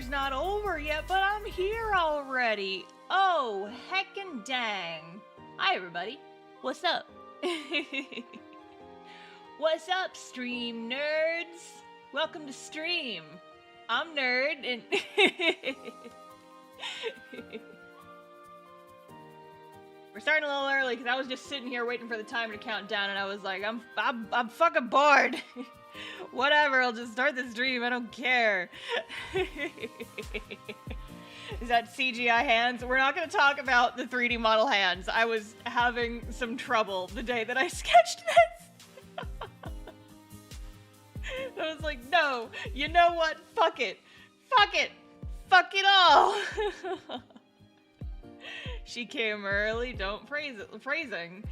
dinner's not over yet, but I'm here already. Oh, heckin' dang. Hi, everybody. What's up? What's up, stream nerds? Welcome to stream. I'm Nerd, and... We're starting a little early, because I was just sitting here waiting for the timer to count down, and I was like, I'm fucking bored. Whatever, I'll just start the stream, I don't care. Is that CGI hands? We're not going to talk about the 3D model hands. I was having some trouble the day that I sketched this. I was like, no, you know what? Fuck it. Fuck it. Fuck it all. She came early, don't praise it. Phrasing.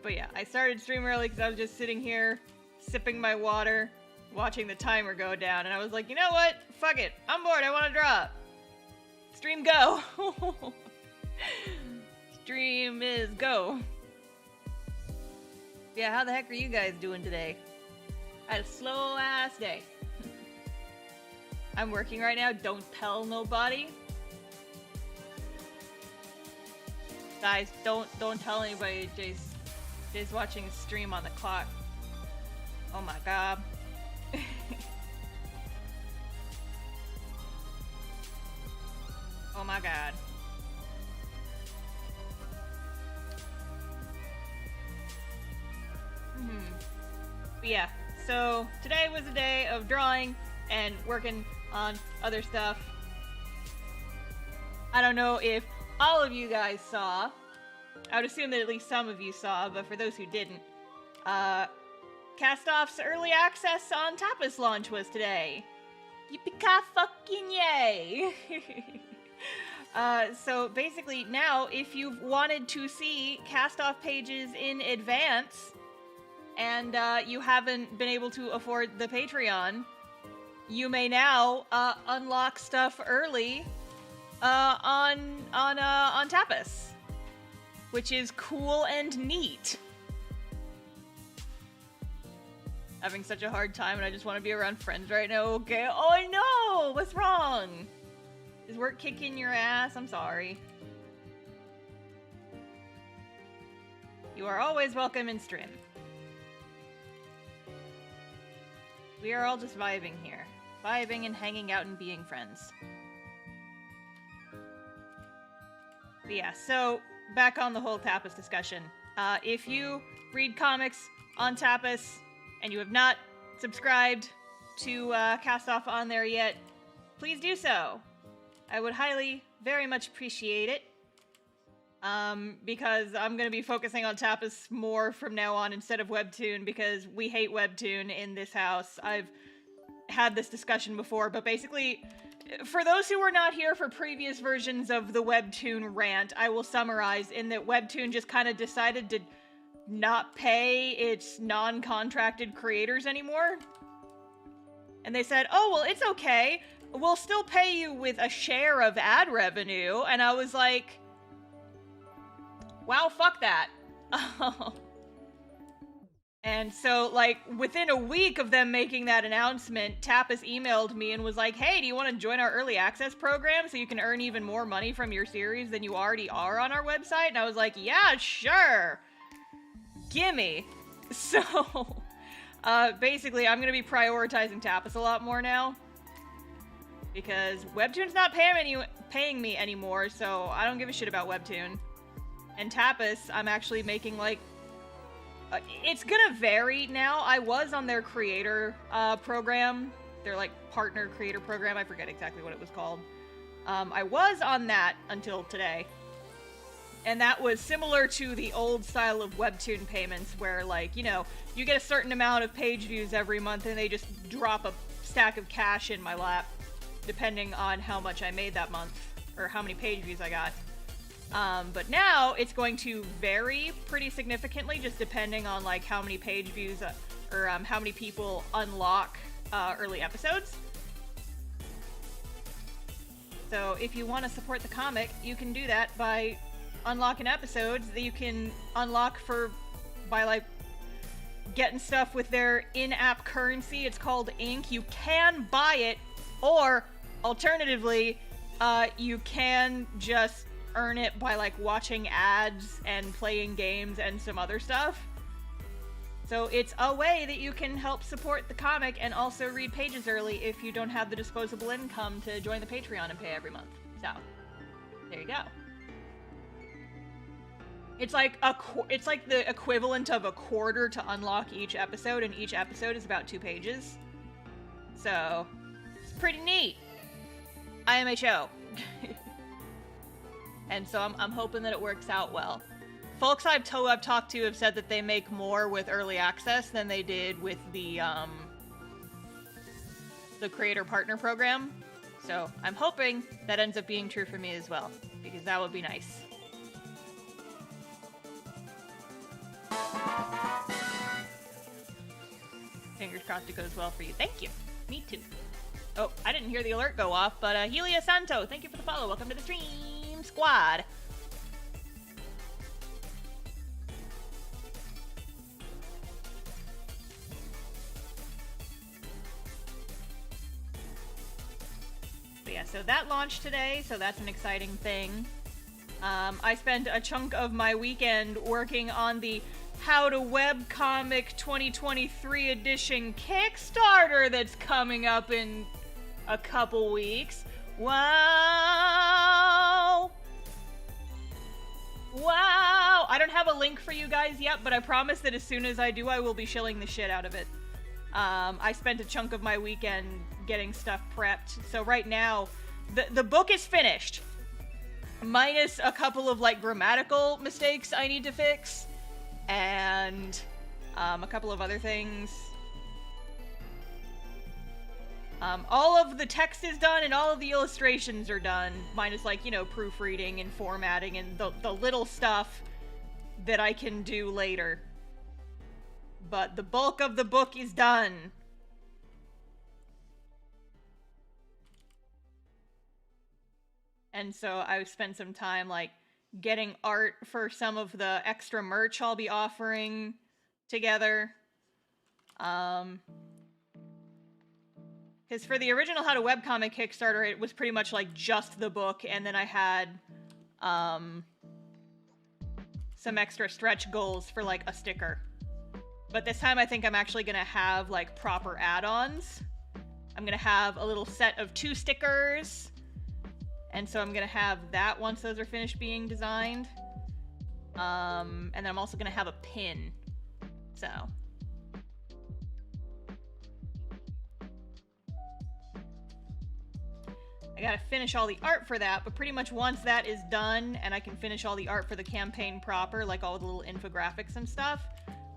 But yeah, I started stream early because I was just sitting here, sipping my water, watching the timer go down, and I was like, you know what? Fuck it. I'm bored, I want to draw. Stream go. Stream is go. Yeah, how the heck are you guys doing today? I had a slow-ass day. I'm working right now, don't tell nobody. Guys, don't tell anybody, Jay's watching a stream on the clock. Oh my god. Oh my god. But yeah, so today was a day of drawing and working on other stuff. I don't know if all of you guys saw. I would assume that at least some of you saw, but for those who didn't, Castoff's early access on Tapas launch was today. Yippee-ka-fucking-yay! So basically now, if you've wanted to see Castoff pages in advance, and you haven't been able to afford the Patreon, you may now unlock stuff early on Tapas, which is cool and neat. Having such a hard time, and I just want to be around friends right now. Okay. Oh, I know. What's wrong? Is work kicking your ass? I'm sorry. You are always welcome in stream. We are all just vibing here. Vibing and hanging out and being friends. But yeah, so back on the whole Tapas discussion. If you read comics on Tapas and you have not subscribed to Castoff on there yet, please do so. I would highly, very much appreciate it. Because I'm going to be focusing on Tapas more from now on instead of Webtoon, because we hate Webtoon in this house. I've had this discussion before, but basically, for those who were not here for previous versions of the Webtoon rant, I will summarize in that Webtoon just kind of decided to not pay its non-contracted creators anymore. And they said, oh, well, it's okay. We'll still pay you with a share of ad revenue. And I was like, wow, fuck that. And so, like, within a week of them making that announcement, Tapas emailed me and was like, hey, do you want to join our early access program so you can earn even more money from your series than you already are on our website? And I was like, yeah, sure. Gimme. So, basically, I'm going to be prioritizing Tapas a lot more now. Because Webtoon's not paying me anymore, so I don't give a shit about Webtoon. And Tapas, I'm actually making, like, it's gonna vary now. I was on their creator program, their, like, partner creator program. I forget exactly what it was called. I was on that until today. And that was similar to the old style of Webtoon payments where, like, you know, you get a certain amount of page views every month and they just drop a stack of cash in my lap, depending on how much I made that month, or how many page views I got. But now it's going to vary pretty significantly, just depending on, like, how many page views or how many people unlock early episodes. So if you want to support the comic, you can do that by unlocking episodes that you can unlock by, like, getting stuff with their in-app currency. It's called Ink. You can buy it, or alternatively, you can just earn it by like watching ads and playing games and some other stuff. So it's a way that you can help support the comic and also read pages early if you don't have the disposable income to join the Patreon and pay every month. So there you go. It's like the equivalent of a quarter to unlock each episode, and each episode is about 2 pages. So it's pretty neat. IMHO. And so I'm hoping that it works out well. Folks I've talked to have said that they make more with early access than they did with the creator partner program. So I'm hoping that ends up being true for me as well, because that would be nice. Fingers crossed it goes well for you. Thank you. Me too. Oh, I didn't hear the alert go off, but Helia Santo, thank you for the follow. Welcome to the stream squad. But yeah, so that launched today, so that's an exciting thing. I spent a chunk of my weekend working on the How to Webcomic 2023 edition Kickstarter that's coming up in a couple weeks. Wow! Wow! I don't have a link for you guys yet, but I promise that as soon as I do, I will be shilling the shit out of it. I spent a chunk of my weekend getting stuff prepped, so right now, the book is finished. Minus a couple of, like, grammatical mistakes I need to fix. And a couple of other things. All of the text is done and all of the illustrations are done, minus, like, you know, proofreading and formatting and the little stuff that I can do later. But the bulk of the book is done. And so I spent some time, like, getting art for some of the extra merch I'll be offering together. Because for the original How to Webcomic Kickstarter, it was pretty much like just the book, and then I had some extra stretch goals for like a sticker. But this time I think I'm actually gonna have like proper add-ons. I'm gonna have a little set of 2 stickers. And so I'm gonna have that once those are finished being designed. And then I'm also gonna have a pin. So. I gotta finish all the art for that, but pretty much once that is done and I can finish all the art for the campaign proper, like all the little infographics and stuff,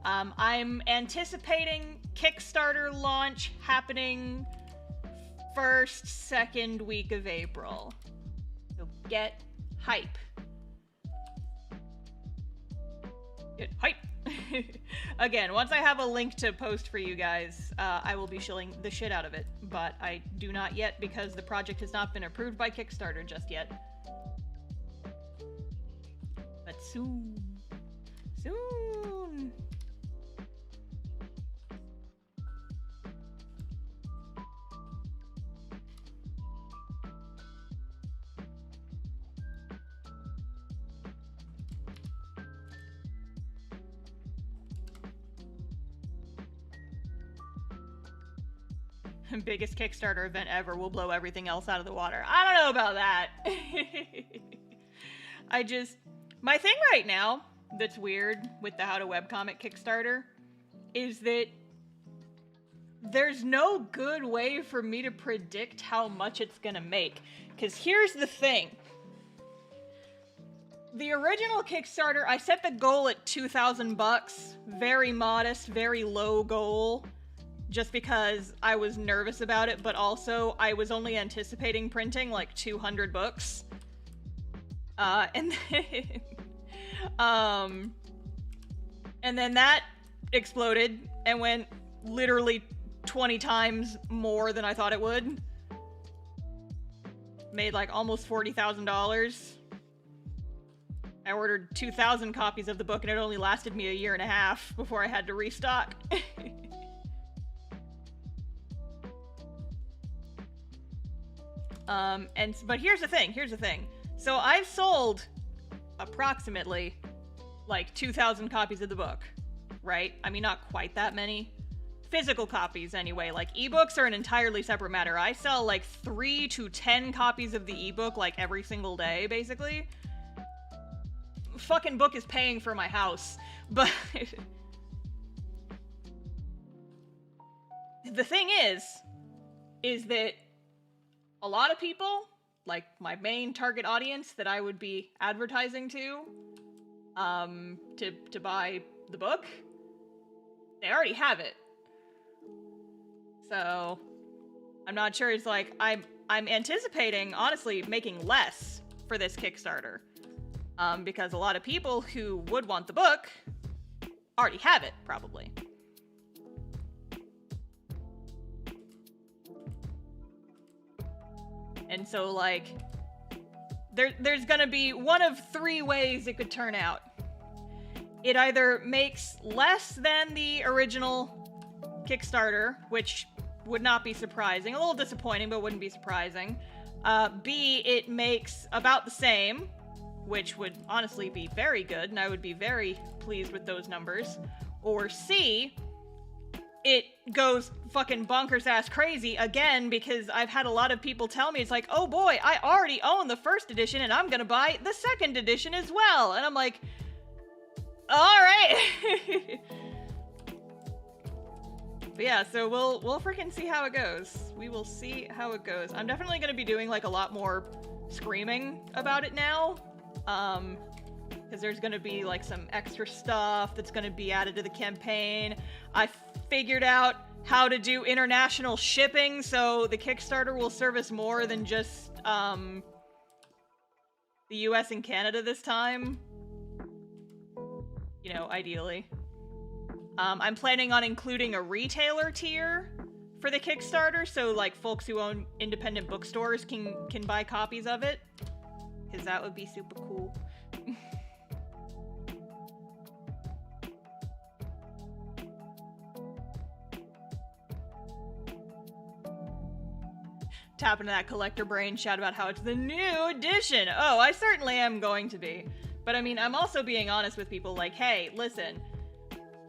I'm anticipating Kickstarter launch happening 1st, 2nd week of April. So get hype. Get hype. Again, once I have a link to post for you guys, I will be shilling the shit out of it. But I do not yet because the project has not been approved by Kickstarter just yet. But soon. Soon. Biggest Kickstarter event ever. Will blow everything else out of the water. I don't know about that. My thing right now that's weird with the How to Webcomic Kickstarter is that there's no good way for me to predict how much it's gonna make. Because here's the thing. The original Kickstarter, I set the goal at $2,000. Very modest, very low goal. Just because I was nervous about it, but also I was only anticipating printing like 200 books. And then that exploded and went literally 20 times more than I thought it would. Made like almost $40,000. I ordered 2,000 copies of the book and it only lasted me a year and a half before I had to restock. But here's the thing. So I've sold approximately like 2,000 copies of the book, right? I mean, not quite that many. Physical copies anyway. Like ebooks are an entirely separate matter. I sell like 3 to 10 copies of the ebook like every single day, basically. Fucking book is paying for my house. But the thing is that a lot of people, like my main target audience that I would be advertising to buy the book, they already have it. So I'm not sure. It's like I'm anticipating, honestly, making less for this Kickstarter, because a lot of people who would want the book already have it, probably. And so, like, there's gonna be one of 3 ways it could turn out. It either makes less than the original Kickstarter, which would not be surprising. A little disappointing, but wouldn't be surprising. B, it makes about the same, which would honestly be very good, and I would be very pleased with those numbers. Or C, it goes fucking bonkers ass crazy again, because I've had a lot of people tell me, it's like, oh boy, I already own the first edition and I'm gonna buy the second edition as well. And I'm like, alright. But yeah, so we'll freaking see how it goes. We will see how it goes. I'm definitely gonna be doing like a lot more screaming about it now. Because there's gonna be like some extra stuff that's gonna be added to the campaign. I figured out how to do international shipping, so the Kickstarter will service more than just the US and Canada this time. You know, ideally. I'm planning on including a retailer tier for the Kickstarter, so like folks who own independent bookstores can buy copies of it, because that would be super cool. Tap into that collector brain, shout about how it's the new edition. Oh, I certainly am going to be. But I mean, I'm also being honest with people, like, hey, listen,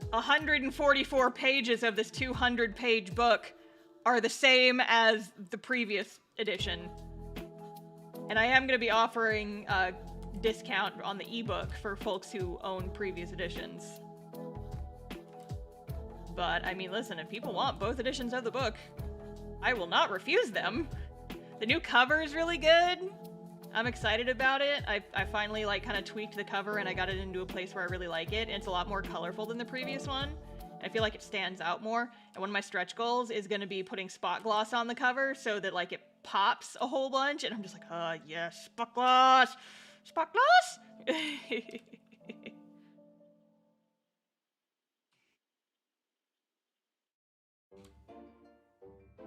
144 pages of this 200-page book are the same as the previous edition. And I am going to be offering a discount on the ebook for folks who own previous editions. But, I mean, listen, if people want both editions of the book, I will not refuse them. The new cover is really good. I'm excited about it. I finally, like, kind of tweaked the cover and I got it into a place where I really like it. It's a lot more colorful than the previous one. I feel like it stands out more. And one of my stretch goals is going to be putting spot gloss on the cover so that, like, it pops a whole bunch. And I'm just like, yes, spot gloss! Spot gloss!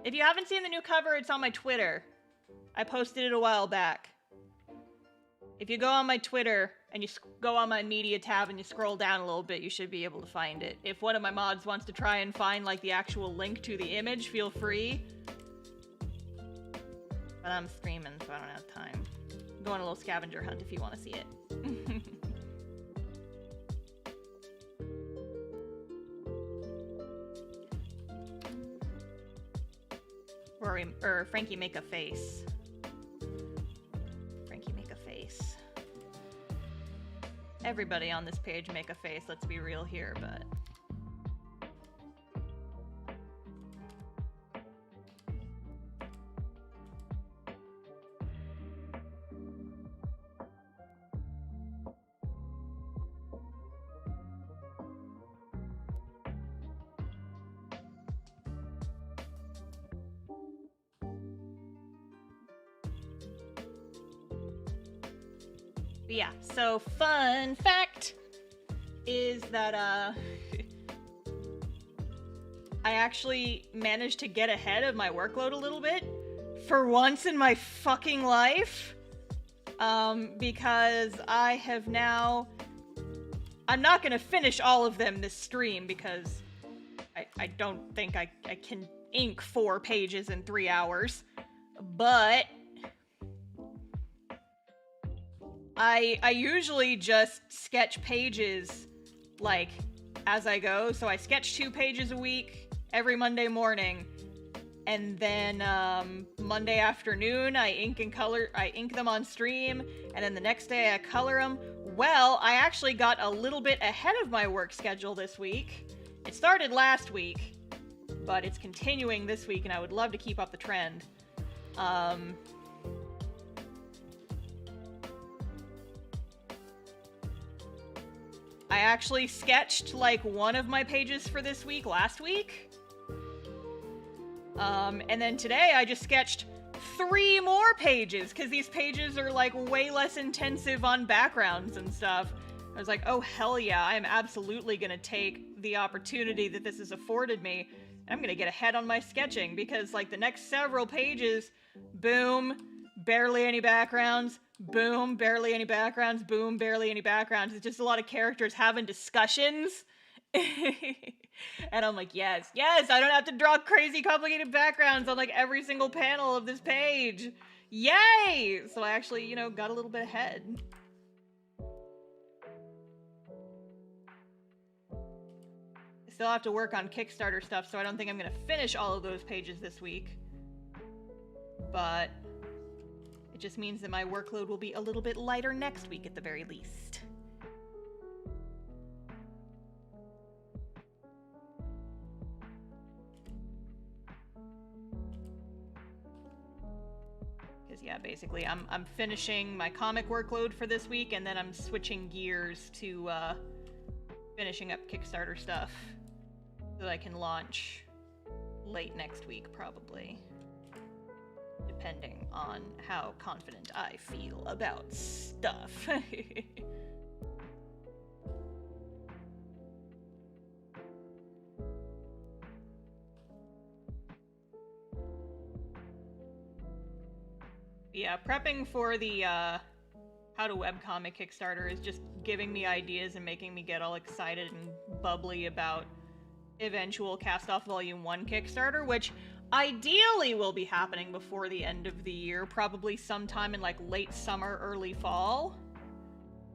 If you haven't seen the new cover, it's on my Twitter. I posted it a while back. If you go on my Twitter and you go on my media tab and you scroll down a little bit, you should be able to find it. If one of my mods wants to try and find like the actual link to the image, feel free. But I'm streaming, so I don't have time. I'm going on a little scavenger hunt if you want to see it. Or Frankie make a face. Frankie make a face. Everybody on this page make a face, let's be real here, but... But yeah, so fun fact is that I actually managed to get ahead of my workload a little bit for once in my fucking life. because I have now... I'm not gonna finish all of them this stream because I don't think I can ink 4 pages in 3 hours, but I usually just sketch pages, like, as I go. So I sketch 2 pages a week every Monday morning, and then Monday afternoon I ink them on stream, and then the next day I color them. Well, I actually got a little bit ahead of my work schedule this week. It started last week, but it's continuing this week, and I would love to keep up the trend. I actually sketched, like, one of my pages for this week last week. And then today I just sketched 3 more pages, because these pages are, like, way less intensive on backgrounds and stuff. I was like, oh, hell yeah, I am absolutely gonna take the opportunity that this has afforded me, and I'm gonna get ahead on my sketching, because, like, the next several pages, boom, barely any backgrounds, boom, barely any backgrounds, boom, barely any backgrounds. It's just a lot of characters having discussions. And I'm like, yes, I don't have to draw crazy complicated backgrounds on, like, every single panel of this page. Yay! So I actually, you know, got a little bit ahead. I still have to work on Kickstarter stuff, so I don't think I'm gonna finish all of those pages this week. But it just means that my workload will be a little bit lighter next week at the very least. Because, yeah, basically I'm finishing my comic workload for this week, and then I'm switching gears to finishing up Kickstarter stuff so that I can launch late next week, probably. Depending on how confident I feel about stuff. Yeah, prepping for the How to Webcomic Kickstarter is just giving me ideas and making me get all excited and bubbly about eventual Castoff Volume 1 Kickstarter, which ideally will be happening before the end of the year, probably sometime in, like, late summer, early fall.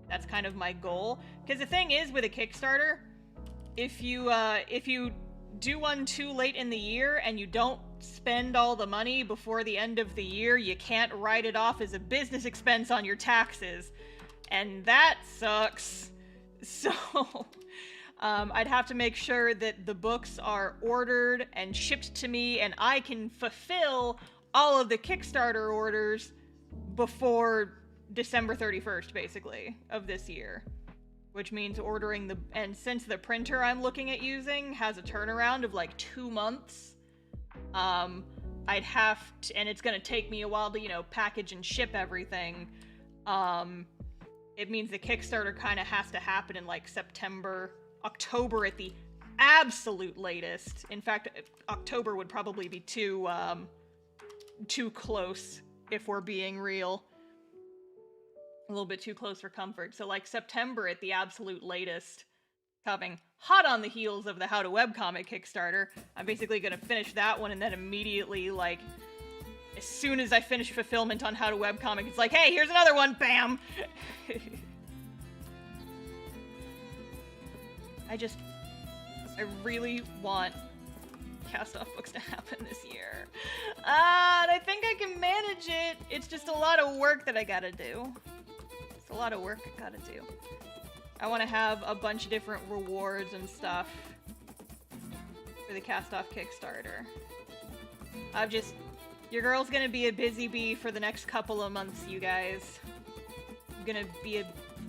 That's kind of my goal. Because the thing is, with a Kickstarter, if you do one too late in the year and you don't spend all the money before the end of the year, you can't write it off as a business expense on your taxes. And that sucks. So I'd have to make sure that the books are ordered and shipped to me, and I can fulfill all of the Kickstarter orders before December 31st, basically, of this year. Which means ordering and since the printer I'm looking at using has a turnaround of like 2 months, I'd have to, and it's gonna take me a while to, you know, package and ship everything. It means the Kickstarter kind of has to happen in like October at the absolute latest. In fact, October would probably be too close if we're being real. A little bit too close for comfort. So like September at the absolute latest, coming hot on the heels of the How to Webcomic Kickstarter. I'm basically gonna finish that one and then immediately, like, as soon as I finish fulfillment on How to Webcomic, it's like, hey, here's another one, bam! I really want Castoff books to happen this year. And I think I can manage it. It's just a lot of work that I gotta do. It's a lot of work I gotta do. I want to have a bunch of different rewards and stuff for the Castoff Kickstarter. Your girl's gonna be a busy bee for the next couple of months, you guys. I'm gonna be a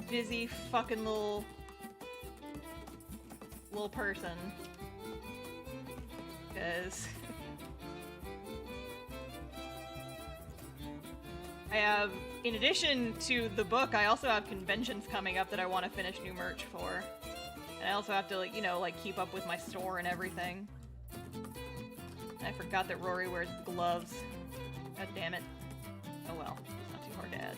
busy fucking little person. Because I have, in addition to the book, I also have conventions coming up that I want to finish new merch for. And I also have to, like, you know, like, keep up with my store and everything. And I forgot that Rory wears gloves. God damn it. Oh well, it's not too hard to add.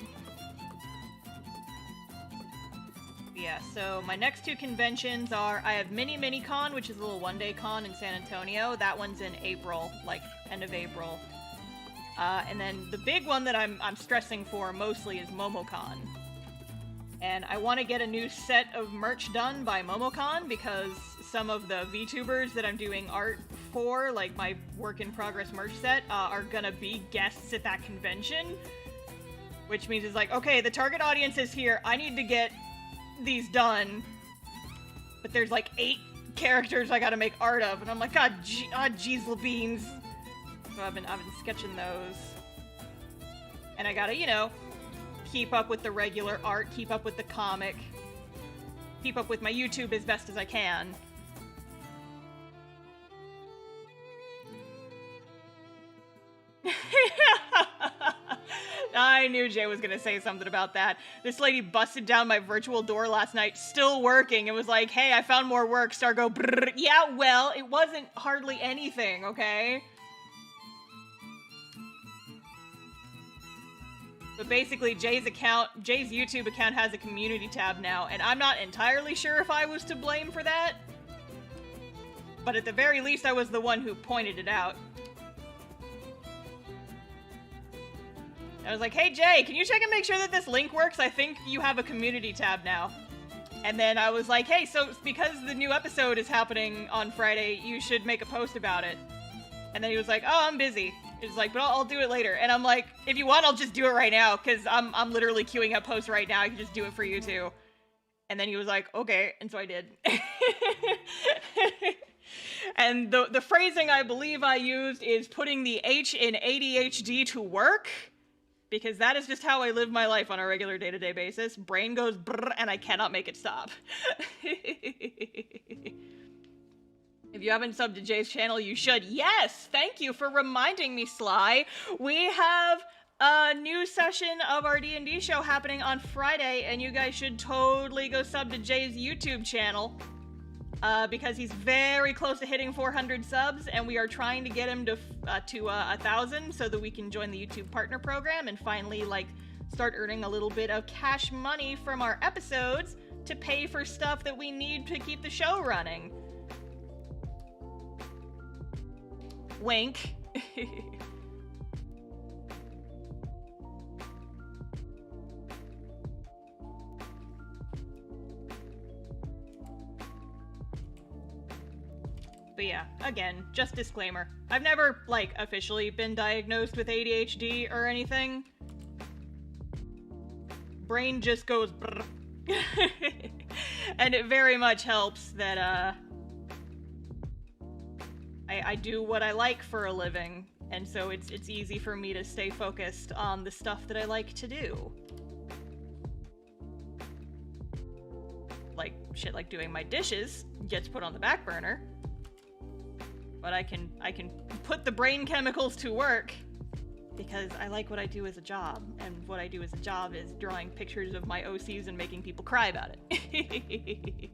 Yeah, so my next two conventions are, I have Mini-Con, which is a little one-day con in San Antonio. That one's in April, like, end of April. And then the big one that I'm stressing for mostly is MomoCon. And I want to get a new set of merch done by MomoCon because some of the VTubers that I'm doing art for, like my work-in-progress merch set, are gonna be guests at that convention. Which means it's like, okay, the target audience is here, I need to get these done, but there's like 8 characters I gotta make art of, and I'm like, God, jeez, Labeans. So I've been sketching those, and I gotta, you know, keep up with the regular art, keep up with the comic, keep up with my YouTube as best as I can. I knew Jay was gonna say something about that. This lady busted down my virtual door last night, still working, and was like, hey, I found more work. Star go, brrr. Yeah, well, it wasn't hardly anything, okay? But basically, Jay's YouTube account has a community tab now, and I'm not entirely sure if I was to blame for that. But at the very least, I was the one who pointed it out. I was like, hey Jay, can you check and make sure that this link works? I think you have a community tab now. And then I was like, hey, so because the new episode is happening on Friday, you should make a post about it. And then he was like, oh, I'm busy. He's like, but I'll do it later. And I'm like, if you want, I'll just do it right now, because I'm literally queuing up posts right now. I can just do it for you too. And then he was like, okay, and so I did. And the phrasing I believe I used is putting the H in ADHD to work. Because that is just how I live my life on a regular day-to-day basis. Brain goes brrr, and I cannot make it stop. If you haven't subbed to Jay's channel, you should. Yes! Thank you for reminding me, Sly. We have a new session of our D&D show happening on Friday, and you guys should totally go sub to Jay's YouTube channel. Because he's very close to hitting 400 subs, and we are trying to get him to 1,000 so that we can join the YouTube Partner Program and finally, like, start earning a little bit of cash money from our episodes to pay for stuff that we need to keep the show running. Wink. But yeah, again, just disclaimer. I've never, like, officially been diagnosed with ADHD or anything. Brain just goes brrr. And it very much helps that, I do what I like for a living, and so it's easy for me to stay focused on the stuff that I like to do. Like, shit like doing my dishes gets put on the back burner. But I can put the brain chemicals to work because I like what I do as a job, and what I do as a job is drawing pictures of my OCs and making people cry about it.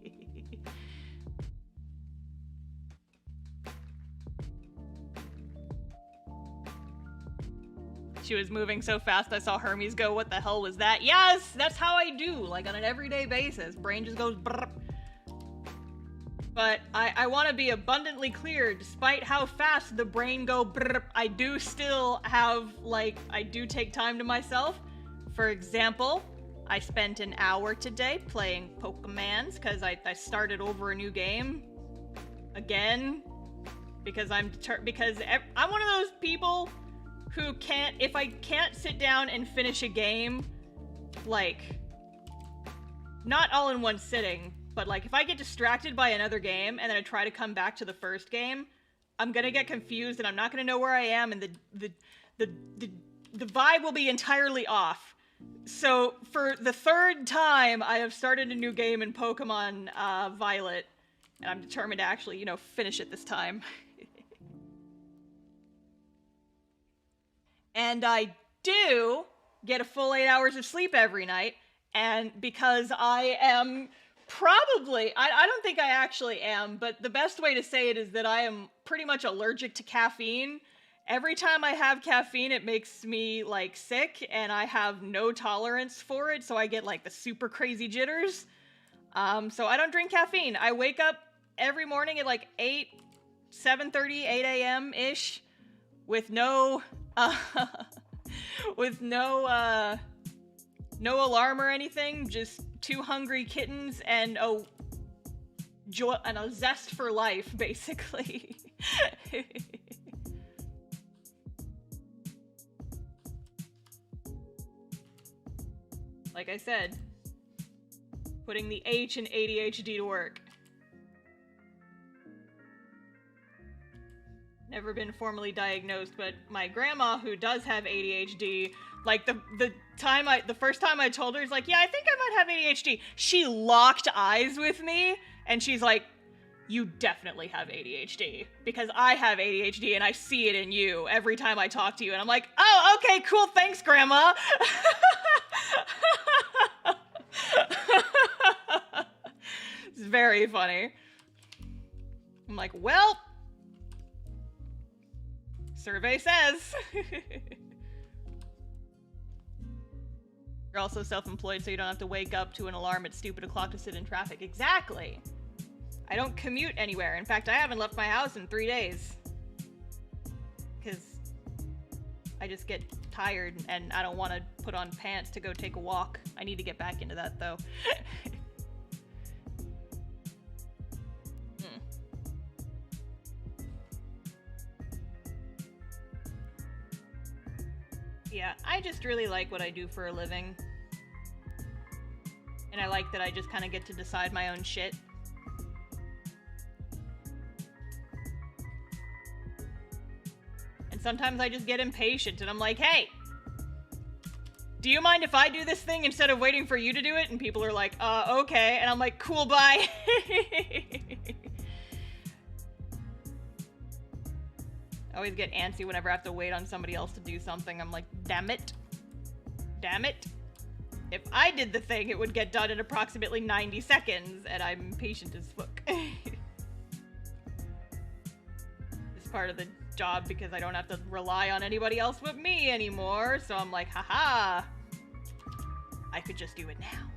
She was moving so fast I saw Hermes go, what the hell was that? Yes, that's how I do, like on an everyday basis. Brain just goes brrr. But I want to be abundantly clear, despite how fast the brain go brrr, I do still have, like, I do take time to myself. For example, I spent an hour today playing Pokemans, because I started over a new game. Again. Because I'm one of those people who can't, if I can't sit down and finish a game, like, not all in one sitting, but, like, if I get distracted by another game and then I try to come back to the first game, I'm gonna get confused and I'm not gonna know where I am, and the vibe will be entirely off. So, for the third time, I have started a new game in Pokemon Violet, and I'm determined to actually, you know, finish it this time. And I do get a full 8 hours of sleep every night, and because I am probably, I don't think I actually am, but the best way to say it is that I am pretty much allergic to caffeine. Every time I have caffeine, it makes me, like, sick, and I have no tolerance for it, so I get, like, the super crazy jitters. So I don't drink caffeine. I wake up every morning at like 7:30, 8 a.m. ish with no no alarm or anything, just 2 hungry kittens and a zest for life, basically. Like I said, putting the H in ADHD to work. Never been formally diagnosed, but my grandma, who does have ADHD, like the first time I told her, is like, yeah, I think I might have ADHD. She locked eyes with me, and she's like, you definitely have ADHD, because I have ADHD and I see it in you every time I talk to you. And I'm like, oh, okay, cool, thanks, Grandma. It's very funny. I'm like, well, survey says. You're also self-employed, so you don't have to wake up to an alarm at stupid o'clock to sit in traffic. Exactly. I don't commute anywhere. In fact, I haven't left my house in 3 days. Because I just get tired and I don't want to put on pants to go take a walk. I need to get back into that, though. Yeah, I just really like what I do for a living. And I like that I just kind of get to decide my own shit. And sometimes I just get impatient and I'm like, hey, do you mind if I do this thing instead of waiting for you to do it? And people are like, okay. And I'm like, cool, bye. I always get antsy whenever I have to wait on somebody else to do something. I'm like, damn it. Damn it. If I did the thing, it would get done in approximately 90 seconds, and I'm impatient as fuck. It's part of the job because I don't have to rely on anybody else but me anymore, so I'm like, haha. I could just do it now.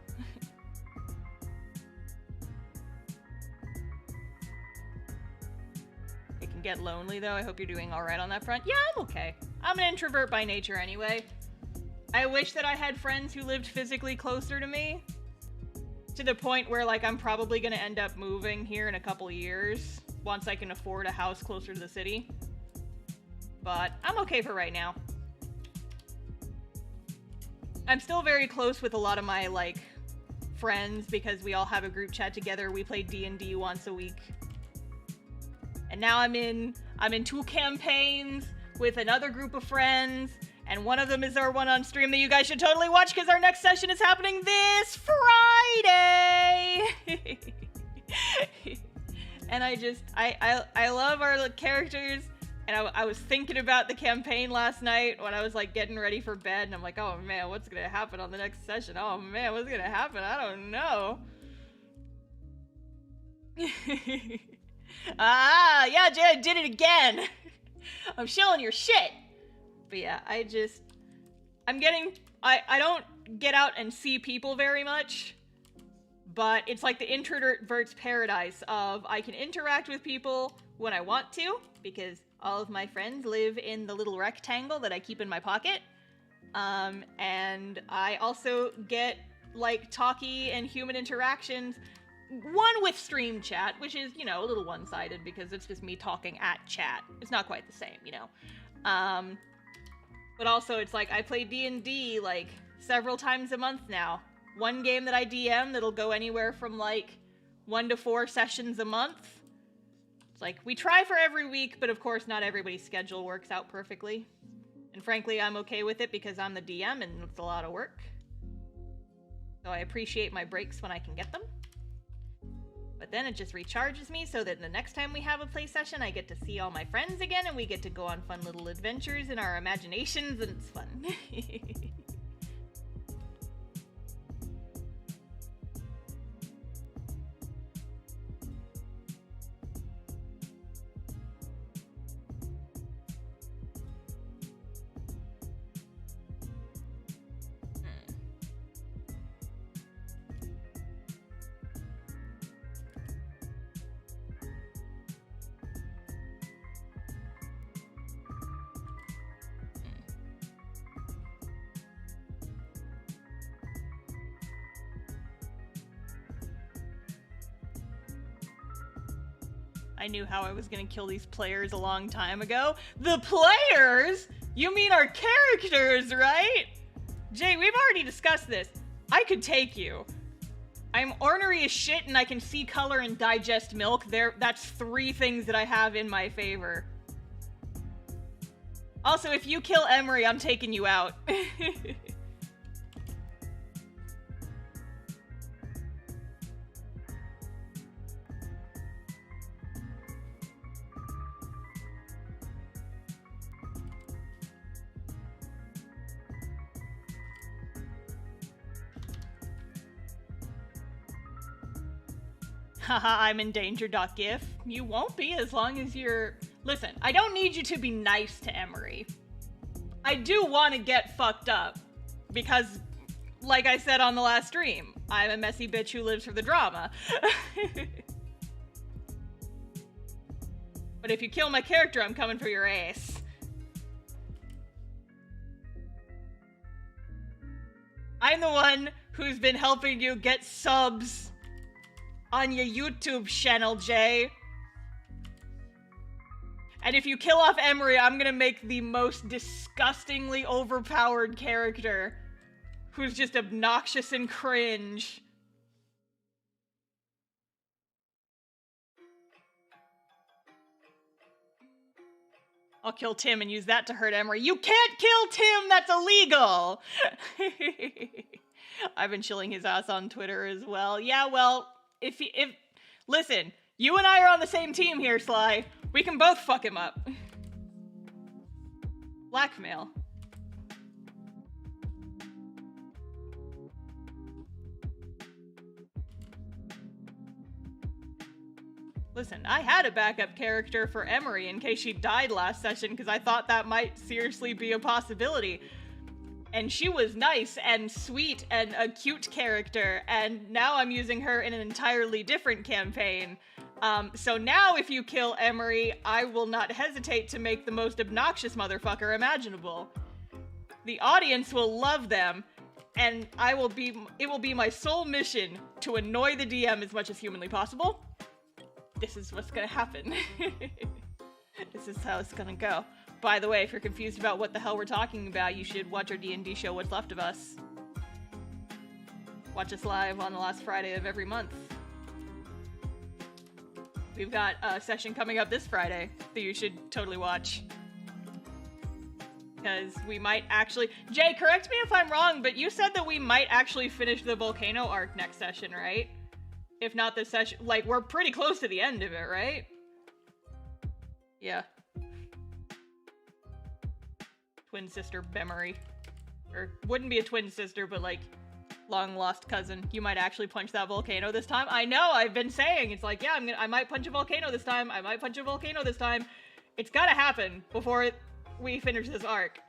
It can get lonely, though. I hope you're doing alright on that front. Yeah, I'm okay. I'm an introvert by nature anyway. I wish that I had friends who lived physically closer to me. To the point where, like, I'm probably gonna end up moving here in a couple years. Once I can afford a house closer to the city. But I'm okay for right now. I'm still very close with a lot of my, like, friends because we all have a group chat together. We play D&D once a week. And now I'm in 2 campaigns with another group of friends, and one of them is our one on stream that you guys should totally watch because our next session is happening this Friday. And I love our characters, and I was thinking about the campaign last night when I was like getting ready for bed, and I'm like, oh man, what's gonna happen on the next session? Oh man, what's gonna happen? I don't know. Yeah, Jay, I did it again. I'm shilling your shit. But yeah, I don't get out and see people very much, but it's like the introvert's paradise of I can interact with people when I want to, because all of my friends live in the little rectangle that I keep in my pocket. And I also get like talky and human interactions. One with stream chat, which is, you know, a little one-sided because it's just me talking at chat. It's not quite the same, you know. But also it's like I play D&D like several times a month now. One game that I DM that'll go anywhere from like 1 to 4 sessions a month. It's like we try for every week, but of course not everybody's schedule works out perfectly. And frankly, I'm okay with it because I'm the DM and it's a lot of work. So I appreciate my breaks when I can get them. But then it just recharges me so that the next time we have a play session, I get to see all my friends again and we get to go on fun little adventures in our imaginations, and it's fun. I knew how I was gonna kill these players a long time ago. The players? You mean our characters, right? Jay, we've already discussed this. I could take you. I'm ornery as shit and I can see color and digest milk. That's 3 things that I have in my favor. Also, if you kill Emery, I'm taking you out. Haha, I'm in danger.gif. You won't be as long as you're... Listen, I don't need you to be nice to Emery. I do want to get fucked up. Because, like I said on the last stream, I'm a messy bitch who lives for the drama. But if you kill my character, I'm coming for your ass. I'm the one who's been helping you get subs on your YouTube channel, Jay. And if you kill off Emery, I'm gonna make the most disgustingly overpowered character who's just obnoxious and cringe. I'll kill Tim and use that to hurt Emery. You can't kill Tim! That's illegal! I've been chilling his ass on Twitter as well. Yeah, well, if listen, you and I are on the same team here, Sly. We can both fuck him up. Blackmail. Listen, I had a backup character for Emery in case she died last session because I thought that might seriously be a possibility. And she was nice and sweet and a cute character, and now I'm using her in an entirely different campaign. So now if you kill Emery, I will not hesitate to make the most obnoxious motherfucker imaginable. The audience will love them, and it will be my sole mission to annoy the DM as much as humanly possible. This is what's gonna happen. This is how it's gonna go. By the way, if you're confused about what the hell we're talking about, you should watch our D&D show, What's Left of Us. Watch us live on the last Friday of every month. We've got a session coming up this Friday that you should totally watch. Because we might actually... Jay, correct me if I'm wrong, but you said that we might actually finish the volcano arc next session, right? If not this session... Like, we're pretty close to the end of it, right? Yeah. Twin sister Bemery. Or, wouldn't be a twin sister, but like, long lost cousin. You might actually punch that volcano this time. I know, I've been saying, it's like, yeah, I might punch a volcano this time. I might punch a volcano this time. It's gotta happen before we finish this arc.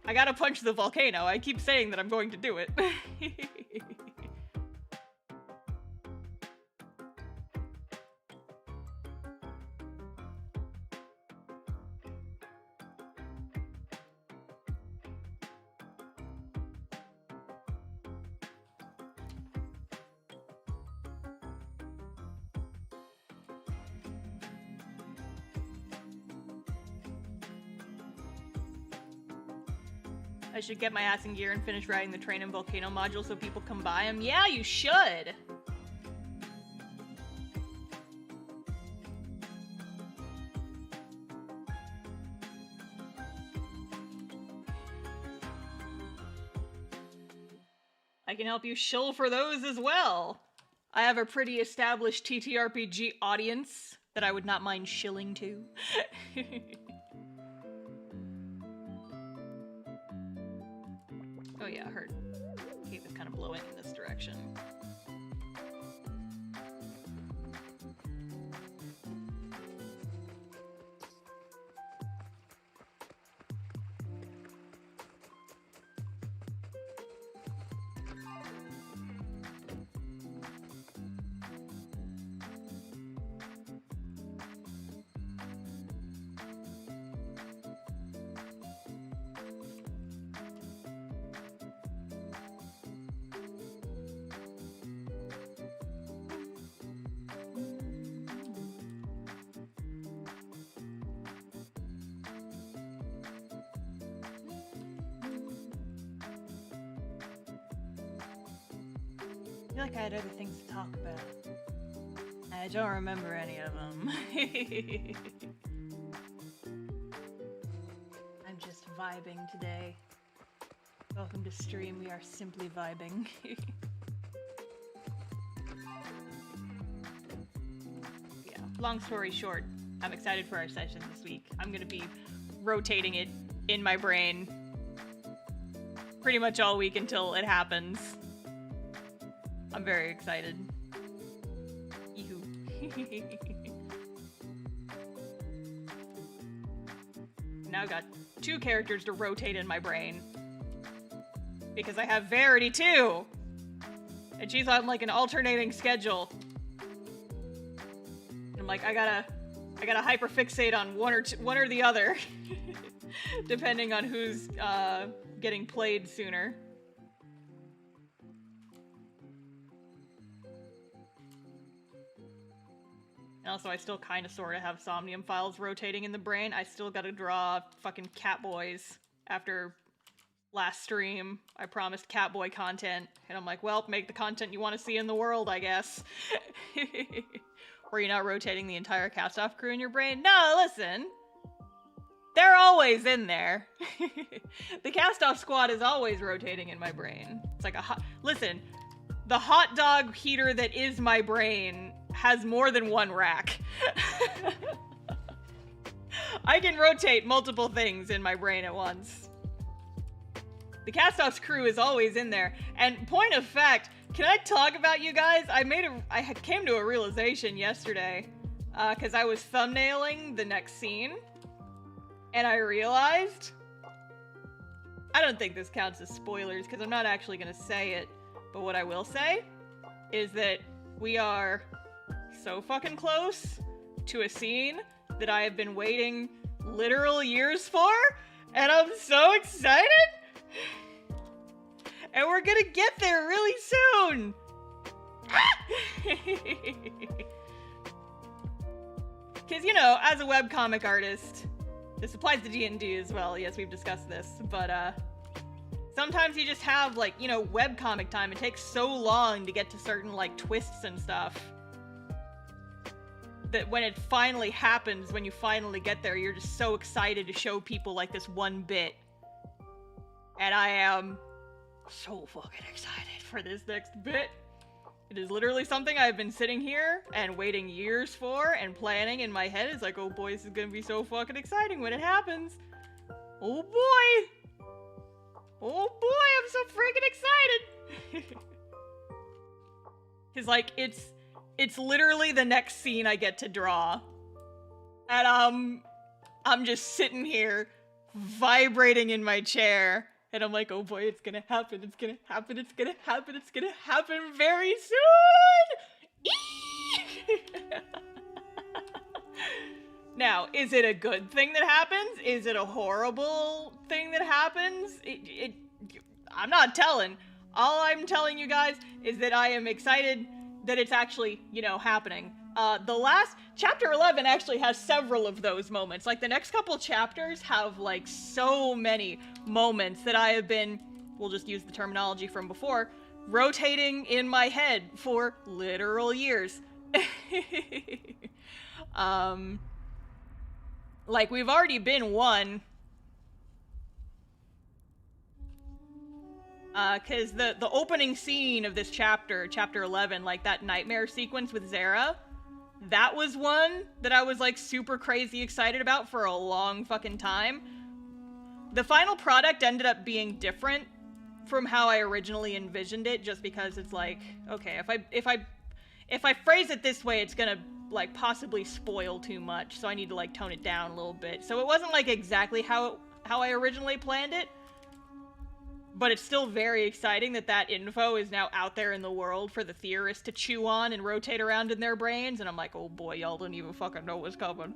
I gotta punch the volcano. I keep saying that I'm going to do it. I should get my ass in gear and finish writing the train and volcano module so people can buy them. Yeah, you should! I can help you shill for those as well. I have a pretty established TTRPG audience that I would not mind shilling to. Oh yeah, I heard Cave is kind of blowing in this direction. feel like I had other things to talk about. I don't remember any of them. I'm just vibing today. Welcome to stream, we are simply vibing. Yeah, long story short, I'm excited for our session this week. I'm gonna be rotating it in my brain pretty much all week until it happens. I'm very excited. Ew. Now I've got 2 characters to rotate in my brain. Because I have Verity too! And she's on like an alternating schedule. And I'm like, I gotta hyperfixate on one or the other. Depending on who's getting played sooner. And also, I still kind of sort of have Somnium files rotating in the brain. I still gotta draw fucking Catboys after last stream. I promised Catboy content, and I'm like, well, make the content you want to see in the world, I guess. Or you're not rotating the entire Castoff crew in your brain? No, listen. They're always in there. The Castoff squad is always rotating in my brain. It's like a hot... Listen, the hot dog heater that is my brain has more than one rack. I can rotate multiple things in my brain at once. The Castoff's crew is always in there. And point of fact, can I talk about you guys? I came to a realization yesterday, because I was thumbnailing the next scene, and I realized, I don't think this counts as spoilers, because I'm not actually going to say it, but what I will say is that we are so fucking close to a scene that I have been waiting literal years for, and I'm so excited! And we're gonna get there really soon! Because, you know, as a webcomic artist, this applies to D&D as well, yes, we've discussed this, but, sometimes you just have, like, you know, webcomic time. It takes so long to get to certain, like, twists and stuff that when it finally happens, when you finally get there, you're just so excited to show people, like, this one bit. And I am so fucking excited for this next bit. It is literally something I've been sitting here and waiting years for and planning in my head. It's like, oh boy, this is gonna be so fucking exciting when it happens. Oh boy! Oh boy, I'm so freaking excited! Cause like, it's literally the next scene I get to draw. And I'm just sitting here vibrating in my chair. And I'm like, oh boy, it's gonna happen, it's gonna happen, it's gonna happen, it's gonna happen very soon! Now, is it a good thing that happens? Is it a horrible thing that happens? I'm not telling. All I'm telling you guys is that I am excited that it's actually, you know, happening. The last, chapter 11 actually has several of those moments. Like, the next couple chapters have, like, so many moments that I have been, we'll just use the terminology from before, rotating in my head for literal years. Like, we've already been one. Cause the opening scene of this chapter, chapter 11, like that nightmare sequence with Zara, that was one that I was like super crazy excited about for a long fucking time. The final product ended up being different from how I originally envisioned it, just because it's like, okay, if I phrase it this way, it's gonna like possibly spoil too much, so I need to like tone it down a little bit. So it wasn't like exactly how I originally planned it. But it's still very exciting that that info is now out there in the world for the theorists to chew on and rotate around in their brains, and I'm like, oh boy, y'all didn't even fucking know what's coming.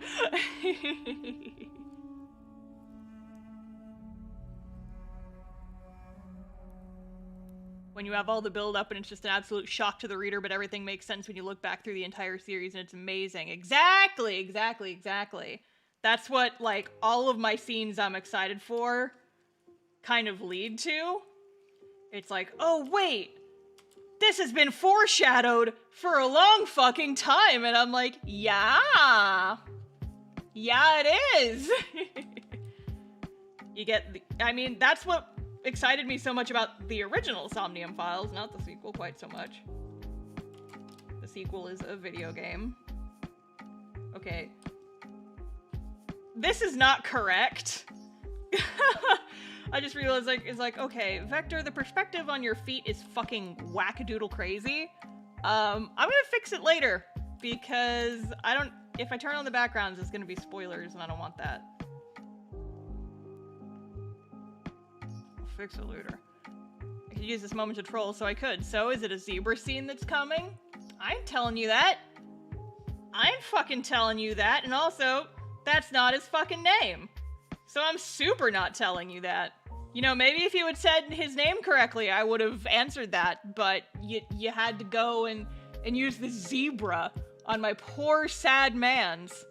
When you have all the build-up and it's just an absolute shock to the reader, but everything makes sense when you look back through the entire series, and it's amazing. Exactly, exactly, exactly. That's what, like, all of my scenes I'm excited for kind of lead to. It's like, oh wait, this has been foreshadowed for a long fucking time. And I'm like, yeah. Yeah, it is. You get I mean, that's what excited me so much about the original Somnium Files, not the sequel quite so much. The sequel is a video game. Okay. This is not correct. I just realized, like, it's like, okay, Vector, the perspective on your feet is fucking wackadoodle crazy. I'm gonna fix it later, because if I turn on the backgrounds, it's gonna be spoilers, and I don't want that. I'll fix it later. I could use this moment to troll, so I could. So, is it a zebra scene that's coming? I'm telling you that. I'm fucking telling you that, and also, that's not his fucking name. So I'm super not telling you that. You know, maybe if you had said his name correctly, I would have answered that, but you had to go and use the zebra on my poor, sad mans.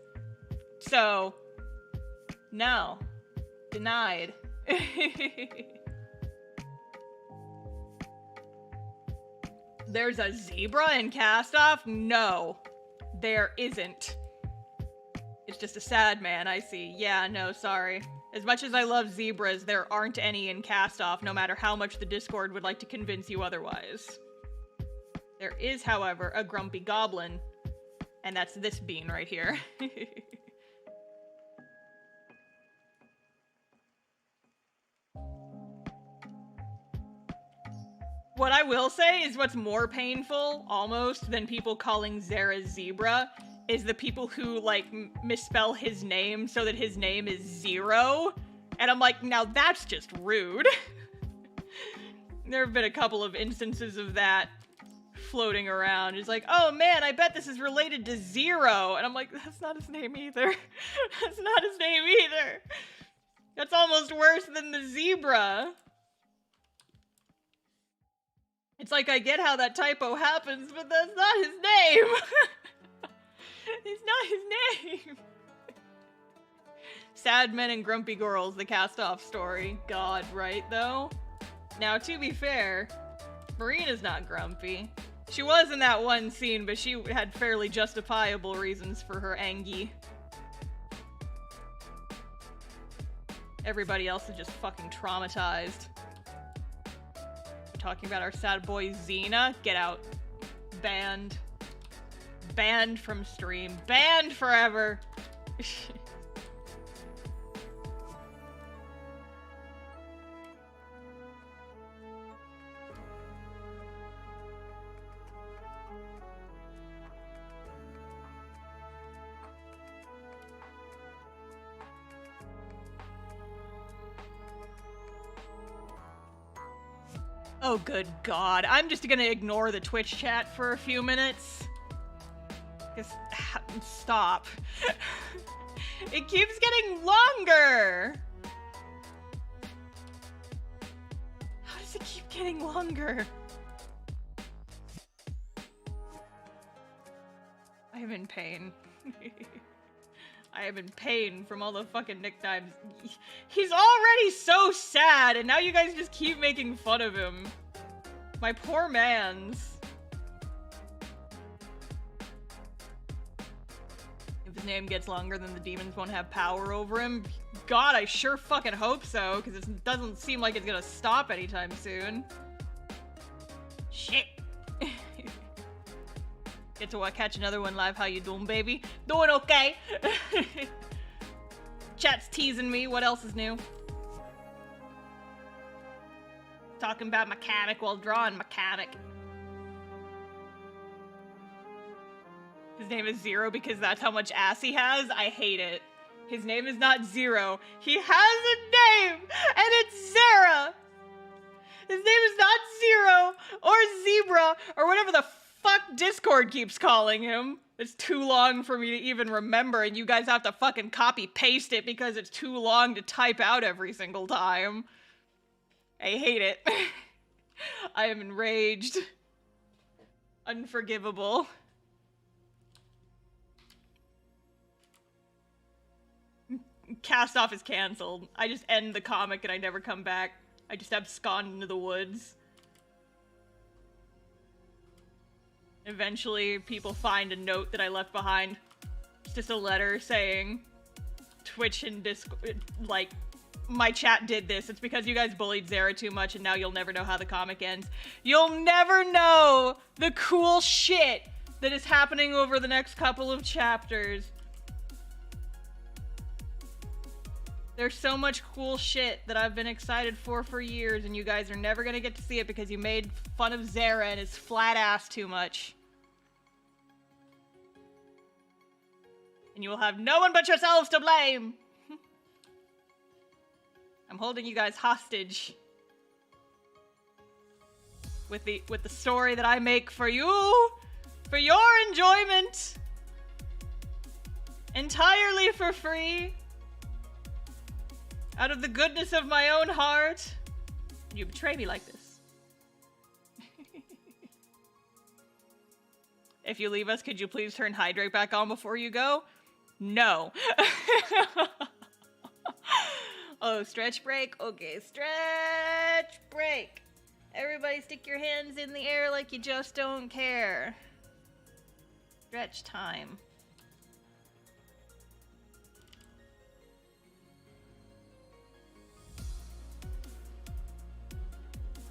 So, no. Denied. There's a zebra in Castoff? No. There isn't. It's just a sad man, I see. Yeah, no, sorry. As much as I love zebras, there aren't any in Castoff, no matter how much the Discord would like to convince you otherwise. There is, however, a grumpy goblin, and that's this bean right here. What I will say is what's more painful, almost, than people calling Zara Zebra is the people who, like, misspell his name so that his name is Zero. And I'm like, now that's just rude. There have been a couple of instances of that floating around. It's like, oh man, I bet this is related to Zero. And I'm like, that's not his name either. That's not his name either. That's almost worse than the zebra. It's like, I get how that typo happens, but that's not his name. It's not his name. Sad men and grumpy girls, the Castoff story. God, right, though? Now, to be fair, Marina's not grumpy. She was in that one scene, but she had fairly justifiable reasons for her angie. Everybody else is just fucking traumatized. We're talking about our sad boy Xena? Get out. Banned. Banned from stream. Banned forever! Oh, good God. I'm just gonna ignore the Twitch chat for a few minutes. Just stop. It keeps getting longer. How does it keep getting longer? I am in pain. I am in pain from all the fucking nicknames. He's already so sad, and now you guys just keep making fun of him. My poor mans. If his name gets longer, then the demons won't have power over him. God, I sure fucking hope so, because it doesn't seem like it's gonna stop anytime soon. Shit. Get to catch another one live. How you doing, baby? Doing okay. Chat's teasing me. What else is new? Talking about mechanic while drawing mechanic. His name is Zero because that's how much ass he has? I hate it. His name is not Zero. He has a name, and it's Zara. His name is not Zero, or Zebra, or whatever the fuck Discord keeps calling him. It's too long for me to even remember, and you guys have to fucking copy-paste it because it's too long to type out every single time. I hate it. I am enraged. Unforgivable. Castoff is cancelled. I just end the comic and I never come back. I just abscond into the woods. Eventually, people find a note that I left behind. It's just a letter saying, Twitch and Discord, like, my chat did this. It's because you guys bullied Zara too much and now you'll never know how the comic ends. You'll never know the cool shit that is happening over the next couple of chapters. There's so much cool shit that I've been excited for years, and you guys are never gonna get to see it because you made fun of Zara and his flat ass too much. And you will have no one but yourselves to blame! I'm holding you guys hostage. With the story that I make for you! For your enjoyment! Entirely for free! Out of the goodness of my own heart. You betray me like this. If you leave us, could you please turn Hydrate back on before you go? No. Oh, stretch break? Okay, stretch break. Everybody stick your hands in the air like you just don't care. Stretch time.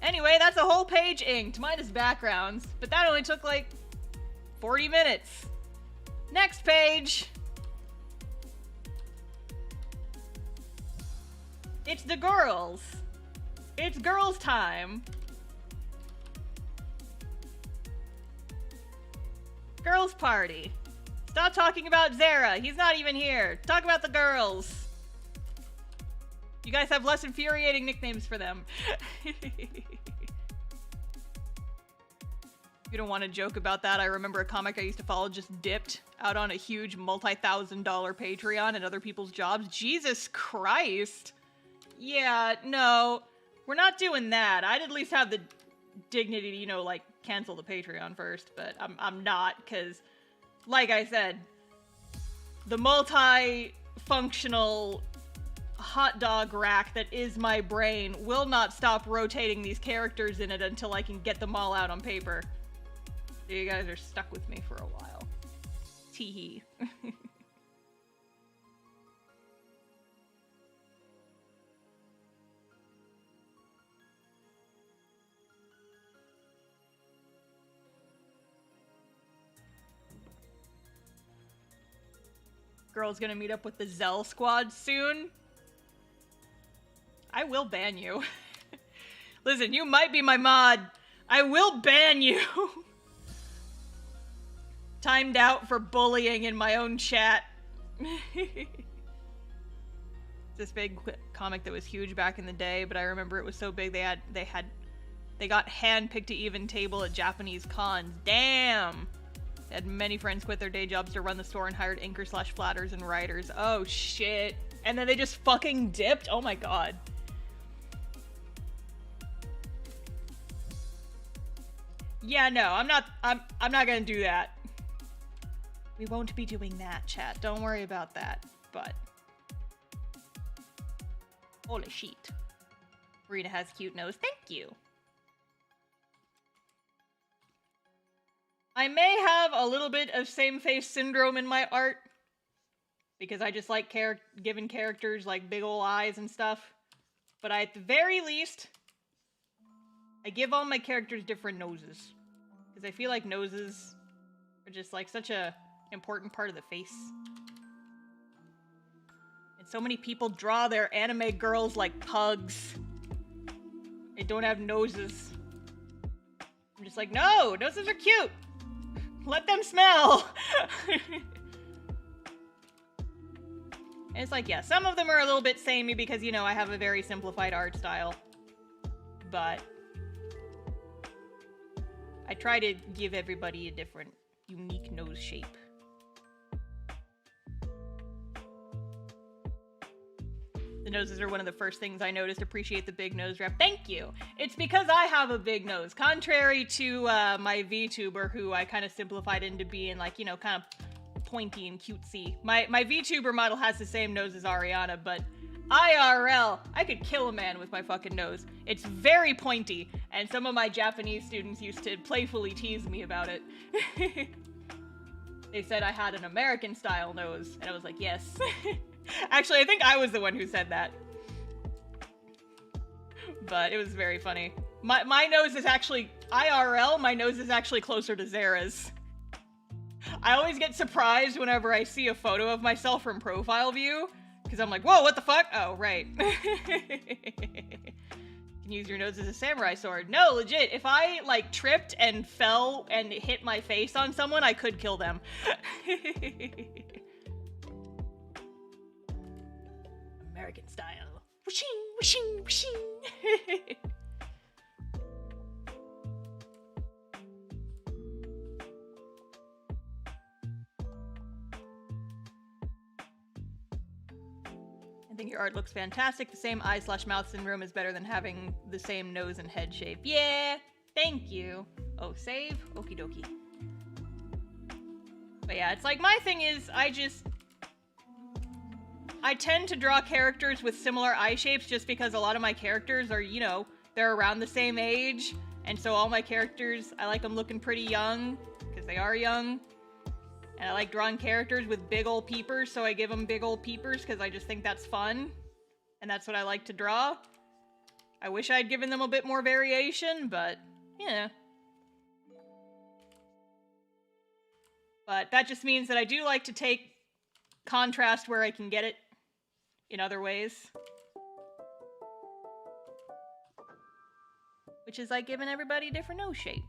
Anyway, that's a whole page inked, minus backgrounds, but that only took like 40 minutes. Next page. It's the girls. It's girls' time. Girls' party. Stop talking about Zara. He's not even here. Talk about the girls. You guys have less infuriating nicknames for them. You don't want to joke about that. I remember a comic I used to follow just dipped out on a huge multi-$1,000 Patreon and other people's jobs. Jesus Christ. Yeah, no, we're not doing that. I'd at least have the dignity to, you know, like, cancel the Patreon first, but I'm not, because, like I said, the multi-functional hot dog rack that is my brain will not stop rotating these characters in it until I can get them all out on paper. So you guys are stuck with me for a while. Teehee. Girl's gonna meet up with the Zell squad soon. I will ban you. Listen, you might be my mod. I will ban you. Timed out for bullying in my own chat. This big comic that was huge back in the day, but I remember it was so big they got handpicked to even table at Japanese cons. Damn. They had many friends quit their day jobs to run the store and hired inkers/flatters and writers. Oh shit. And then they just fucking dipped? Oh my god. Yeah, no, I'm not gonna do that. We won't be doing that, chat. Don't worry about that. But holy shit. Rita has a cute nose. Thank you. I may have a little bit of same-face syndrome in my art, because I just like giving characters like big ol' eyes and stuff. But at the very least, I give all my characters different noses. Because I feel like noses are just like such a important part of the face. And so many people draw their anime girls like pugs. They don't have noses. I'm just like, no, noses are cute. Let them smell! And it's like, yeah, some of them are a little bit samey because, you know, I have a very simplified art style. But I try to give everybody a different, unique nose shape. The noses are one of the first things I noticed. Appreciate the big nose rep. Thank you. It's because I have a big nose. Contrary to my VTuber, who I kind of simplified into being like, you know, kind of pointy and cutesy. My VTuber model has the same nose as Ariana, but IRL, I could kill a man with my fucking nose. It's very pointy, and some of my Japanese students used to playfully tease me about it. They said I had an American-style nose, and I was like, yes. Actually, I think I was the one who said that. But it was very funny. My nose is actually, IRL, my nose is actually closer to Zara's. I always get surprised whenever I see a photo of myself from profile view, because I'm like, whoa, what the fuck? Oh, right. You can use your nose as a samurai sword. No, legit, if I, like, tripped and fell and hit my face on someone, I could kill them. American style. Whooshing, whooshing, whooshing. I think your art looks fantastic. The same eye/mouth syndrome is better than having the same nose and head shape. Yeah, thank you. Oh, save? Okie dokie. But yeah, it's like my thing is I tend to draw characters with similar eye shapes just because a lot of my characters are, you know, they're around the same age. And so all my characters, I like them looking pretty young because they are young. And I like drawing characters with big ol' peepers, so I give them big ol' peepers because I just think that's fun. And that's what I like to draw. I wish I'd given them a bit more variation, but, yeah. But that just means that I do like to take contrast where I can get it in other ways. Which is like giving everybody a different nose shape.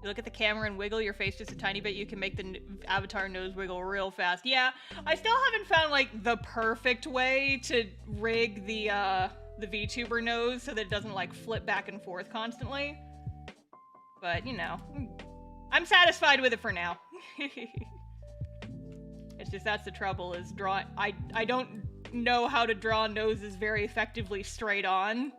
You look at the camera and wiggle your face just a tiny bit, you can make the avatar nose wiggle real fast. Yeah, I still haven't found, like, the perfect way to rig the VTuber nose so that it doesn't, like, flip back and forth constantly. But, you know, I'm satisfied with it for now. It's just that's the trouble, is drawing. I don't know how to draw noses very effectively straight on.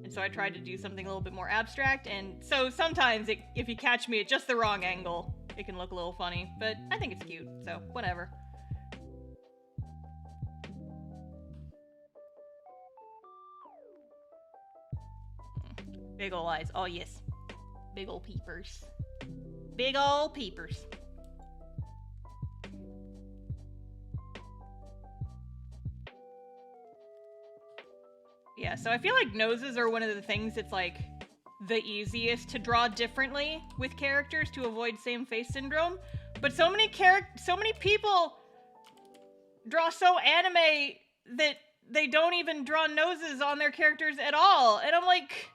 So I tried to do something a little bit more abstract, and so sometimes if you catch me at just the wrong angle, it can look a little funny, but I think it's cute, so whatever. Big ol' eyes. Oh yes. Big ol' peepers. Big ol' peepers. Yeah, so I feel like noses are one of the things that's, like, the easiest to draw differently with characters to avoid same face syndrome. But so many people draw so anime that they don't even draw noses on their characters at all. And I'm like,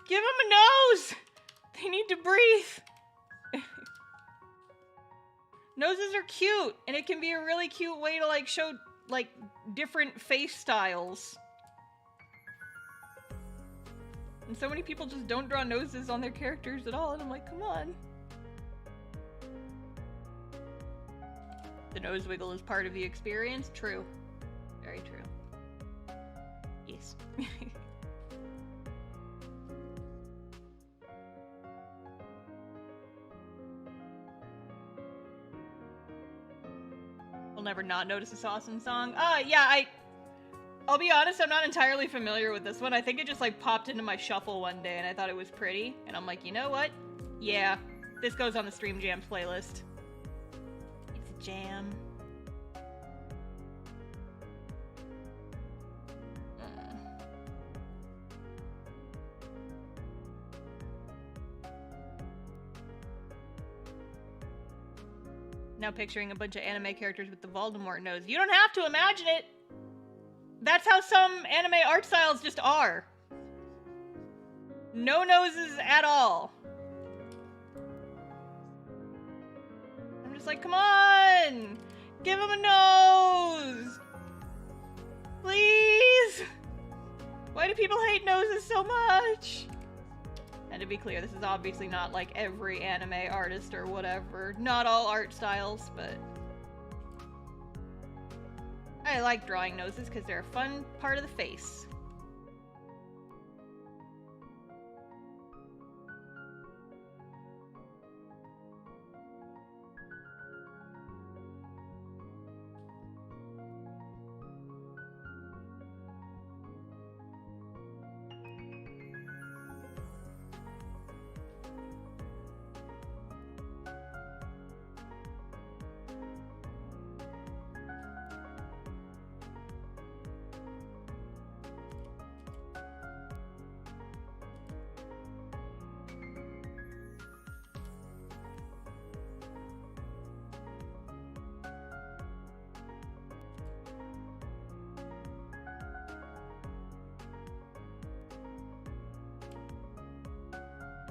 give them a nose! They need to breathe. Noses are cute, and it can be a really cute way to, like, show, like, different face styles. And so many people just don't draw noses on their characters at all, and I'm like, come on. The nose wiggle is part of the experience? True. Very true. Yes. I'll never not notice a Sawson song. Yeah, I'll be honest, I'm not entirely familiar with this one. I think it just, like, popped into my shuffle one day and I thought it was pretty. And I'm like, you know what? Yeah, this goes on the Stream Jams playlist. It's a jam. Now picturing a bunch of anime characters with the Voldemort nose. You don't have to imagine it! That's how some anime art styles just are. No noses at all. I'm just like, come on! Give him a nose! Please! Why do people hate noses so much? And to be clear, this is obviously not like every anime artist or whatever. Not all art styles, but I like drawing noses because they're a fun part of the face.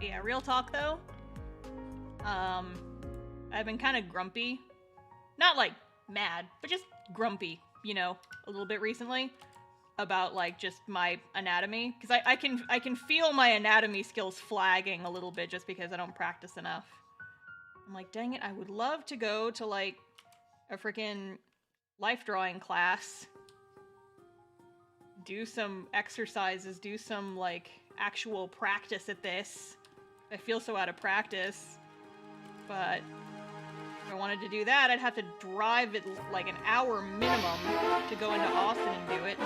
Yeah, real talk though. I've been kind of grumpy. Not like mad, but just grumpy, you know, a little bit recently about like just my anatomy, because I can feel my anatomy skills flagging a little bit just because I don't practice enough. I'm like, dang it, I would love to go to like a freaking life drawing class, do some exercises, do some like actual practice at this. I feel so out of practice, but if I wanted to do that, I'd have to drive it like an hour minimum to go into Austin and do it.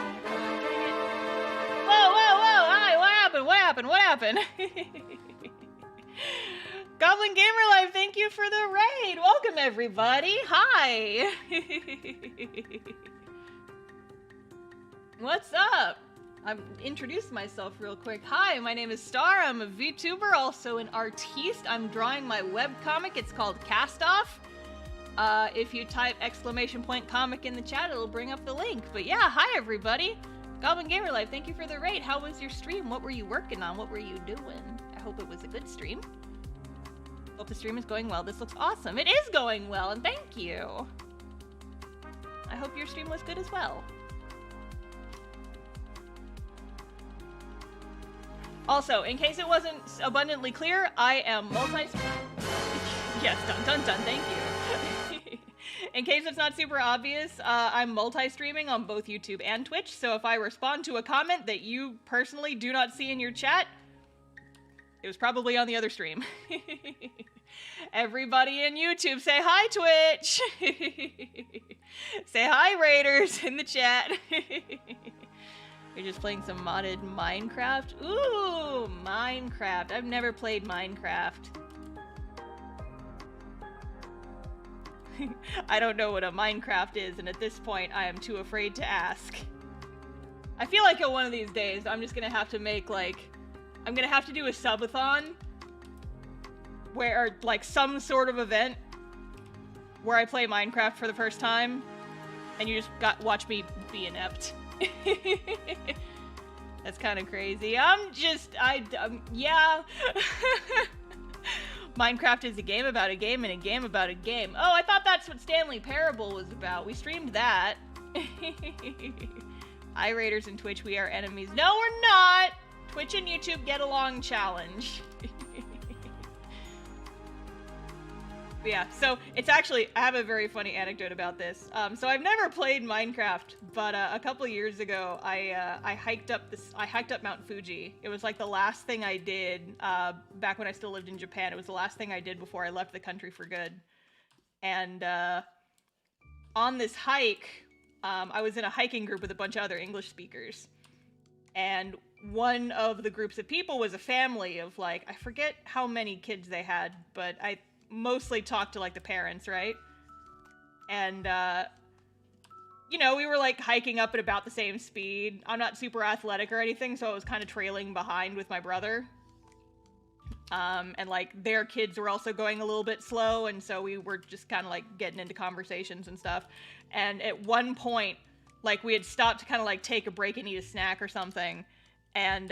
Whoa, whoa, whoa! Hi, what happened? What happened? What happened? Goblin Gamer Life, thank you for the raid! Welcome, everybody! Hi! What's up? I've introduced myself real quick. Hi, my name is Star. I'm a VTuber, also an artiste. I'm drawing my webcomic. It's called Castoff. If you type !comic in the chat, it'll bring up the link. But yeah, hi everybody. Goblin Gamer Life, thank you for the raid. How was your stream? What were you working on? What were you doing? I hope it was a good stream. Hope the stream is going well. This looks awesome. It is going well, and thank you. I hope your stream was good as well. Also, in case it wasn't abundantly clear, I am Yes, dun dun dun, thank you. In case it's not super obvious, I'm multi-streaming on both YouTube and Twitch, so if I respond to a comment that you personally do not see in your chat, it was probably on the other stream. Everybody in YouTube, say hi, Twitch! Say hi, Raiders, in the chat. You're just playing some modded Minecraft? Ooh, Minecraft. I've never played Minecraft. I don't know what a Minecraft is, and at this point, I am too afraid to ask. I feel like one of these days, I'm just gonna have to make, like... I'm gonna have to do a subathon where, like, some sort of event where I play Minecraft for the first time, and you just watch me be inept. That's kind of crazy. Yeah. Minecraft is a game about a game and a game about a game. Oh, I thought that's what Stanley Parable was about. We streamed that. Hi, Raiders and Twitch, we are enemies. No, we're not! Twitch and YouTube get along challenge. But yeah, so it's actually, I have a very funny anecdote about this. So I've never played Minecraft, but a couple of years ago, I hiked up Mount Fuji. It was like the last thing I did back when I still lived in Japan. It was the last thing I did before I left the country for good. And on this hike, I was in a hiking group with a bunch of other English speakers. And one of the groups of people was a family of like, I forget how many kids they had, but I mostly talked to like the parents, right? And you know, we were like hiking up at about the same speed. I'm not super athletic or anything, so I was kind of trailing behind with my brother. And like their kids were also going a little bit slow, and so we were just kind of like getting into conversations and stuff. And at one point, like we had stopped to kind of like take a break and eat a snack or something, and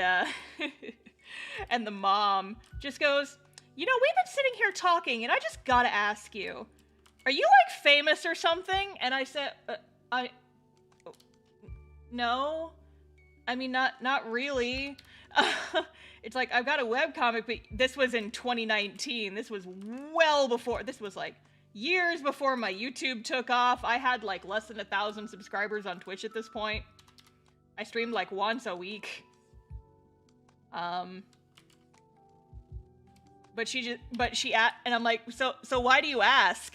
and the mom just goes, you know, we've been sitting here talking, and I just gotta ask you, are you, like, famous or something? And I said, no. I mean, not really. It's like, I've got a webcomic, but this was in 2019. This was well before, this was, like, years before my YouTube took off. I had, like, less than 1,000 subscribers on Twitch at this point. I streamed, like, once a week. And I'm like, so why do you ask?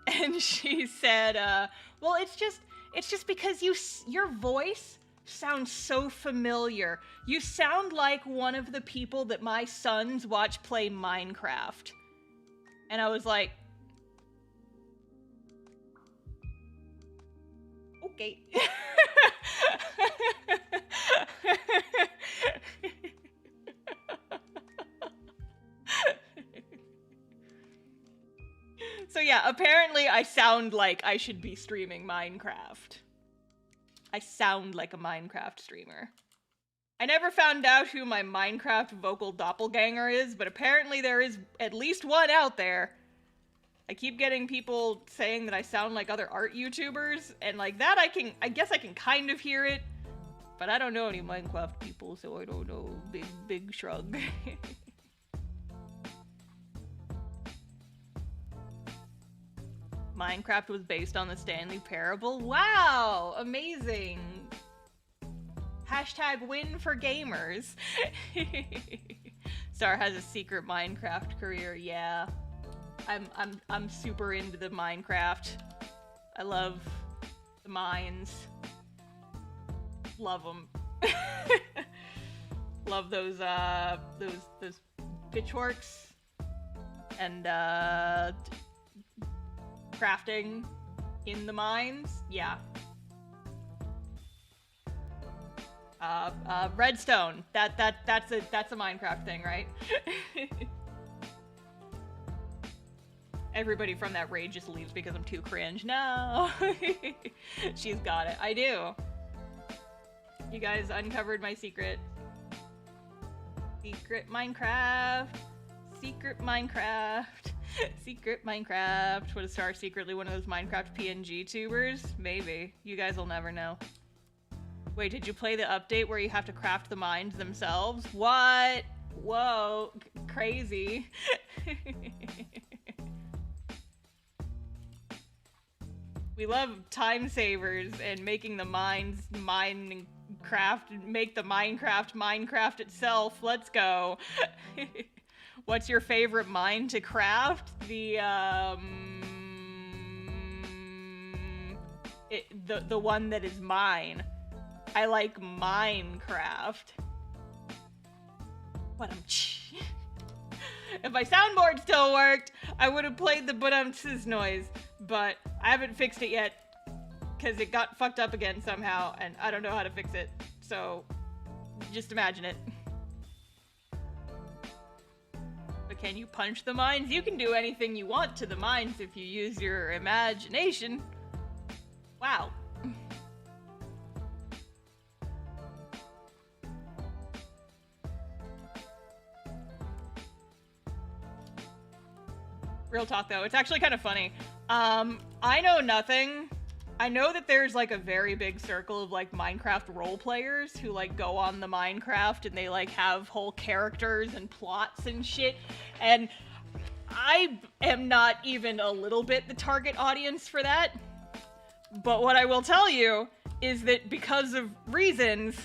And she said, well, it's just because your voice sounds so familiar. You sound like one of the people that my sons watch play Minecraft. And I was like, okay. So yeah, apparently I sound like I should be streaming Minecraft. I sound like a Minecraft streamer. I never found out who my Minecraft vocal doppelganger is, but apparently there is at least one out there. I keep getting people saying that I sound like other art YouTubers, and like that I guess I can kind of hear it, but I don't know any Minecraft people, so I don't know. Big shrug. Minecraft was based on the Stanley Parable. Wow, amazing. Hashtag win for gamers. Star has a secret Minecraft career. Yeah, I'm super into the Minecraft. I love the mines. Love them. Love those pitchforks and crafting in the mines. Yeah. Redstone. That's a Minecraft thing, right? Everybody from that raid just leaves because I'm too cringe. No. She's got it. I do. You guys uncovered my secret. Secret Minecraft. Secret Minecraft. Secret Minecraft. What is Star secretly one of those Minecraft PNG tubers? Maybe. You guys will never know. Wait, did you play the update where you have to craft the mines themselves? What? Whoa, crazy. We love time savers and making the mines mine and craft and make the Minecraft itself. Let's go. What's your favorite mine to craft? The one that is mine. I like Minecraft. What if my soundboard still worked, I would have played the but-umts noise, but I haven't fixed it yet because it got fucked up again somehow, and I don't know how to fix it. So just imagine it. But can you punch the mines? You can do anything you want to the mines if you use your imagination. Wow. Real talk though, it's actually kind of funny. I know nothing. I know that there's like a very big circle of like Minecraft role players who like go on the Minecraft and they like have whole characters and plots and shit. And I am not even a little bit the target audience for that. But what I will tell you is that because of reasons,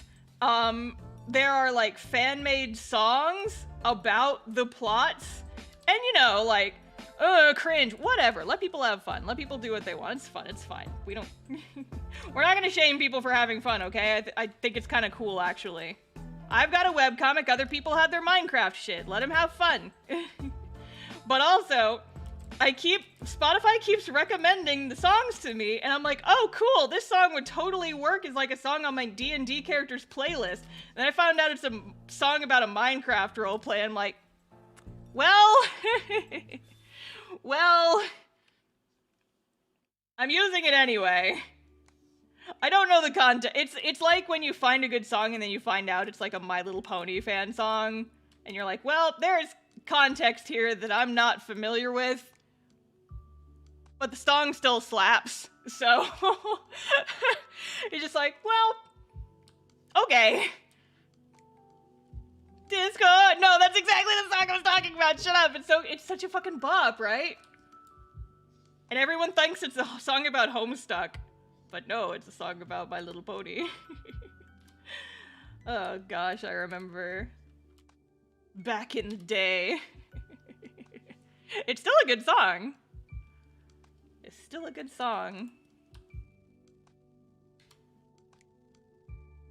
there are like fan-made songs about the plots. And you know, like, cringe, whatever. Let people have fun. Let people do what they want. It's fun. It's fine. We don't... We're not gonna shame people for having fun, okay? I think it's kind of cool, actually. I've got a webcomic. Other people have their Minecraft shit. Let them have fun. But also, Spotify keeps recommending the songs to me, and I'm like, oh, cool. This song would totally work as like a song on my D&D characters playlist. And I found out it's a song about a Minecraft roleplay, and I'm like, well... Well, I'm using it anyway. I don't know the content. It's like when you find a good song and then you find out it's like a My Little Pony fan song, and you're like, well, there's context here that I'm not familiar with, but the song still slaps. So you're just like, well, okay. Discord! No, that's exactly the song I was talking about! Shut up! It's such a fucking bop, right? And everyone thinks it's a song about Homestuck. But no, it's a song about My Little Pony. Oh gosh, I remember back in the day. It's still a good song. It's still a good song.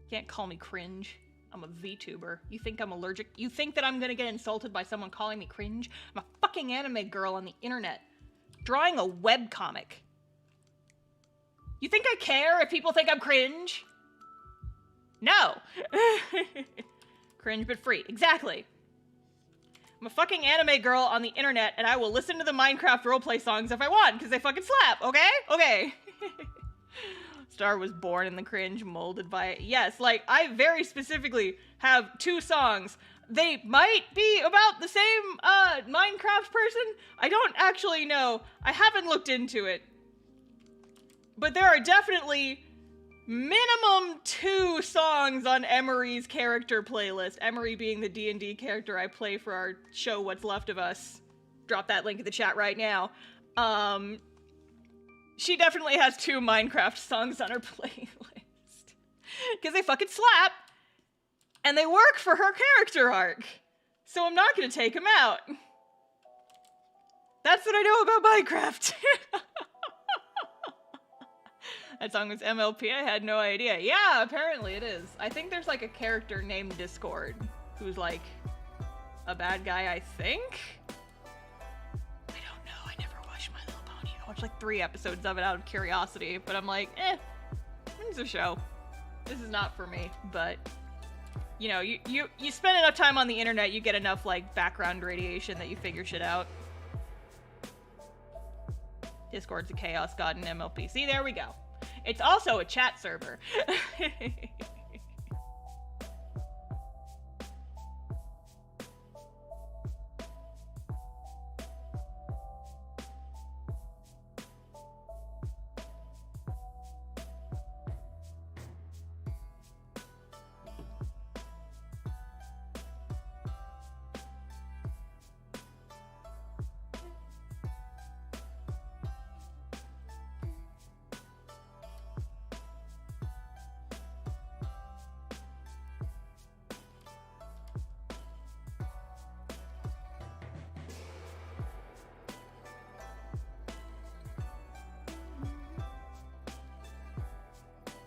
Can't call me cringe. I'm a VTuber. You think I'm allergic? You think that I'm gonna get insulted by someone calling me cringe? I'm a fucking anime girl on the internet, drawing a webcomic. You think I care if people think I'm cringe? No. Cringe but free. Exactly. I'm a fucking anime girl on the internet, and I will listen to the Minecraft roleplay songs if I want, because they fucking slap, okay? Okay. star was born in the cringe, molded by it. Yes, like, I very specifically have 2 songs. They might be about the same, Minecraft person. I don't actually know. I haven't looked into it. But there are definitely minimum 2 songs on Emery's character playlist. Emery being the D&D character I play for our show, What's Left of Us. Drop that link in the chat right now. She definitely has 2 Minecraft songs on her playlist. Because they fucking slap. And they work for her character arc. So I'm not gonna take them out. That's what I know about Minecraft. That song was MLP, I had no idea. Yeah, apparently it is. I think there's like a character named Discord who's like a bad guy, I think? I don't know, I never watched My Little Pony. I watched like 3 episodes of it out of curiosity, but I'm like, it's a show. This is not for me, but you know, you spend enough time on the internet, you get enough like background radiation that you figure shit out. Discord's a chaos god in MLP. See, there we go. It's also a chat server.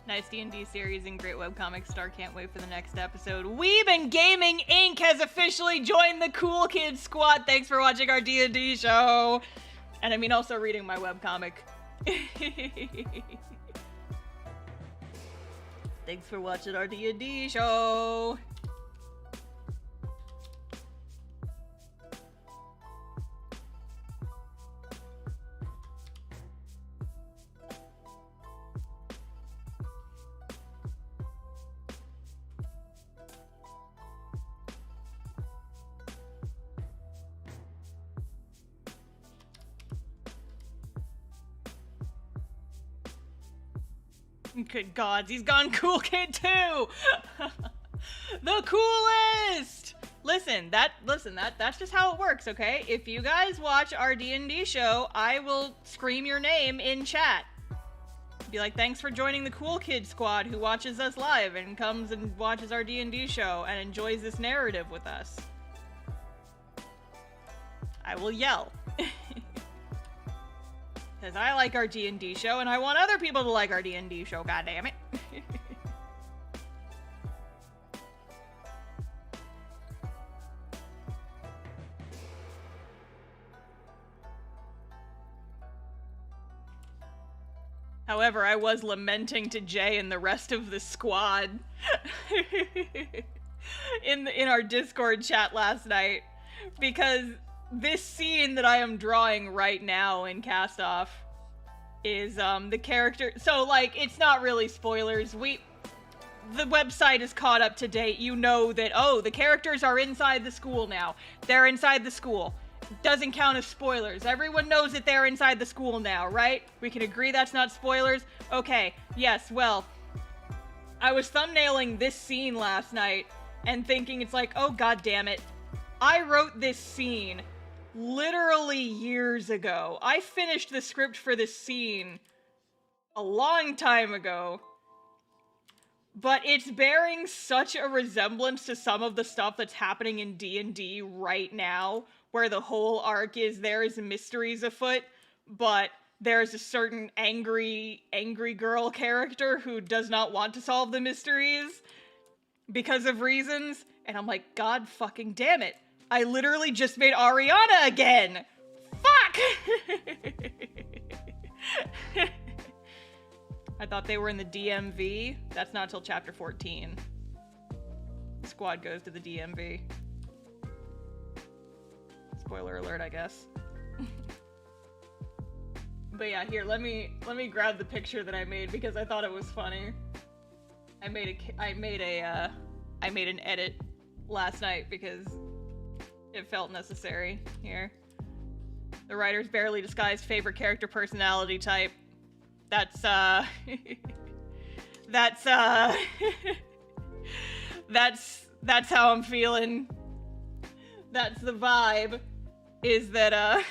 Nice D&D series and great webcomic star. Can't wait for the next episode. Weeb and Gaming Inc. has officially joined the Cool Kids Squad. Thanks for watching our D&D show. And I mean also reading my webcomic. Thanks for watching our D&D show. Good gods, he's gone Cool Kid too! The coolest! Listen, that's just how it works, okay? If you guys watch our D&D show, I will scream your name in chat. Be like, thanks for joining the Cool Kid Squad who watches us live and comes and watches our D&D show and enjoys this narrative with us. I will yell. Because I like our D&D show, and I want other people to like our D&D show, goddammit. However, I was lamenting to Jay and the rest of the squad in our Discord chat last night, because this scene that I am drawing right now in Castoff is, the character- so, like, it's not really spoilers. The website is caught up to date. You know that, oh, the characters are inside the school now. They're inside the school. Doesn't count as spoilers. Everyone knows that they're inside the school now, right? We can agree that's not spoilers? Okay, yes, well, I was thumbnailing this scene last night and thinking it's like, oh, god damn it. I wrote this scene literally years ago. I finished the script for this scene a long time ago, but it's bearing such a resemblance to some of the stuff that's happening in D&D right now, where the whole arc is there is mysteries afoot, but there's a certain angry girl character who does not want to solve the mysteries because of reasons, and I'm like, god fucking damn it. I literally just made Ariana again! Fuck! I thought they were in the DMV. That's not till chapter 14. The squad goes to the DMV. Spoiler alert, I guess. But yeah, here, let me grab the picture that I made because I thought it was funny. I made an edit last night because it felt necessary. Here. The writer's barely disguised favorite character personality type. That's that's how I'm feeling. That's the vibe. Is that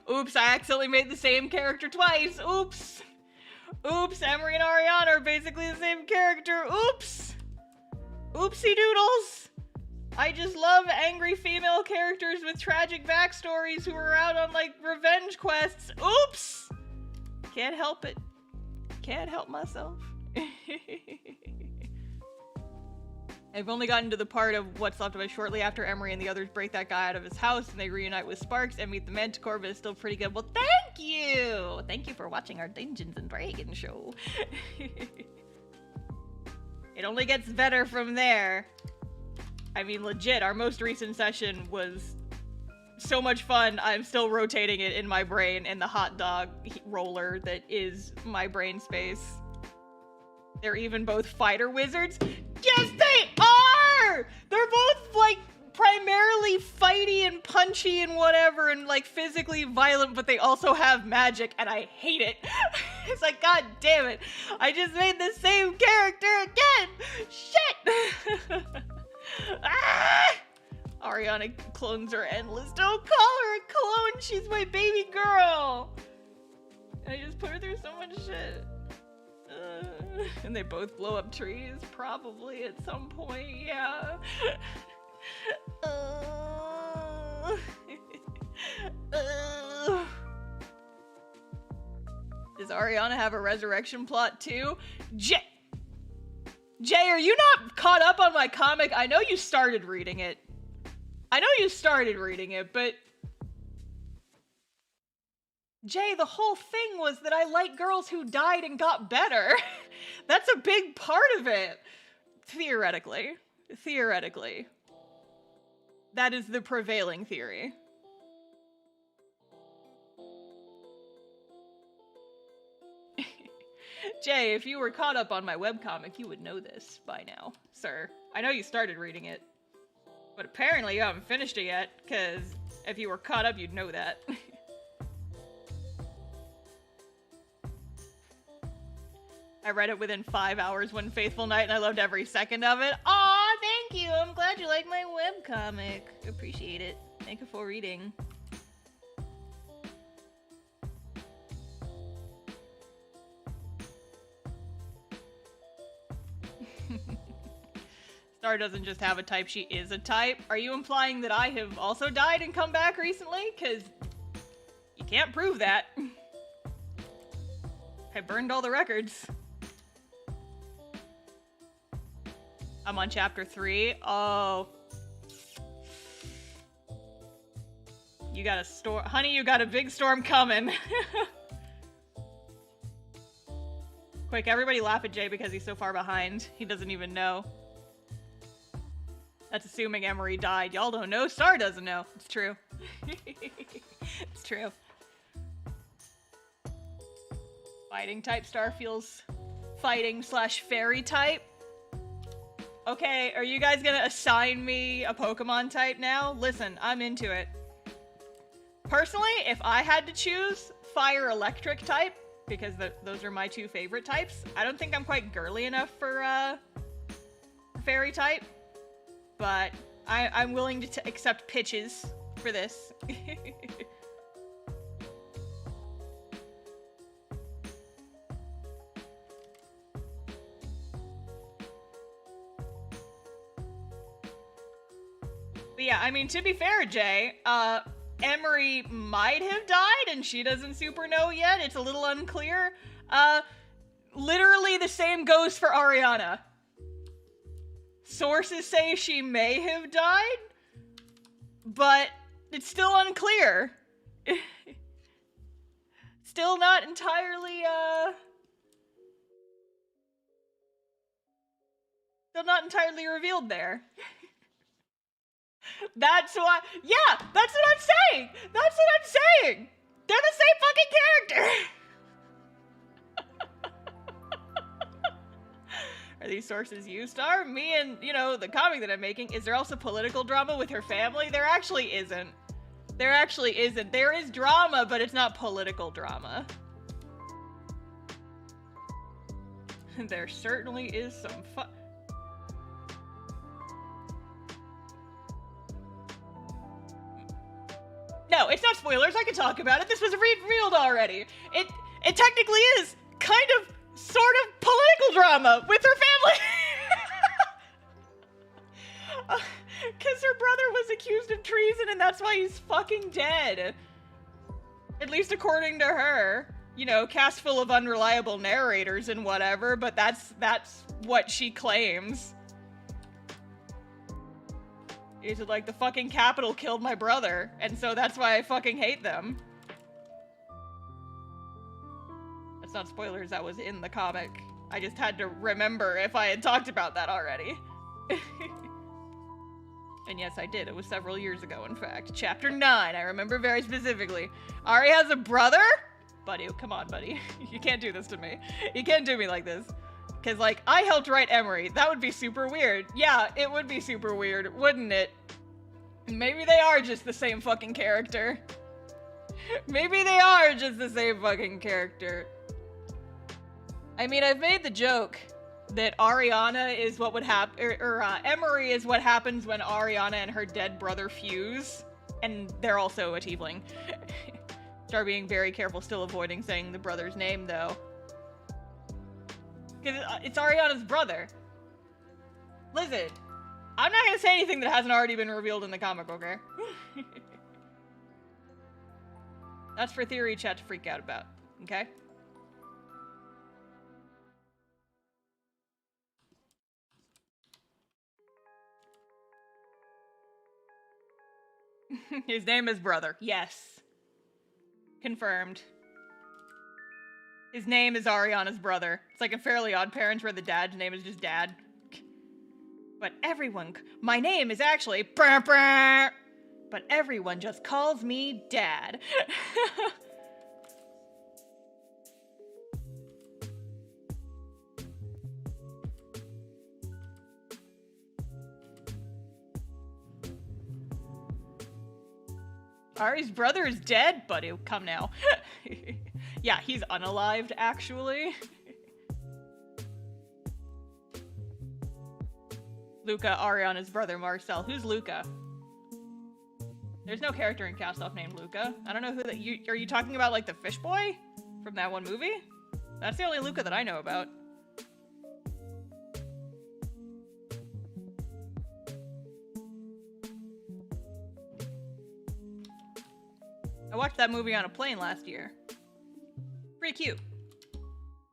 oops, I accidentally made the same character twice. Oops. Oops, Emery and Ariana are basically the same character. Oops. Oopsie doodles. I just love angry female characters with tragic backstories who are out on, like, revenge quests. Oops! Can't help it. Can't help myself. I've only gotten to the part of what's left of us shortly after Emery and the others break that guy out of his house and they reunite with Sparks and meet the Manticore, but it's still pretty good. Well, thank you! Thank you for watching our Dungeons & Dragons show. It only gets better from there. I mean, legit, our most recent session was so much fun. I'm still rotating it in my brain in the hot dog roller that is my brain space. They're even both fighter wizards. Yes, they are! They're both, like, primarily fighty and punchy and whatever and, like, physically violent, but they also have magic, and I hate it. It's like, god damn it. I just made the same character again! Shit! Ah! Ariana clones are endless. Don't call her a clone. She's my baby girl. I just put her through so much shit. And they both blow up trees, probably at some point. Yeah. Does Ariana have a resurrection plot too? Jay, are you not caught up on my comic? I know you started reading it. But... Jay, the whole thing was that I like girls who died and got better. That's a big part of it. Theoretically. That is the prevailing theory. Jay, if you were caught up on my webcomic, you would know this by now, sir. I know you started reading it, but apparently you haven't finished it yet, because if you were caught up, you'd know that. I read it within 5 hours one faithful night, and I loved every second of it. Aw, thank you! I'm glad you like my webcomic. Appreciate it. Thank you for reading. Star doesn't just have a type, she is a type. Are you implying that I have also died and come back recently? Because you can't prove that. I burned all the records. I'm on chapter 3. Oh. You got a storm. Honey, you got a big storm coming. Quick, everybody laugh at Jay because he's so far behind. He doesn't even know. That's assuming Emery died. Y'all don't know. Star doesn't know. It's true. It's true. Fighting type. Star feels fighting / fairy type. Okay, are you guys gonna assign me a Pokemon type now? Listen, I'm into it. Personally, if I had to choose fire electric type, because those are my two favorite types, I don't think I'm quite girly enough for fairy type. But I'm willing to accept pitches for this. But yeah, I mean, to be fair, Jay, Emery might have died and she doesn't super know yet. It's a little unclear. Literally the same goes for Ariana. Sources say she may have died, but it's still unclear. Still not entirely, still not entirely revealed there. That's why. Yeah, that's what I'm saying. That's what I'm saying. They're the same fucking character. Are these sources you, Star? Me and, you know, the comic that I'm making. Is there also political drama with her family? There actually isn't. There actually isn't. There is drama, but it's not political drama. There certainly is some fun. No, it's not spoilers. I can talk about it. This was revealed already. It technically is kind of, sort of political drama with her family. Because her brother was accused of treason and that's why he's fucking dead. At least according to her. You know, cast full of unreliable narrators and whatever, but that's what she claims. Is it like the fucking Capitol killed my brother, and so that's why I fucking hate them. That's not spoilers, that was in the comic. I just had to remember if I had talked about that already. And yes, I did. It was several years ago, in fact. Chapter 9, I remember very specifically. Ari has a brother? Buddy, come on, buddy. You can't do this to me. You can't do me like this. Because, like, I helped write Emery. That would be super weird. Yeah, it would be super weird, wouldn't it? Maybe they are just the same fucking character. Maybe they are just the same fucking character. I mean, I've made the joke that Ariana is what would happen, Emery is what happens when Ariana and her dead brother fuse. And they're also a tiefling. Start being very careful, still avoiding saying the brother's name, though. Because it's Ariana's brother. Listen, I'm not gonna say anything that hasn't already been revealed in the comic, okay? That's for theory chat to freak out about, okay? His name is Brother, yes. Confirmed. His name is Ariana's brother. It's like in Fairly Odd Parents where the dad's name is just Dad. But everyone, my name is actually but everyone just calls me Dad. Ari's brother is dead? Buddy, come now. Yeah, he's unalived, actually. Luca, Ariana's brother, Marcel. Who's Luca? There's no character in Castoff named Luca. I don't know who that are you talking about, like the fish boy from that one movie? That's the only Luca that I know about. I watched that movie on a plane last year. Pretty cute.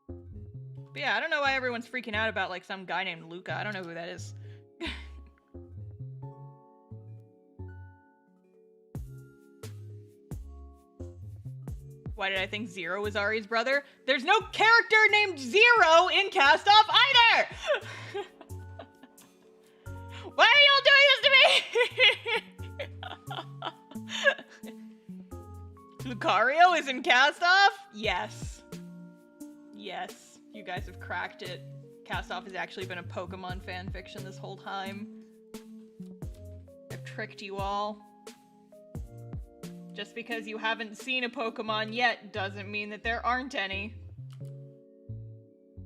But yeah, I don't know why everyone's freaking out about like some guy named Luca. I don't know who that is. Why did I think Zero was Ari's brother? There's no character named Zero in Castoff either! Why are y'all doing this to me? Lucario is in Castoff? Yes. Yes. You guys have cracked it. Castoff has actually been a Pokemon fanfiction this whole time. I've tricked you all. Just because you haven't seen a Pokemon yet doesn't mean that there aren't any.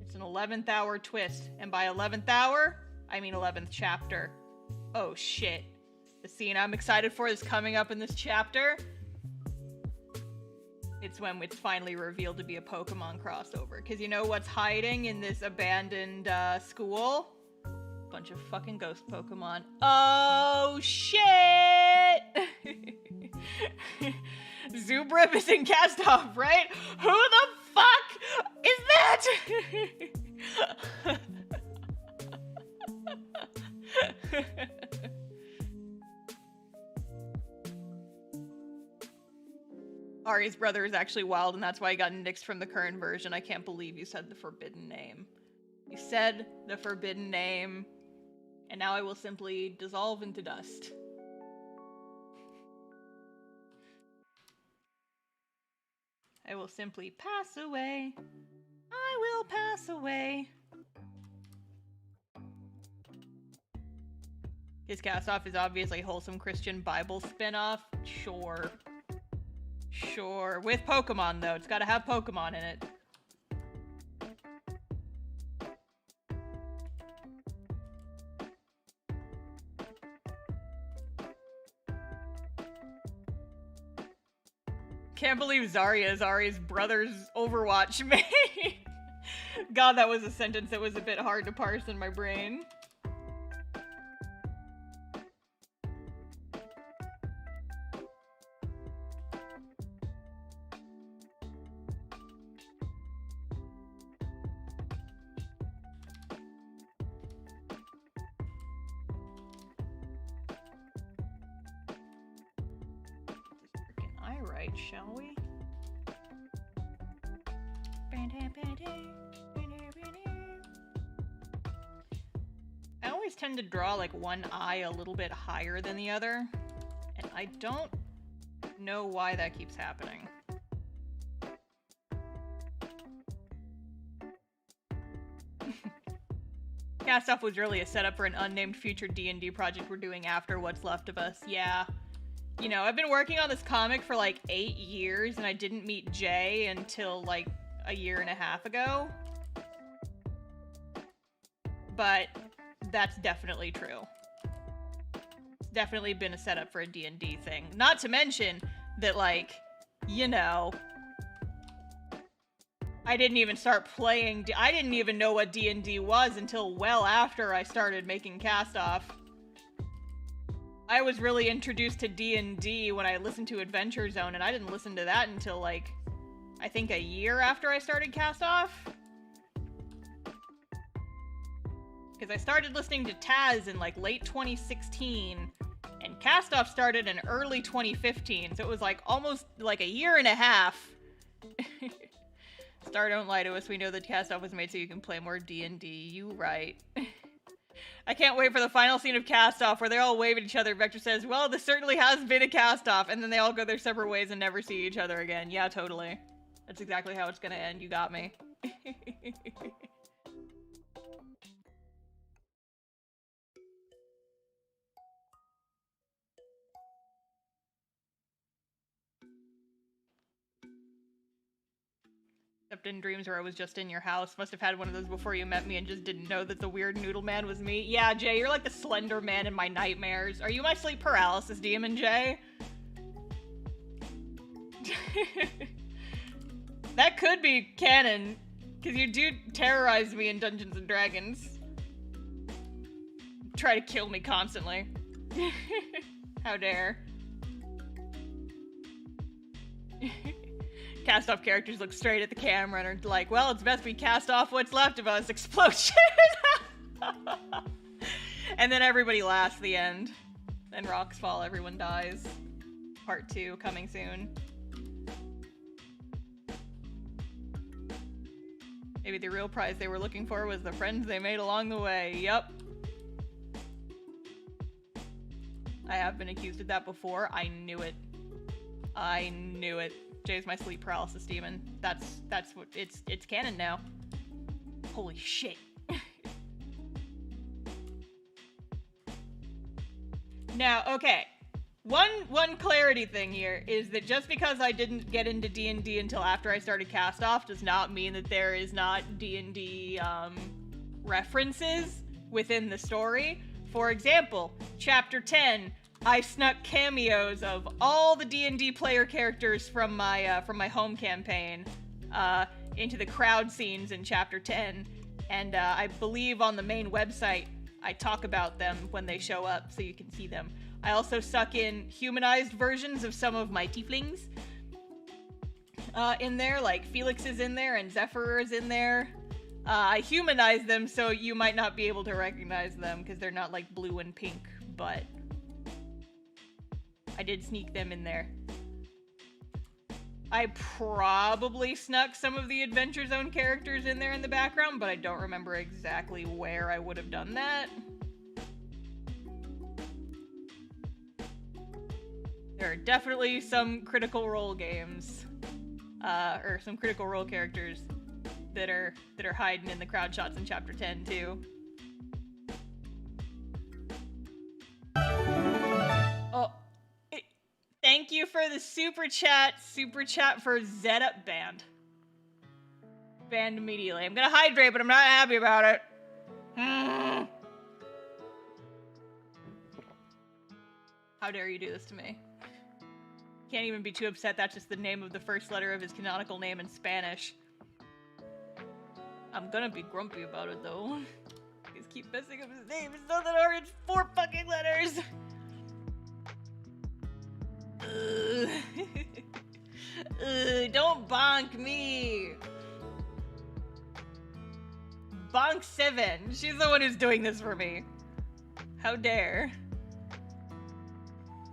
It's an 11th hour twist. And by 11th hour, I mean 11th chapter. Oh shit. The scene I'm excited for is coming up in this chapter. It's when it's finally revealed to be a Pokemon crossover. Because you know what's hiding in this abandoned school? Bunch of fucking ghost Pokemon. Oh, shit! Zubrib is in Castoff, right? Who the fuck is that? Ari's brother is actually wild, and that's why he got nixed from the current version. I can't believe you said the forbidden name. You said the forbidden name, and now I will simply dissolve into dust. I will simply pass away. I will pass away. His Castoff is obviously wholesome Christian Bible spinoff. Sure. Sure. With Pokemon, though. It's gotta have Pokemon in it. Can't believe Zarya is Ari's brother's Overwatch mate. God, that was a sentence that was a bit hard to parse in my brain. Shall we? I always tend to draw like one eye a little bit higher than the other, and I don't know why that keeps happening. Castoff was really a setup for an unnamed future D&D project we're doing after What's Left of Us. Yeah. You know, I've been working on this comic for like 8 years, and I didn't meet Jay until like a year and a half ago. But that's definitely true. It's definitely been a setup for a D&D thing. Not to mention that, like, you know, I didn't even start playing. I didn't even know what D&D was until well after I started making Castoff. I was really introduced to D&D when I listened to Adventure Zone, and I didn't listen to that until, like, I think a year after I started Castoff. Because I started listening to Taz in, like, late 2016, and Castoff started in early 2015, so it was, like, almost, like, a year and a half. Star, don't lie to us, we know that Castoff was made so you can play more D&D, you right. I can't wait for the final scene of Castoff where they all wave at each other. Vector says, well, this certainly has been a Castoff, and then they all go their separate ways and never see each other again. Yeah, totally. That's exactly how it's gonna end. You got me. Except in dreams where I was just in your house. Must have had one of those before you met me and just didn't know that the weird noodle man was me. Yeah, Jay, you're like the Slender Man in my nightmares. Are you my sleep paralysis demon, Jay? That could be canon, because you do terrorize me in Dungeons and Dragons. Try to kill me constantly. How dare. Castoff characters look straight at the camera and are like, well, it's best we cast off what's left of us. Explosion! And then everybody laughs at the end. Then rocks fall, everyone dies. Part 2 coming soon. Maybe the real prize they were looking for was the friends they made along the way. Yup. I have been accused of that before. I knew it. I knew it. Jay's my sleep paralysis demon. That's what it's canon now. Holy shit. Now, okay. One clarity thing here is that just because I didn't get into D&D until after I started Castoff does not mean that there is not D&D references within the story. For example, Chapter 10, I snuck cameos of all the D&D player characters from my home campaign into the crowd scenes in Chapter 10, and I believe on the main website I talk about them when they show up so you can see them. I also stuck in humanized versions of some of my tieflings in there, like Felix is in there and Zephyr is in there. I humanized them so you might not be able to recognize them because they're not like blue and pink, but I did sneak them in there. I probably snuck some of the Adventure Zone characters in there in the background, but I don't remember exactly where I would have done that. There are definitely some Critical Role games or some Critical Role characters that are hiding in the crowd shots in Chapter 10 too. Oh, thank you for the super chat for Zed-Up Band. Banned immediately. I'm gonna hydrate, but I'm not happy about it. How dare you do this to me? Can't even be too upset, that's just the name of the first letter of his canonical name in Spanish. I'm gonna be grumpy about it though. Just keep messing up his name, it's not that hard, it's 4 fucking letters! Don't bonk me! Bonk 7, she's the one who's doing this for me. How dare.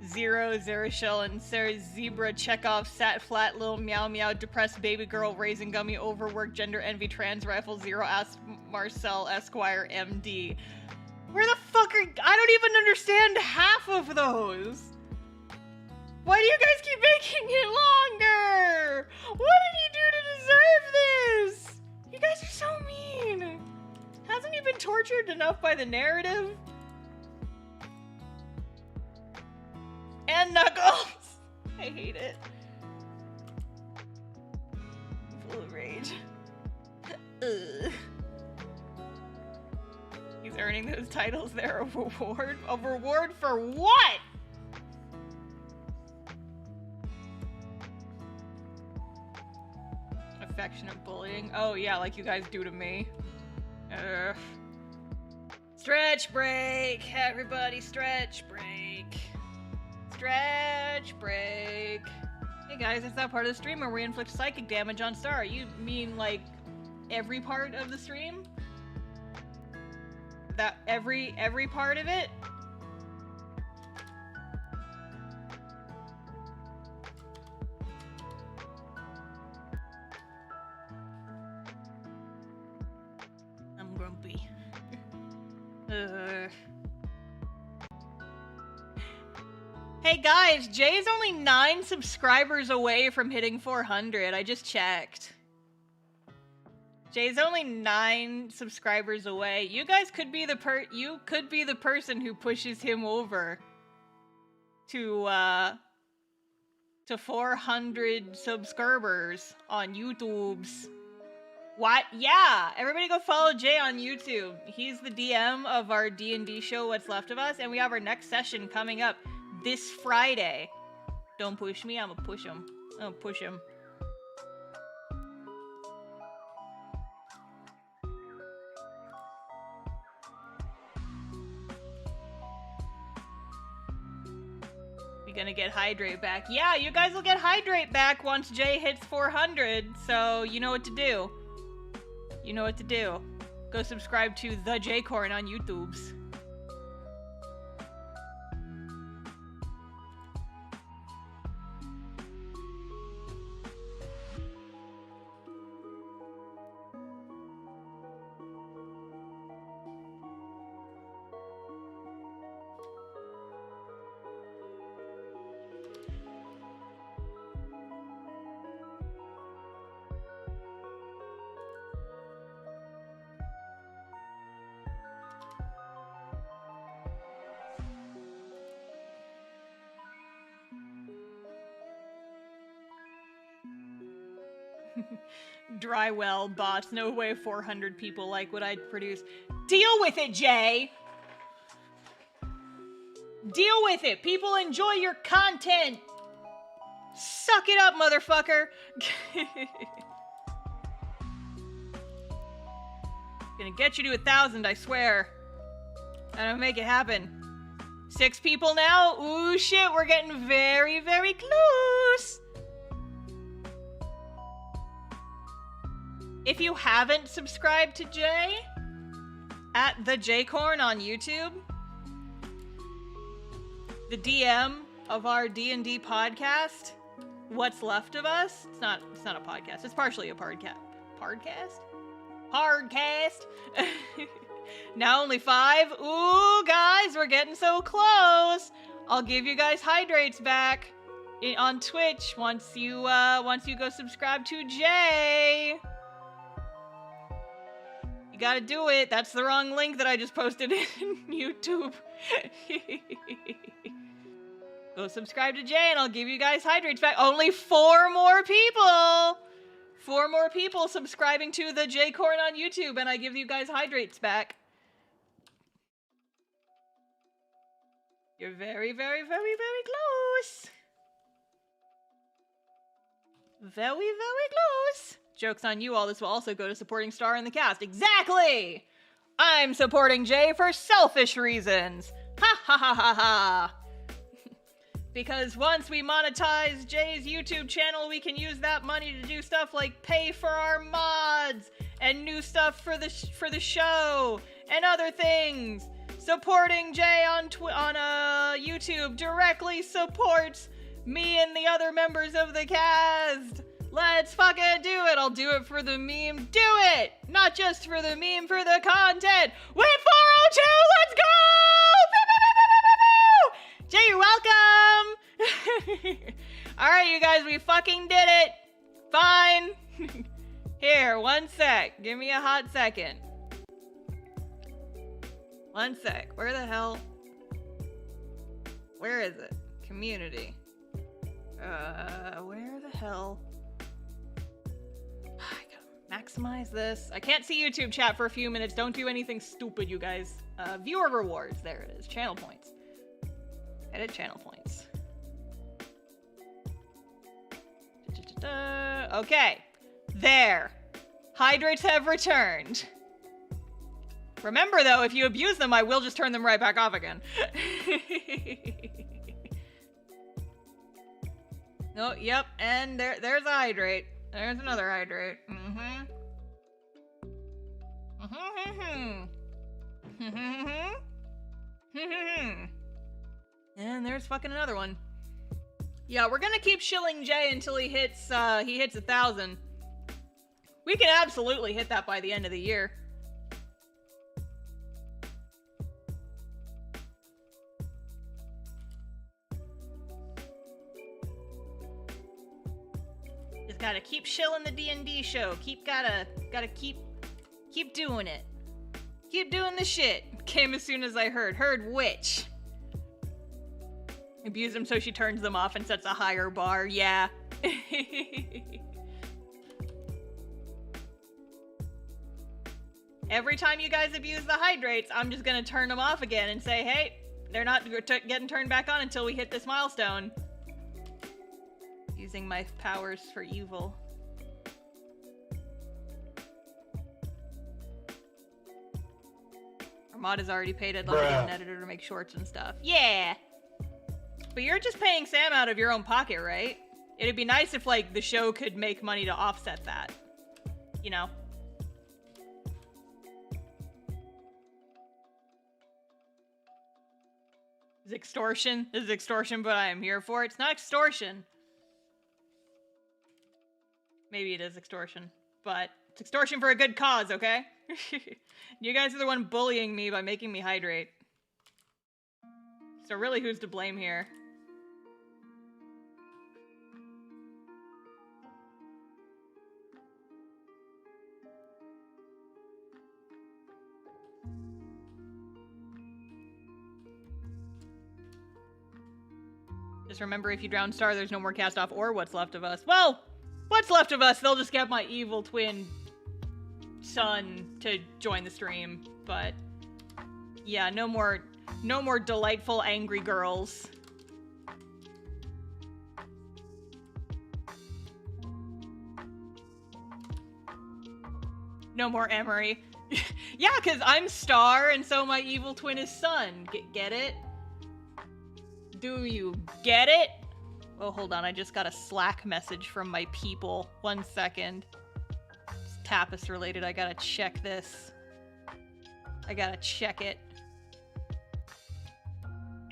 Zero, Zerashell, and Sarah Zebra, Chekhov, Sat Flat, Lil Meow Meow, Depressed Baby Girl, Raisin Gummy, Overworked, Gender Envy, Trans Rifle, Zero, Ask Marcel, Esquire, MD. Where the fuck are... I don't even understand half of those! Why do you guys keep making it longer? What did he do to deserve this? You guys are so mean! Hasn't he been tortured enough by the narrative? And Knuckles! I hate it. I'm full of rage. Ugh. He's earning those titles there. A reward? A reward for what? Affectionate bullying. Oh yeah, like you guys do to me. Ugh. Stretch break! Everybody stretch break. Stretch break. Hey guys, it's that part of the stream where we inflict psychic damage on Star. You mean like every part of the stream? That every part of it? I'm grumpy. Hey guys, Jay's only 9 subscribers away from hitting 400. I just checked. Jay's only 9 subscribers away. You guys could be the person who pushes him over to 400 subscribers on YouTube's. What? Yeah! Everybody go follow Jay on YouTube. He's the DM of our D&D show, What's Left of Us, and we have our next session coming up this Friday. Don't push me, I'm gonna push him. I'm gonna push him. We're gonna get Hydrate back. Yeah, you guys will get Hydrate back once Jay hits 400, so you know what to do. You know what to do. Go subscribe to The J-Corn on YouTube's. Dry well, bots. No way 400 people like what I'd produce. Deal with it, Jay! Deal with it! People enjoy your content! Suck it up, motherfucker! Gonna get you to 1,000, I swear. I'm gonna make it happen. 6 people now? Ooh, shit, we're getting very, very close! If you haven't subscribed to Jay, at The J-Corn on YouTube, the DM of our D&D podcast, What's Left of Us. It's not a podcast. It's partially a podcast. Hardcast? Now only 5. Ooh, guys, we're getting so close. I'll give you guys Hydrates back. on Twitch once you go subscribe to Jay. You gotta do it. That's the wrong link that I just posted in YouTube. Go subscribe to Jay and I'll give you guys hydrates back. Only 4 more people! 4 more people subscribing to the Jay Corn on YouTube and I give you guys hydrates back. You're very, very, very, very close. Very, very close. Joke's on you, all this will also go to supporting star in the cast. Exactly! I'm supporting Jay for selfish reasons. Ha ha ha ha ha. Because once we monetize Jay's YouTube channel, we can use that money to do stuff like pay for our mods and new stuff for the show and other things. Supporting Jay on YouTube directly supports me and the other members of the cast. Let's fucking do it. I'll do it for the meme. Do it! Not just for the meme, for the content. Win 402, let's go! Jay, you're welcome! Alright, you guys, we fucking did it. Fine. Here, 1 sec. Give me a hot second. 1 sec. Where the hell? Where is it? Community. Where the hell? I gotta maximize this. I can't see YouTube chat for a few minutes. Don't do anything stupid, you guys. Viewer rewards. There it is. Channel points. Edit channel points. Okay. There. Hydrates have returned. Remember, though, if you abuse them, I will just turn them right back off again. Oh, yep, and there's a hydrate. There's another hydrate. Mm-hmm. And there's fucking another one. Yeah, we're gonna keep shilling Jay until he hits 1,000. We can absolutely hit that by the end of the year. Just gotta keep shilling the D&D show. Gotta keep doing it. Keep doing the shit. Came as soon as I heard. Heard which? Abuse them so she turns them off and sets a higher bar. Yeah. Every time you guys abuse the hydrates, I'm just gonna turn them off again and say, hey, they're not getting turned back on until we hit this milestone. Using my powers for evil. Our mod is already paid. I'd love to get an editor to make shorts and stuff. Yeah! But you're just paying Sam out of your own pocket, right? It'd be nice if, like, the show could make money to offset that. You know? It's extortion. This is extortion, but I am here for it. It's not extortion. Maybe it is extortion, but it's extortion for a good cause, okay? You guys are the one bullying me by making me hydrate. So really, who's to blame here? Just remember, if you drown Star, there's no more Castoff or What's Left of Us. Well, What's Left of Us, they'll just get my evil twin son to join the stream. But yeah, no more delightful angry girls. No more Emery. Yeah, because I'm Star, and so my evil twin is Sun. Get it? Do you get it? Oh, hold on. I just got a Slack message from my people. 1 second. It's Tapas related. I gotta check this. I gotta check it.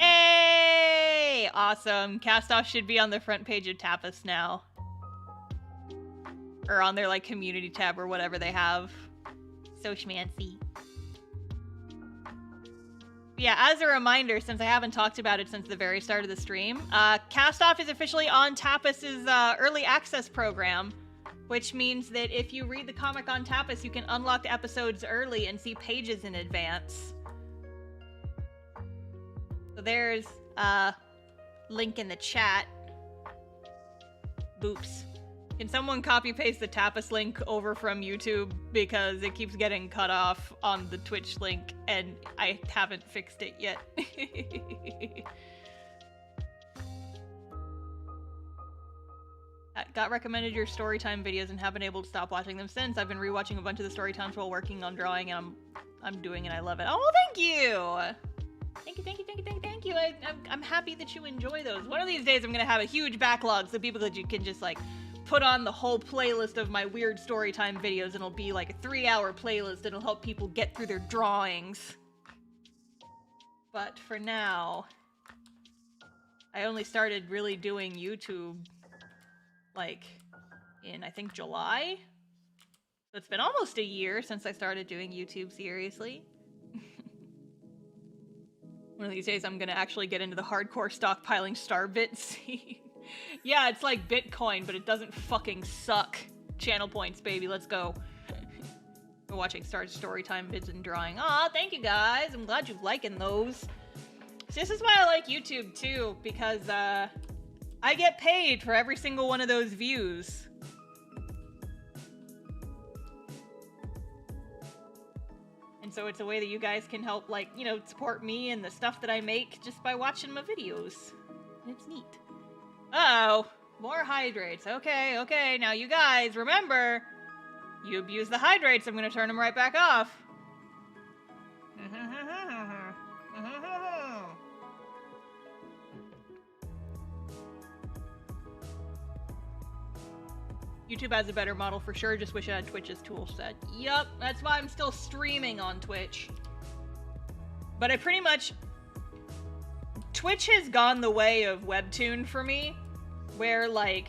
Hey! Awesome. Castoff should be on the front page of Tapas now. Or on their, like, community tab or whatever they have. So schmancy. Yeah, as a reminder, since I haven't talked about it since the very start of the stream, Castoff is officially on Tapis's early access program, which means that if you read the comic on Tapis, you can unlock episodes early and see pages in advance. So there's a link in the chat. Boops. Can someone copy-paste the Tapis link over from YouTube, because it keeps getting cut off on the Twitch link, and I haven't fixed it yet. Got recommended your Storytime videos and haven't been able to stop watching them since. I've been rewatching a bunch of the Storytimes while working on drawing, and I'm doing it. I love it. Oh, thank you! Thank you. I'm happy that you enjoy those. One of these days I'm gonna have a huge backlog so people that you can just, like, put on the whole playlist of my weird Storytime videos, and it'll be like a 3-hour playlist. It'll help people get through their drawings. But for now, I only started really doing YouTube, like, in, I think, July? So it's been almost a year since I started doing YouTube seriously. One of these days I'm gonna actually get into the hardcore stockpiling Starbit scene. Yeah, it's like Bitcoin, but it doesn't fucking suck. Channel points, baby, let's go. We're watching Storytime vids and drawing. Aw, thank you guys, I'm glad you're liking those. So this is why I like YouTube too, because I get paid for every single one of those views. And so it's a way that you guys can help, like, you know, support me and the stuff that I make just by watching my videos. And it's neat. Uh-oh, more hydrates. Okay, now you guys, remember, you abuse the hydrates, I'm gonna turn them right back off. YouTube has a better model for sure, just wish I had Twitch's tool set. Yup, that's why I'm still streaming on Twitch. But I pretty much... Twitch has gone the way of Webtoon for me, where, like,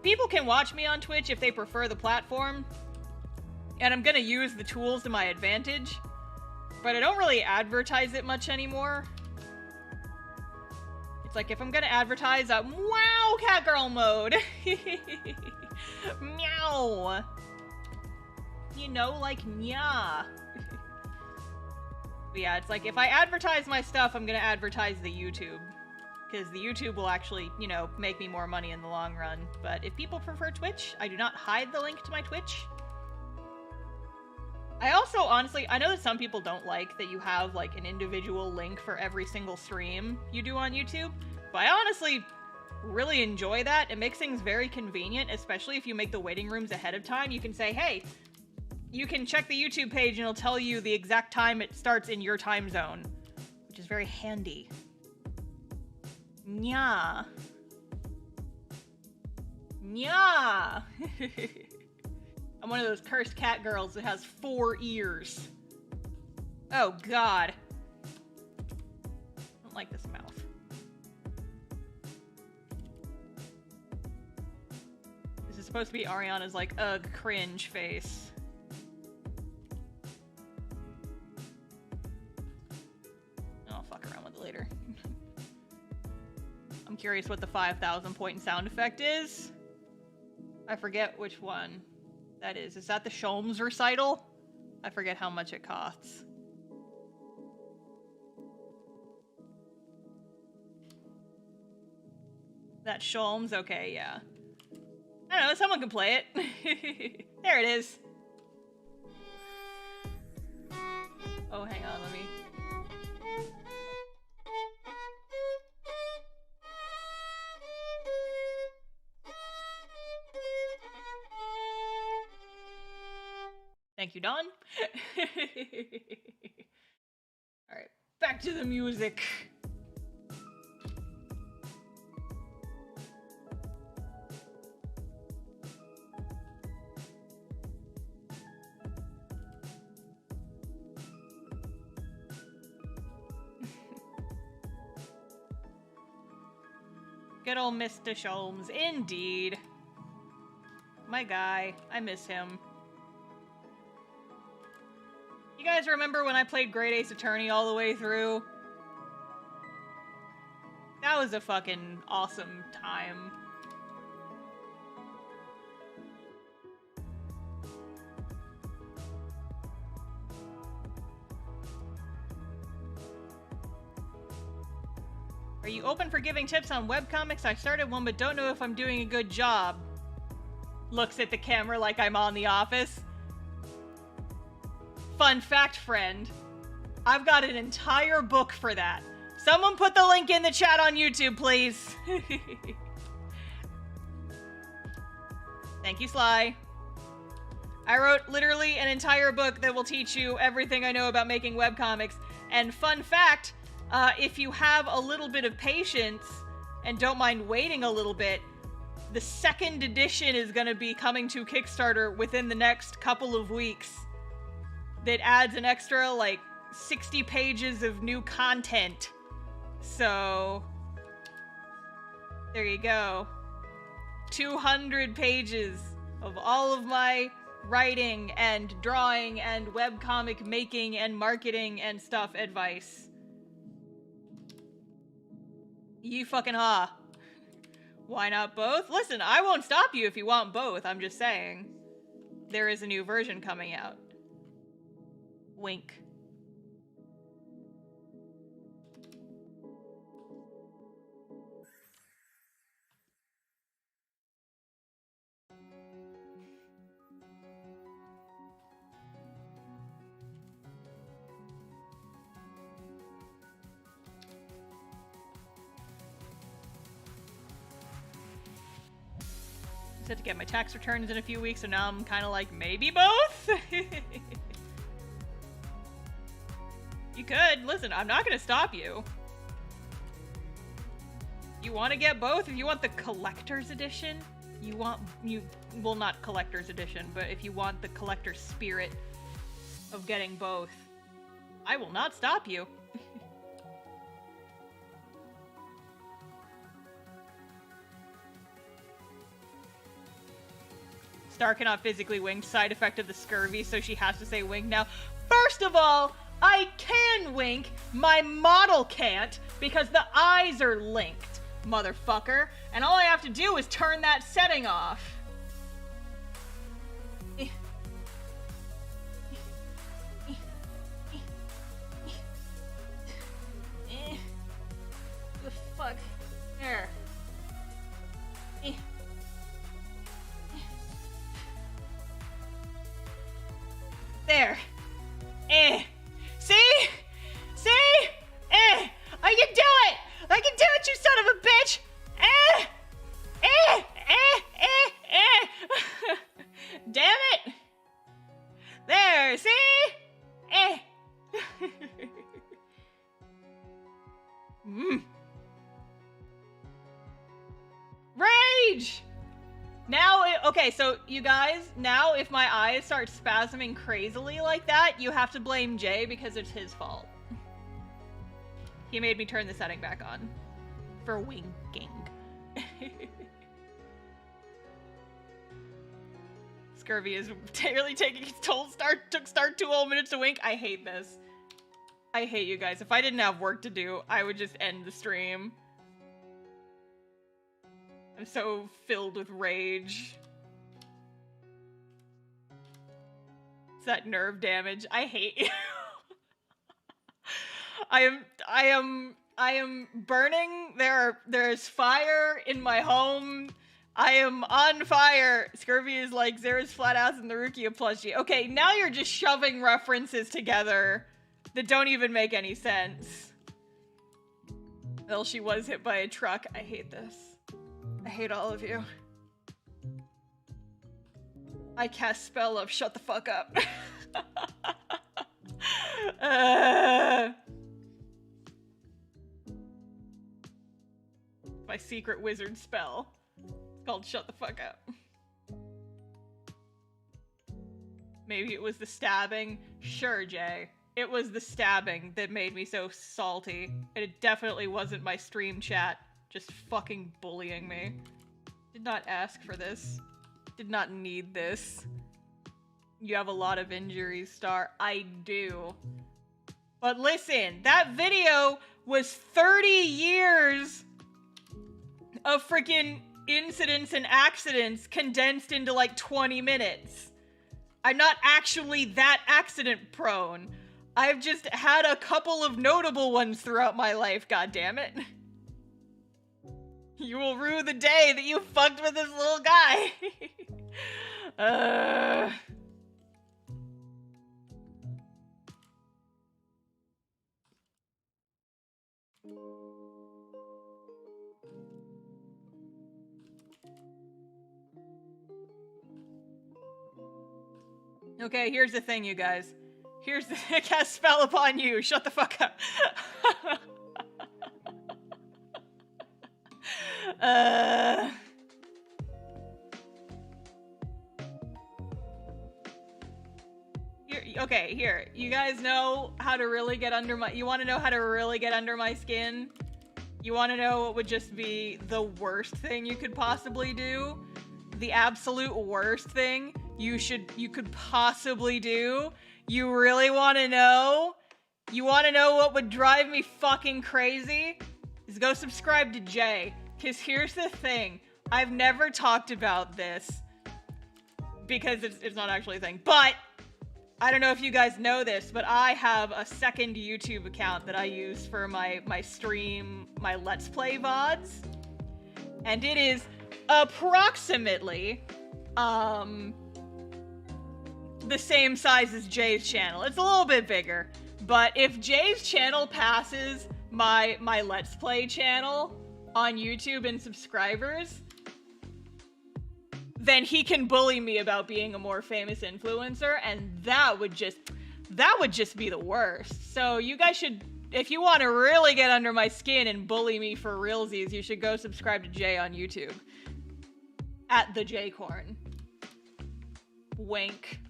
people can watch me on Twitch if they prefer the platform, and I'm gonna use the tools to my advantage, but I don't really advertise it much anymore. It's like, if I'm gonna advertise, wow, catgirl mode! Meow! You know, like, nya. But yeah, it's like, if I advertise my stuff, I'm gonna advertise the YouTube. Because the YouTube will actually, you know, make me more money in the long run. But if people prefer Twitch, I do not hide the link to my Twitch. I also, honestly, I know that some people don't like that you have, like, an individual link for every single stream you do on YouTube. But I honestly really enjoy that. It makes things very convenient, especially if you make the waiting rooms ahead of time. You can say, hey, you can check the YouTube page and it'll tell you the exact time it starts in your time zone, which is very handy. Nya. Nya. I'm one of those cursed cat girls that has 4 ears. Oh god. I don't like this mouth. This is supposed to be Ariana's, like, ugh, cringe face. I'll fuck around with it later. I'm curious what the 5,000 point sound effect is. I forget which one that is. Is that the Sholmes recital? I forget how much it costs. That Sholmes? Okay, yeah. I don't know, someone can play it. There it is. Oh, hang on, let me... Thank you, Don. Alright, back to the music. Good old Mr. Sholmes, indeed. My guy, I miss him. You guys remember when I played Great Ace Attorney all the way through? That was a fucking awesome time. Are you open for giving tips on webcomics? I started one but don't know if I'm doing a good job. Looks at the camera like I'm on The Office. Fun fact, friend. I've got an entire book for that. Someone put the link in the chat on YouTube, please. Thank you, Sly. I wrote literally an entire book that will teach you everything I know about making webcomics. And fun fact, if you have a little bit of patience and don't mind waiting a little bit, the second edition is going to be coming to Kickstarter within the next couple of weeks. That adds an extra, like, 60 pages of new content. So, there you go. 200 pages of all of my writing and drawing and webcomic making and marketing and stuff advice. You fucking ha. Why not both? Listen, I won't stop you if you want both. I'm just saying. There is a new version coming out. Wink. I had to get my tax returns in a few weeks, so now I'm kind of like, maybe both? You could. Listen, I'm not going to stop you. You want to get both? If you want the collector's edition, well, not collector's edition, but if you want the collector's spirit of getting both, I will not stop you. Star cannot physically wink, side effect of the scurvy, so she has to say wink now. First of all, I can wink, my model can't, because the eyes are linked, motherfucker. And all I have to do is turn that setting off. The fuck? There. There. See? See? I can do it! I can do it, you son of a bitch! Damn it! There, see? Rage! Now, okay, so you guys, now if my eyes start spasming crazily like that, you have to blame Jay because it's his fault. He made me turn the setting back on. For winking. Scurvy is really taking its toll. Took Star 2 whole minutes to wink. I hate this. I hate you guys. If I didn't have work to do, I would just end the stream. I'm so filled with rage. It's that nerve damage. I hate you. I am burning. There's fire in my home. I am on fire. Scurvy is like Zara's flat ass and the Rukia plushie. Okay, now you're just shoving references together that don't even make any sense. Well, she was hit by a truck. I hate this. I hate all of you. I cast spell of shut the fuck up. My secret wizard spell. It's called shut the fuck up. Maybe it was the stabbing. Sure, Jay. It was the stabbing that made me so salty. And it definitely wasn't my stream chat just fucking bullying me. Did not ask for this. Did not need this. You have a lot of injuries, Star. I do. But listen, that video was 30 years of freaking incidents and accidents condensed into like 20 minutes. I'm not actually that accident prone. I've just had a couple of notable ones throughout my life, goddammit. You will rue the day that you fucked with this little guy. Okay, here's the thing, you guys. Here's the cast spell upon you. Shut the fuck up. Here. You guys know how to really get under my... You want to know how to really get under my skin? You want to know what would just be the worst thing you could possibly do? The absolute worst thing you could possibly do? You really want to know? You want to know what would drive me fucking crazy? Is go subscribe to Jay. Because here's the thing. I've never talked about this. Because it's not actually a thing. But I don't know if you guys know this, but I have a second YouTube account that I use for my stream, my Let's Play VODs. And it is approximately the same size as Jay's channel. It's a little bit bigger. But if Jay's channel passes my Let's Play channel on YouTube in subscribers, then he can bully me about being a more famous influencer, and that would just be the worst. So you guys should, if you want to really get under my skin and bully me for realsies, you should go subscribe to Jay on YouTube. At the Jcorn. Wink.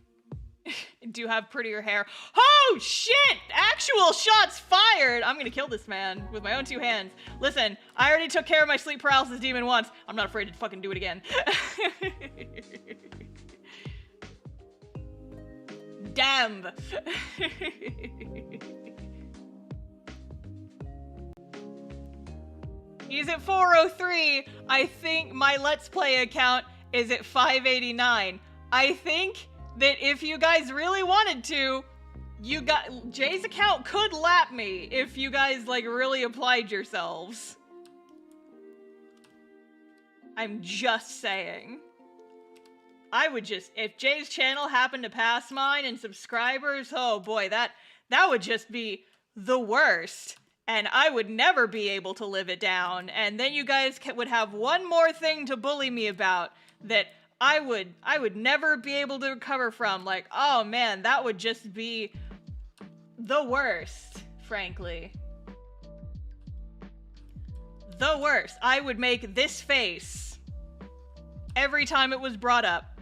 Do have prettier hair. Oh shit! Actual shots fired! I'm gonna kill this man with my own two hands. Listen, I already took care of my sleep paralysis demon once. I'm not afraid to fucking do it again. Damn. He's at 403. I think my Let's Play account is at 589. I think that if you guys really wanted to, Jay's account could lap me if you guys like really applied yourselves. I'm just saying. I would just, if Jay's channel happened to pass mine in subscribers, oh boy, that would just be the worst. And I would never be able to live it down. And then you guys would have one more thing to bully me about that I would never be able to recover from. Like, oh man, that would just be the worst, frankly. The worst. I would make this face every time it was brought up.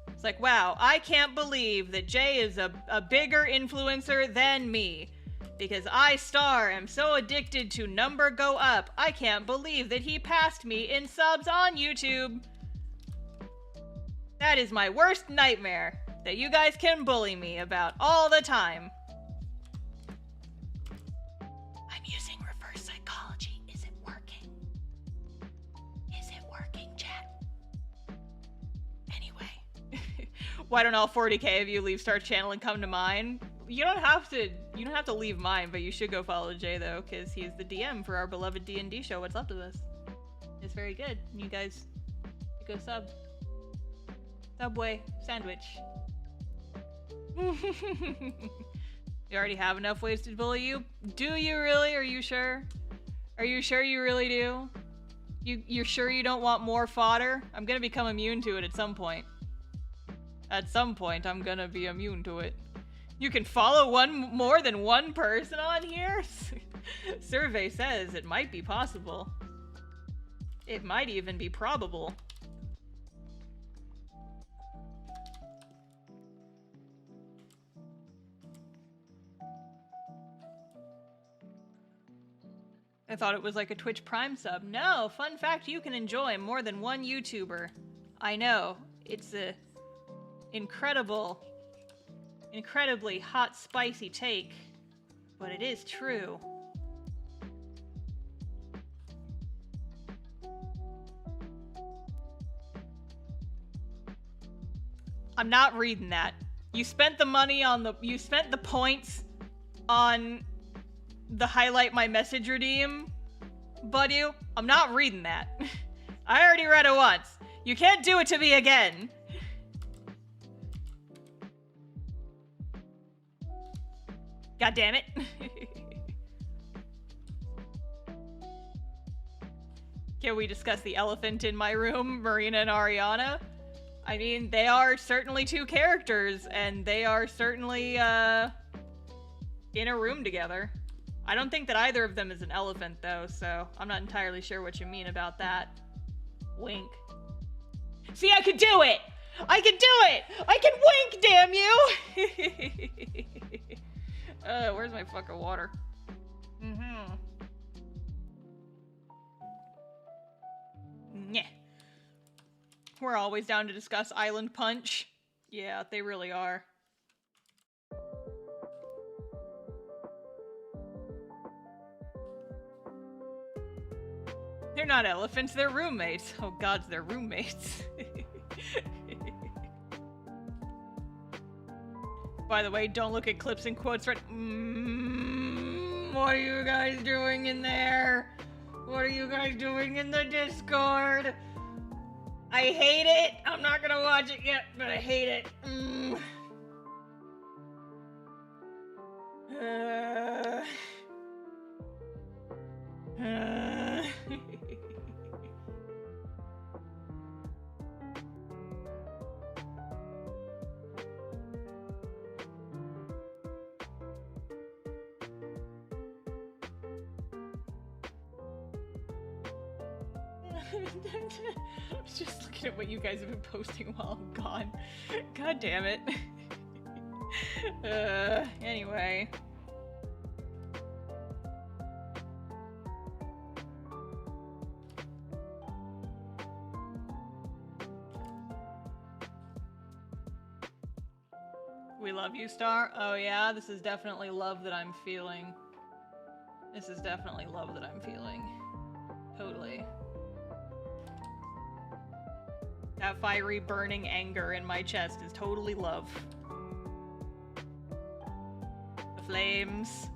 It's like, wow, I can't believe that Jay is a bigger influencer than me. Because I, Star, am so addicted to number go up, I can't believe that he passed me in subs on YouTube. That is my worst nightmare that you guys can bully me about all the time. I'm using reverse psychology. Is it working? Is it working, chat? Anyway. Why don't all 40k of you leave Star's channel and come to mine? You don't have to leave mine, but you should go follow Jay though, because he's the DM for our beloved D&D show, What's Left of Us. It's very good. You guys go sub. Subway sandwich. You already have enough ways to bully you? Do you really? Are you sure? Are you sure you really do? You're sure you don't want more fodder? I'm gonna become immune to it at some point. At some point, I'm gonna be immune to it. You can follow more than one person on here? Survey says it might be possible. It might even be probable. I thought it was like a Twitch Prime sub. No, fun fact, you can enjoy more than one YouTuber. I know, it's a incredibly hot, spicy take, but it is true. I'm not reading that. You spent the money on you spent the points on the highlight my message redeem, buddy. I'm not reading that. I already read it once. You can't do it to me again. God damn it. Can we discuss the elephant in my room, Marina and Ariana? I mean, they are certainly two characters, and they are certainly, in a room together. I don't think that either of them is an elephant, though, so I'm not entirely sure what you mean about that. Wink. See, I could do it! I can do it! I can wink, damn you! Where's my fucking water? Yeah. We're always down to discuss Island Punch. Yeah, they really are. They're not elephants, they're roommates. Oh gods, they're roommates. By the way, don't look at clips and quotes right— what are you guys doing in there? What are you guys doing in the Discord? I hate it. I'm not gonna watch it yet, but I hate it. I was just looking at what you guys have been posting while I'm gone. God damn it. Anyway. We love you, Star. Oh yeah, this is definitely love that I'm feeling. This is definitely love that I'm feeling. Totally. That fiery, burning anger in my chest is totally love. The flames.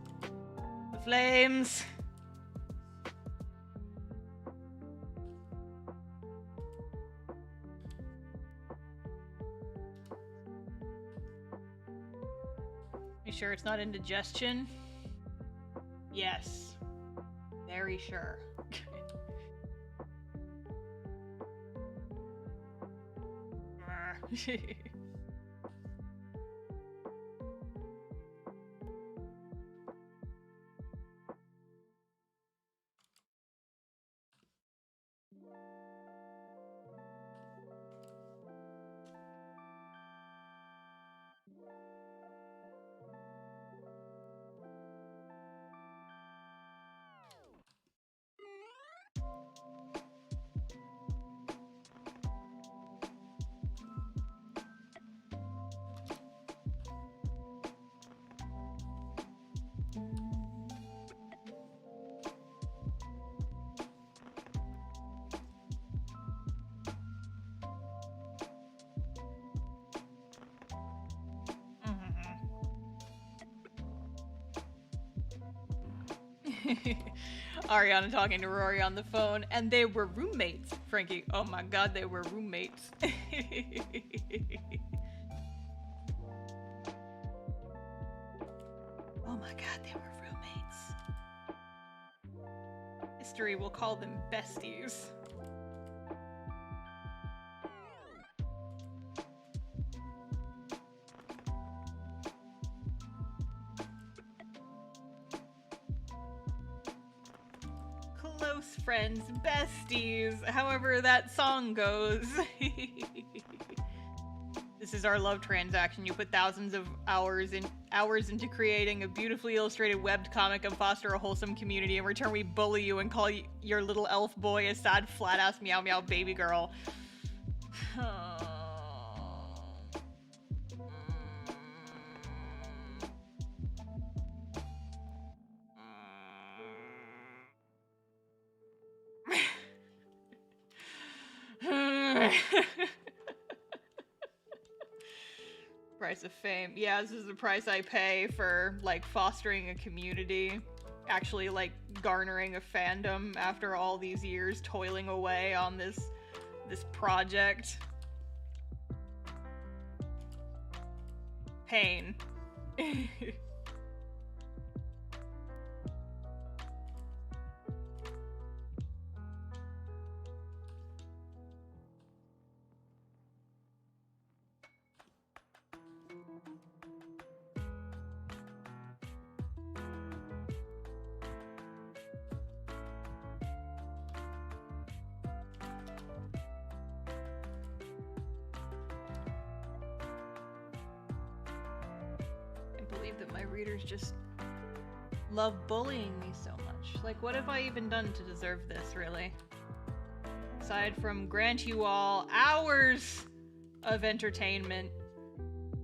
The flames. You sure it's not indigestion? Yes. Very sure. Ariana talking to Rory on the phone, and they were roommates, Frankie. Oh my god, they were roommates. Oh my god, they were roommates. History will call them besties. Close friends, besties, however that song goes. This is our love transaction. You put thousands of hours into creating a beautifully illustrated webbed comic and foster a wholesome community. In return, we bully you and call your little elf boy a sad, flat-ass meow meow baby girl. Price of fame. Yeah, this is the price I pay for, like, fostering a community. Actually, like, garnering a fandom after all these years toiling away on this project. Pain. That my readers just love bullying me so much. Like, what have I even done to deserve this, really? Aside from grant you all hours of entertainment,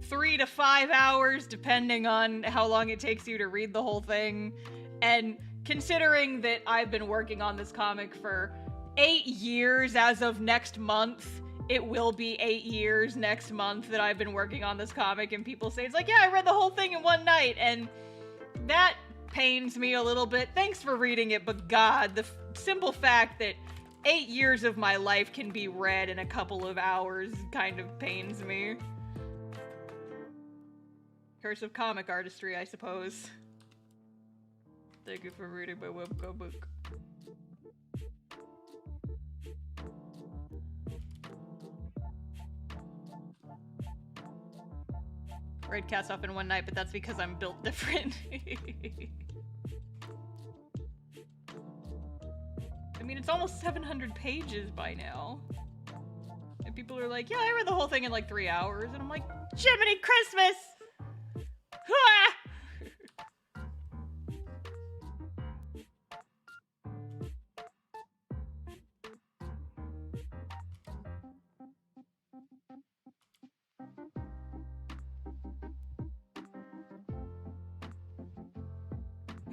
3 to 5 hours, depending on how long it takes you to read the whole thing. And considering that I've been working on this comic for 8 years as of next month, it will be 8 years next month that I've been working on this comic, and people say, it's like, yeah, I read the whole thing in one night, and that pains me a little bit. Thanks for reading it, but God, the simple fact that 8 years of my life can be read in a couple of hours kind of pains me. Curse of comic artistry, I suppose. Thank you for reading my webcomic. Read Castoff in one night, but that's because I'm built different. I mean, it's almost 700 pages by now. And people are like, yeah, I read the whole thing in like 3 hours. And I'm like, Jiminy Christmas!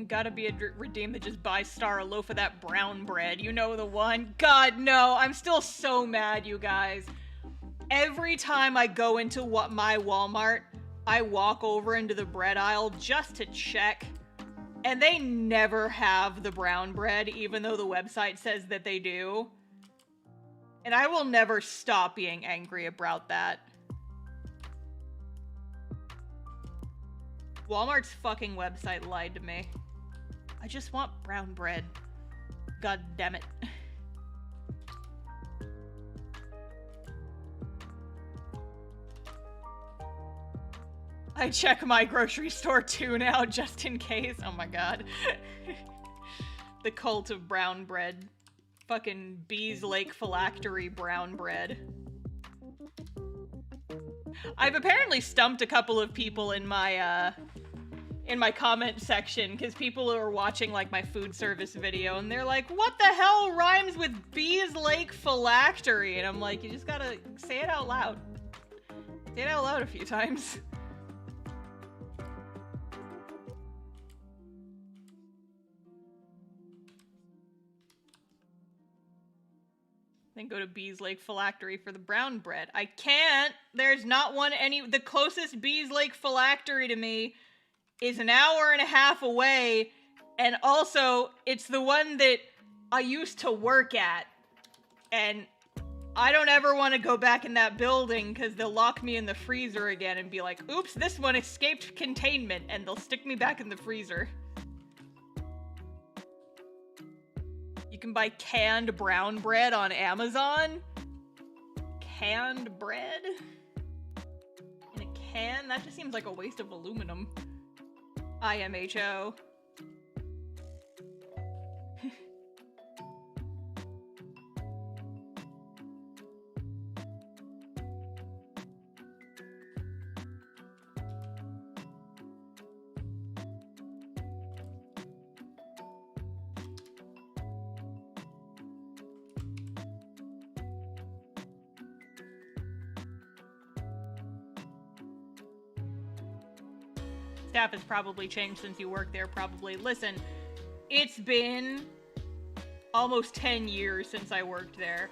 Gotta be a redeem that just buys Star a loaf of that brown bread. You know the one? God, no. I'm still so mad, you guys. Every time I go into my Walmart, I walk over into the bread aisle just to check. And they never have the brown bread, even though the website says that they do. And I will never stop being angry about that. Walmart's fucking website lied to me. I just want brown bread. God damn it. I check my grocery store too now, just in case. Oh my god. The cult of brown bread. Fucking Bees Lake phylactery brown bread. I've apparently stumped a couple of people in my comment section, because people are watching like my food service video and they're like, what the hell rhymes with Bees Lake phylactery? And I'm like, you just gotta say it out loud. Say it out loud a few times. Then go to Bees Lake phylactery for the brown bread. I can't. There's not one the closest Bees Lake phylactery to me is an hour and a half away, and also it's the one that I used to work at, and I don't ever want to go back in that building because they'll lock me in the freezer again and be like, oops, this one escaped containment, and they'll stick me back in the freezer. You can buy canned brown bread on Amazon. Canned bread? In a can? That just seems like a waste of aluminum. IMHO. Staff has probably changed since you worked there, probably. Listen, it's been almost 10 years since I worked there.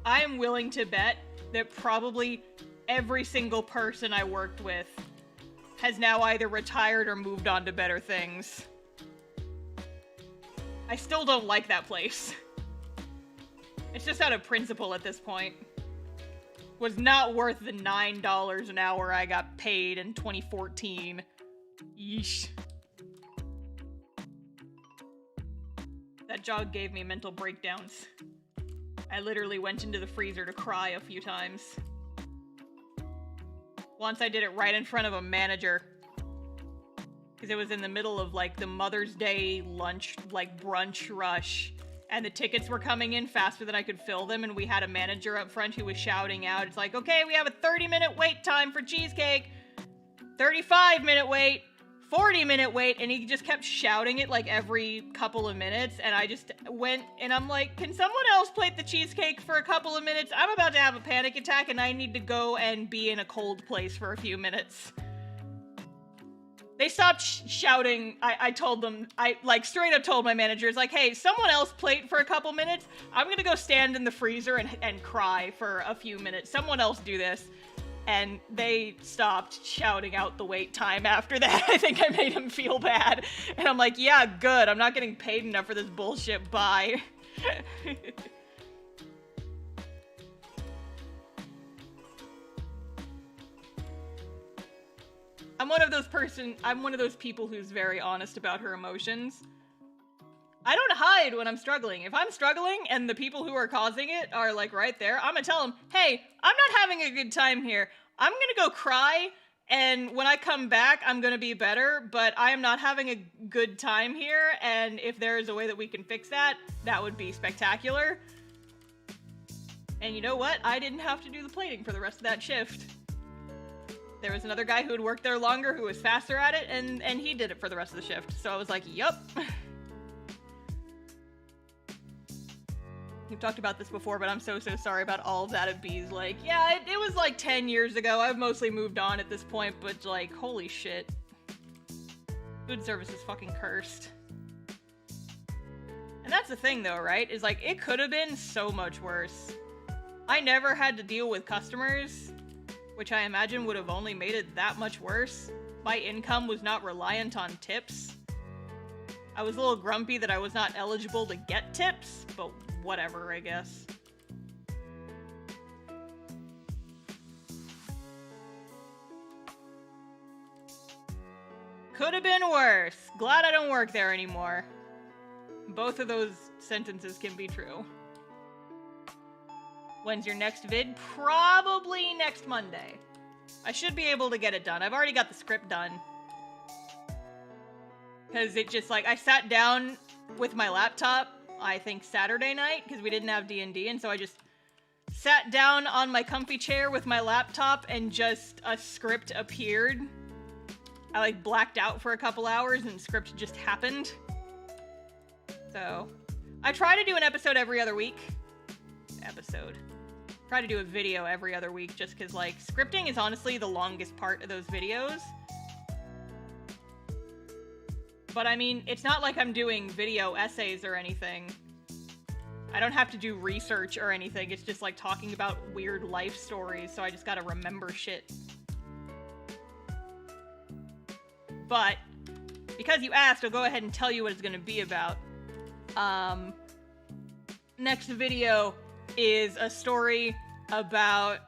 I am willing to bet that probably every single person I worked with has now either retired or moved on to better things. I still don't like that place. It's just out of principle at this point. Was not worth the $9 an hour I got paid in 2014. Yeesh. That job gave me mental breakdowns. I literally went into the freezer to cry a few times. Once I did it right in front of a manager. Because it was in the middle of, like, the Mother's Day lunch, like, brunch rush. And the tickets were coming in faster than I could fill them, and we had a manager up front who was shouting out, it's like, okay, we have a 30-minute wait time for cheesecake, 35-minute wait, 40-minute wait, and he just kept shouting it, like, every couple of minutes, and I just went, and I'm like, can someone else plate the cheesecake for a couple of minutes? I'm about to have a panic attack, and I need to go and be in a cold place for a few minutes. They stopped shouting. I told them, I like straight up told my managers, like, hey, someone else plate for a couple minutes. I'm gonna go stand in the freezer and cry for a few minutes. Someone else do this. And they stopped shouting out the wait time after that. I think I made them feel bad. And I'm like, yeah, good. I'm not getting paid enough for this bullshit. Bye. I'm one of those people who's very honest about her emotions. I don't hide when I'm struggling. If I'm struggling and the people who are causing it are like right there, I'm gonna tell them, hey, I'm not having a good time here. I'm gonna go cry, and when I come back, I'm gonna be better, but I am not having a good time here, and if there is a way that we can fix that, that would be spectacular. And you know what? I didn't have to do the plating for the rest of that shift. There was another guy who had worked there longer who was faster at it, and he did it for the rest of the shift. So I was like, yup. We've talked about this before, but I'm so sorry about all of that at Bees. Like, yeah, it was like 10 years ago. I've mostly moved on at this point, but like, holy shit. Food service is fucking cursed. And that's the thing though, right? Is like, it could have been so much worse. I never had to deal with customers, which I imagine would have only made it that much worse. My income was not reliant on tips. I was a little grumpy that I was not eligible to get tips, but whatever, I guess. Could have been worse. Glad I don't work there anymore. Both of those sentences can be true. When's your next vid? Probably next Monday. I should be able to get it done. I've already got the script done. Because it just, like, I sat down with my laptop, I think Saturday night, because we didn't have D&D, and so I just sat down on my comfy chair with my laptop, and just a script appeared. I, like, blacked out for a couple hours, and the script just happened. So, I try to do an episode every other week. Try to do a video every other week, just because, like, scripting is honestly the longest part of those videos. But I mean, it's not like I'm doing video essays or anything. I don't have to do research or anything. It's just like talking about weird life stories, so I just gotta remember shit. But because you asked, I'll go ahead and tell you what it's gonna be about. Next video is a story about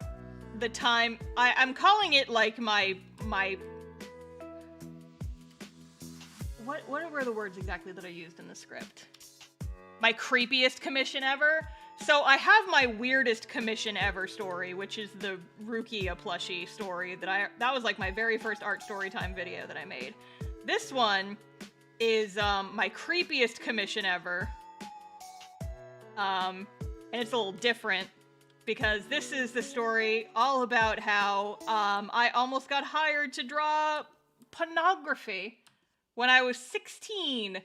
the time I'm calling it like my what were the words exactly that I used in the script? My creepiest commission ever. So I have my weirdest commission ever story, which is the Rukia plushie story that was like my very first art story time video that I made. This one is my creepiest commission ever. And it's a little different because this is the story all about how I almost got hired to draw pornography when I was 16.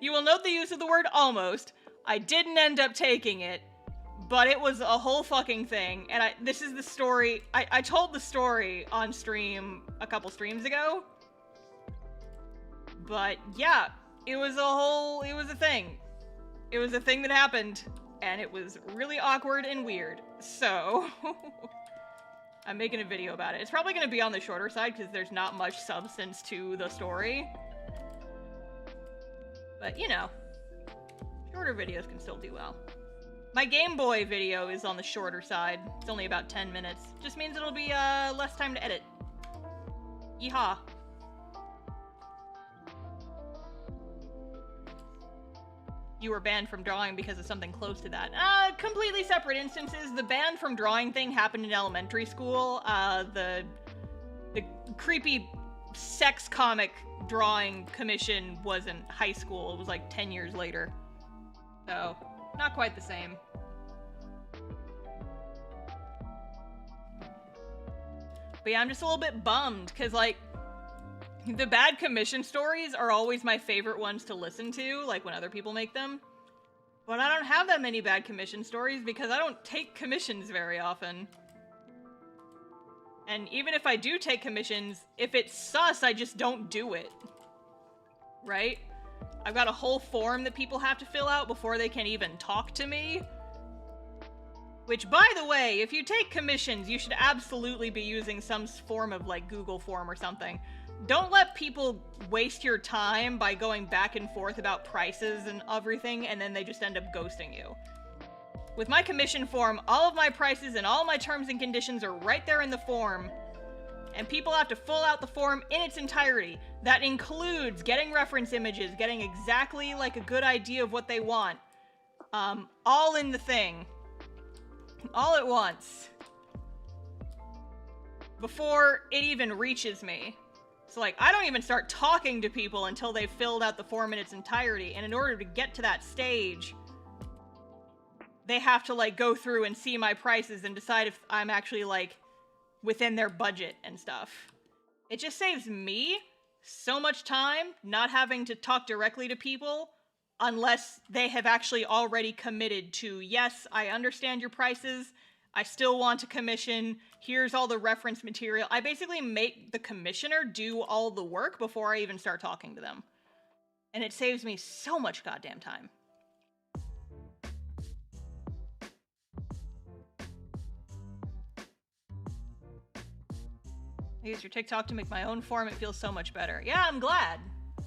You will note the use of the word almost. I didn't end up taking it, but it was a whole fucking thing. And this is the story. I told the story on stream a couple streams ago. But yeah, it was a thing. It was a thing that happened, and it was really awkward and weird. So, I'm making a video about it. It's probably going to be on the shorter side because there's not much substance to the story. But, you know, shorter videos can still do well. My Game Boy video is on the shorter side. It's only about 10 minutes. Just means it'll be less time to edit. Yeehaw. You were banned from drawing because of something close to that. Completely separate instances. The ban from drawing thing happened in elementary school. The creepy sex comic drawing commission was in high school. It was like 10 years later. So, not quite the same. But yeah, I'm just a little bit bummed, because, like, the bad commission stories are always my favorite ones to listen to, like, when other people make them. But I don't have that many bad commission stories, because I don't take commissions very often. And even if I do take commissions, if it's sus, I just don't do it. Right? I've got a whole form that people have to fill out before they can even talk to me. Which, by the way, if you take commissions, you should absolutely be using some form of, like, Google form or something. Don't let people waste your time by going back and forth about prices and everything, and then they just end up ghosting you. With my commission form, all of my prices and all my terms and conditions are right there in the form, and people have to fill out the form in its entirety. That includes getting reference images, getting exactly, like, a good idea of what they want. All in the thing. All at once. Before it even reaches me. So, like, I don't even start talking to people until they've filled out the form in its entirety, and in order to get to that stage, they have to, like, go through and see my prices and decide if I'm actually, like, within their budget and stuff. It just saves me so much time not having to talk directly to people unless they have actually already committed to, yes, I understand your prices, I still want to commission, here's all the reference material. I basically make the commissioner do all the work before I even start talking to them. And it saves me so much goddamn time. I use your TikTok to make my own form, it feels so much better. Yeah, I'm glad.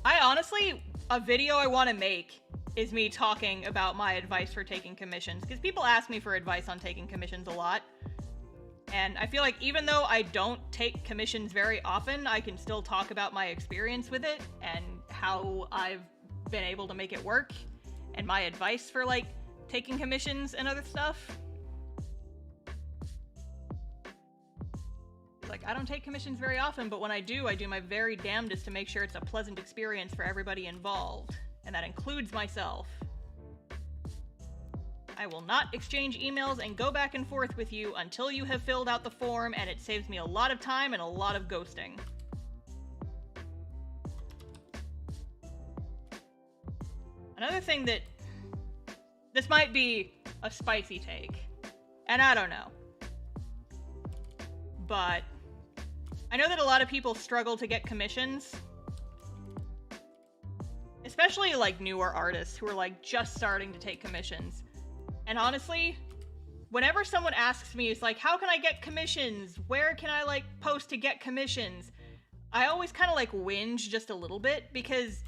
I honestly, a video I want to make is me talking about my advice for taking commissions, because people ask me for advice on taking commissions a lot, and I feel like even though I don't take commissions very often, I can still talk about my experience with it and how I've been able to make it work, and my advice for, like, taking commissions and other stuff. Like, I don't take commissions very often, but when I do my very damnedest to make sure it's a pleasant experience for everybody involved. And that includes myself. I will not exchange emails and go back and forth with you until you have filled out the form, and it saves me a lot of time and a lot of ghosting. Another thing that... This might be a spicy take, and I don't know. But I know that a lot of people struggle to get commissions. Especially, like, newer artists who are, like, just starting to take commissions. And honestly, whenever someone asks me, it's like, how can I get commissions? Where can I, like, post to get commissions? I always kind of, like, whinge just a little bit, because...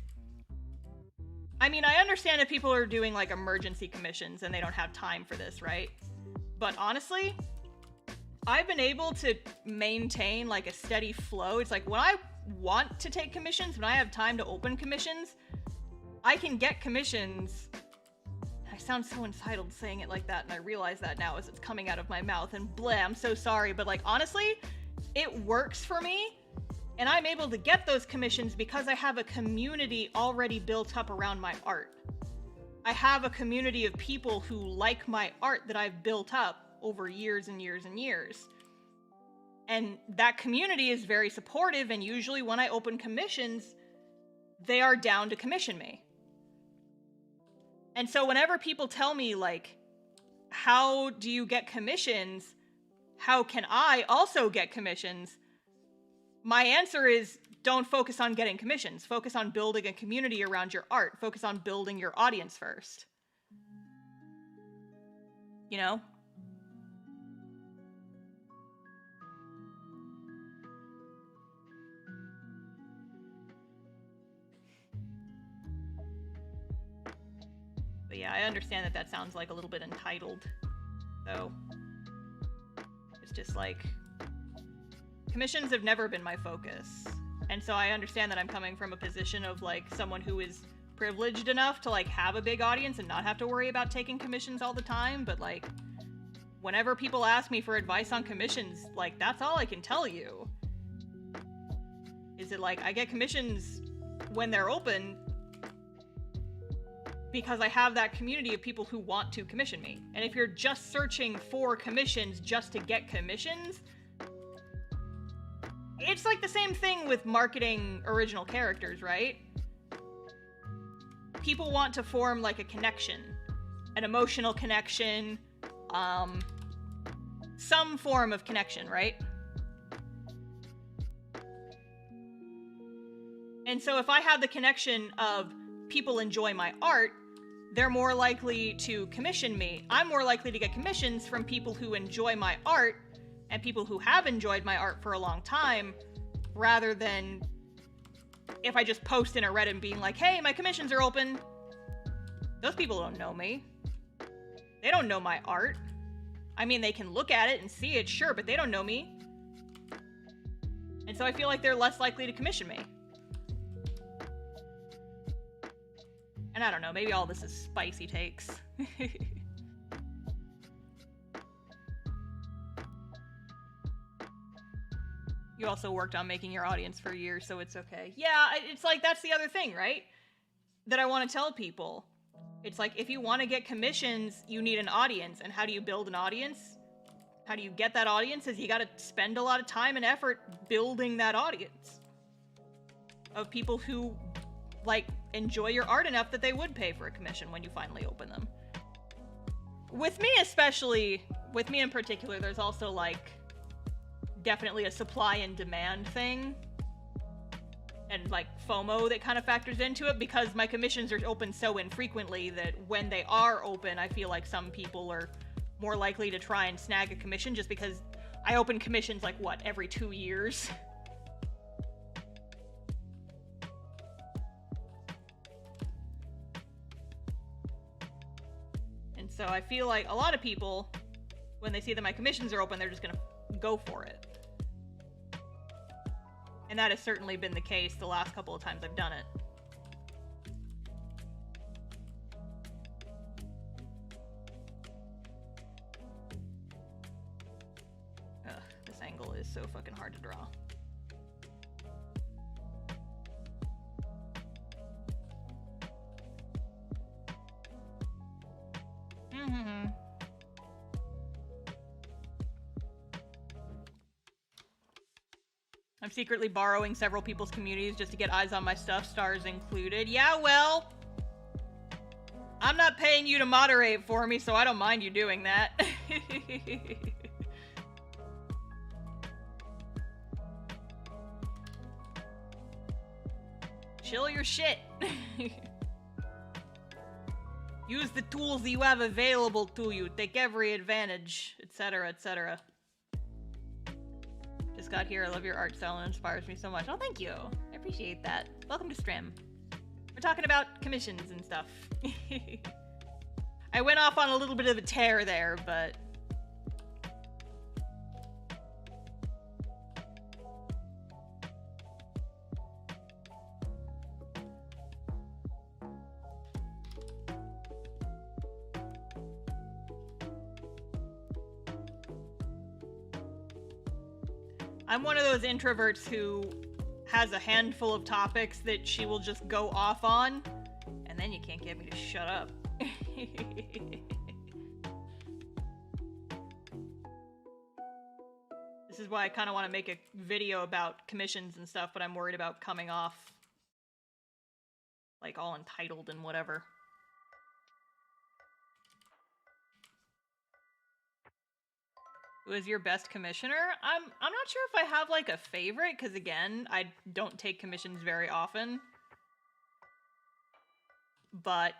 I mean, I understand if people are doing, like, emergency commissions and they don't have time for this, right? But honestly, I've been able to maintain, like, a steady flow. It's like, when I want to take commissions, when I have time to open commissions, I can get commissions. I sound so entitled saying it like that, and I realize that now as it's coming out of my mouth, and bleh, I'm so sorry, but, like, honestly, it works for me, and I'm able to get those commissions because I have a community already built up around my art. I have a community of people who like my art that I've built up over years and years and years. And that community is very supportive, and usually when I open commissions, they are down to commission me. And so whenever people tell me, like, how do you get commissions? How can I also get commissions? My answer is, don't focus on getting commissions. Focus on building a community around your art. Focus on building your audience first. You know? But yeah, I understand that that sounds like a little bit entitled. So it's just like, commissions have never been my focus. And so I understand that I'm coming from a position of like someone who is privileged enough to like have a big audience and not have to worry about taking commissions all the time, but like whenever people ask me for advice on commissions, like that's all I can tell you. Is it like I get commissions when they're open because I have that community of people who want to commission me. And if you're just searching for commissions just to get commissions, it's like the same thing with marketing original characters, right? People want to form like a connection, an emotional connection, some form of connection, right? And so if I have the connection of people enjoy my art, they're more likely to commission me. I'm more likely to get commissions from people who enjoy my art and people who have enjoyed my art for a long time, rather than if I just post in a Reddit being like, hey, my commissions are open. Those people don't know me. They don't know my art. I mean, they can look at it and see it, sure, but they don't know me. And so I feel like they're less likely to commission me. And I don't know, maybe all this is spicy takes. You also worked on making your audience for years, so it's okay. Yeah, it's like, that's the other thing, right? That I want to tell people. It's like, if you want to get commissions, you need an audience. And how do you build an audience? How do you get that audience? Is you got to spend a lot of time and effort building that audience of people who, like, enjoy your art enough that they would pay for a commission when you finally open them. With me especially, with me in particular, there's also, like, definitely a supply and demand thing. And, like, FOMO that kind of factors into it, because my commissions are open so infrequently that when they are open, I feel like some people are more likely to try and snag a commission just because I open commissions, like, what, every 2 years? And so I feel like a lot of people, when they see that my commissions are open, they're just gonna go for it. And that has certainly been the case the last couple of times I've done it. Ugh, this angle is so fucking hard to draw. Mm-hmm. I'm secretly borrowing several people's communities just to get eyes on my stuff, stars included. Yeah, well, I'm not paying you to moderate for me, so I don't mind you doing that. Chill your shit. Use the tools that you have available to you. Take every advantage, etc., etc. Just got here. I love your art style and it inspires me so much. Oh, thank you. I appreciate that. Welcome to Strim. We're talking about commissions and stuff. I went off on a little bit of a tear there, but... I'm one of those introverts who has a handful of topics that she will just go off on, and then you can't get me to shut up. This is why I kind of want to make a video about commissions and stuff, but I'm worried about coming off, like, all entitled and whatever. Who is your best commissioner? I'm not sure if I have, like, a favorite, because, again, I don't take commissions very often. But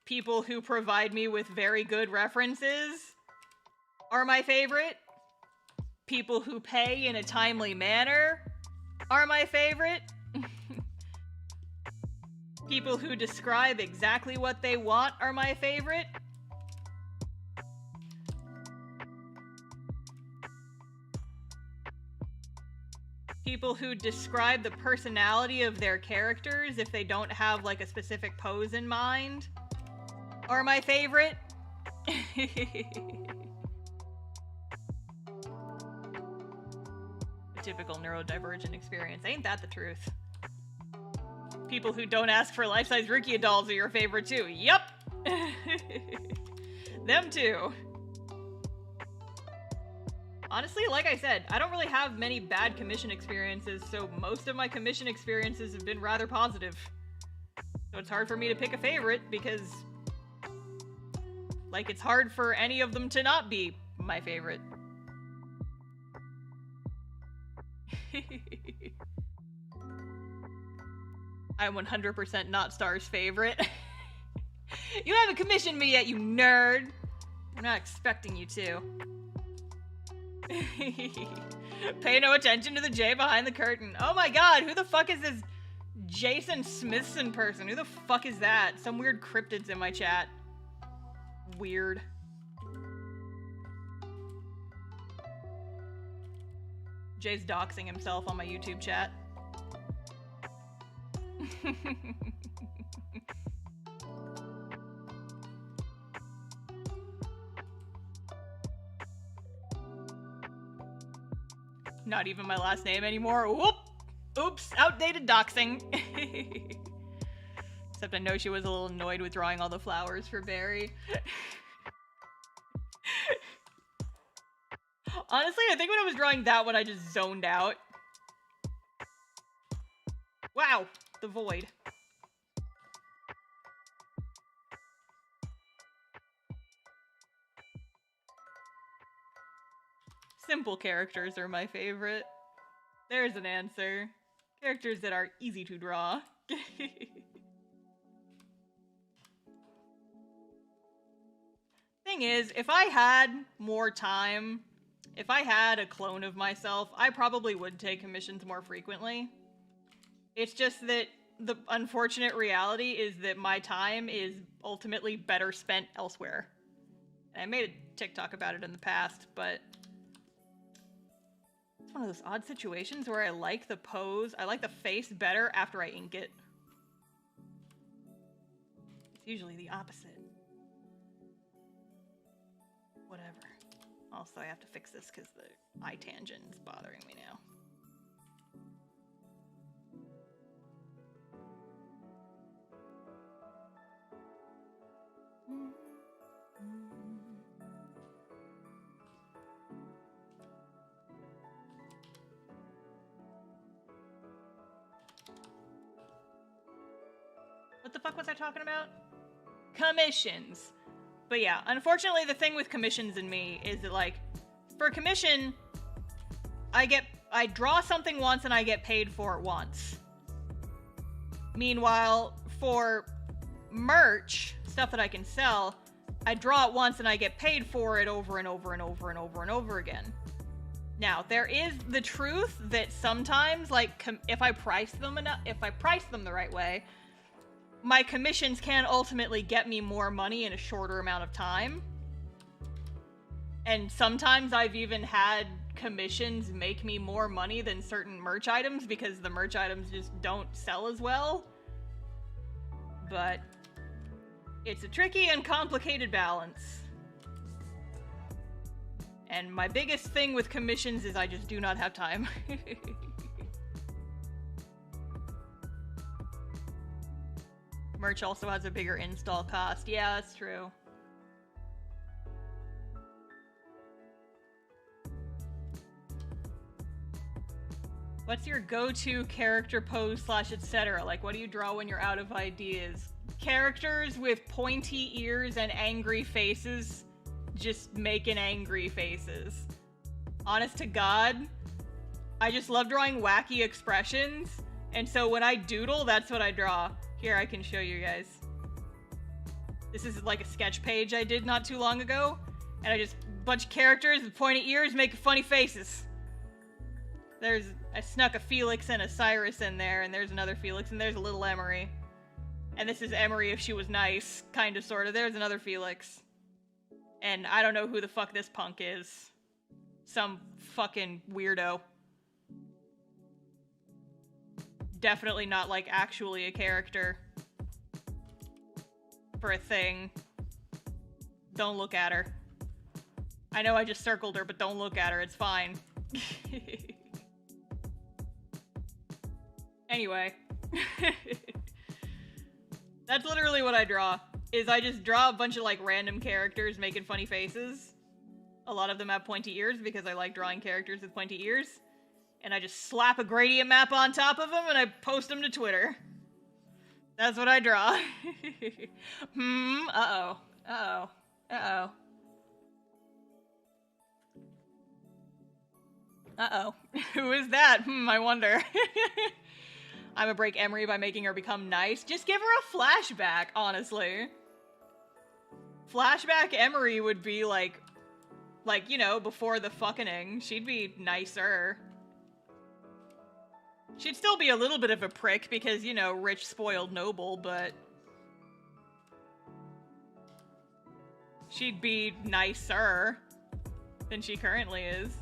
people who provide me with very good references are my favorite. People who pay in a timely manner are my favorite. People who describe exactly what they want are my favorite. People who describe the personality of their characters if they don't have like a specific pose in mind are my favorite. A typical neurodivergent experience. Ain't that the truth? People who don't ask for life-size Rukia dolls are your favorite too. Yup! Them too. Honestly, like I said, I don't really have many bad commission experiences, so most of my commission experiences have been rather positive. So it's hard for me to pick a favorite because, like, it's hard for any of them to not be my favorite. I'm 100% not Star's favorite. You haven't commissioned me yet, you nerd! I'm not expecting you to. Pay no attention to the J behind the curtain. Oh my god, who the fuck is this Jason Smithson person? Who the fuck is that? Some weird cryptids in my chat. Weird. Jay's doxing himself on my YouTube chat. Not even my last name anymore. Whoop! Oops, outdated doxing. Except I know she was a little annoyed with drawing all the flowers for Barry. Honestly, I think when I was drawing that one, I just zoned out. Wow, the void. Simple characters are my favorite. There's an answer. Characters that are easy to draw. Thing is, if I had more time, if I had a clone of myself, I probably would take commissions more frequently. It's just that the unfortunate reality is that my time is ultimately better spent elsewhere. And I made a TikTok about it in the past, but it's one of those odd situations where I like the pose, I like the face better after I ink it. It's usually the opposite. Whatever. Also, I have to fix this because the eye tangent is bothering me now. What the fuck was I talking about? Commissions. But yeah, unfortunately the thing with commissions in me is that, like, for a commission, I draw something once and I get paid for it once. Meanwhile, for merch, stuff that I can sell, I draw it once and I get paid for it over and over and over and over and over again. Now, there is the truth that sometimes, like, if I price them the right way, my commissions can ultimately get me more money in a shorter amount of time. And sometimes I've even had commissions make me more money than certain merch items because the merch items just don't sell as well. But it's a tricky and complicated balance. And my biggest thing with commissions is I just do not have time. Merch also has a bigger install cost. Yeah, that's true. What's your go-to character pose / etc.? Like, what do you draw when you're out of ideas? Characters with pointy ears and angry faces, just making angry faces. Honest to God, I just love drawing wacky expressions, and so when I doodle, that's what I draw. Here, I can show you guys. This is like a sketch page I did not too long ago, and I just bunch of characters with pointy ears making funny faces. I snuck a Felix and a Cyrus in there, and there's another Felix, and there's a little Emery. And this is Emery if she was nice, kind of, sort of. There's another Felix. And I don't know who the fuck this punk is. Some fucking weirdo. Definitely not, like, actually a character. For a thing. Don't look at her. I know I just circled her, but don't look at her. It's fine. Anyway. That's literally what I draw. Is I just draw a bunch of, like, random characters making funny faces. A lot of them have pointy ears because I like drawing characters with pointy ears. And I just slap a gradient map on top of them and I post them to Twitter. That's what I draw. Uh-oh. Uh-oh. Uh-oh. Uh-oh. Who is that? I wonder. I'm gonna break Emery by making her become nice. Just give her a flashback, honestly. Flashback Emery would be like, you know, before the fucking-ing. She'd be nicer. She'd still be a little bit of a prick because, you know, rich, spoiled noble, but... she'd be nicer than she currently is.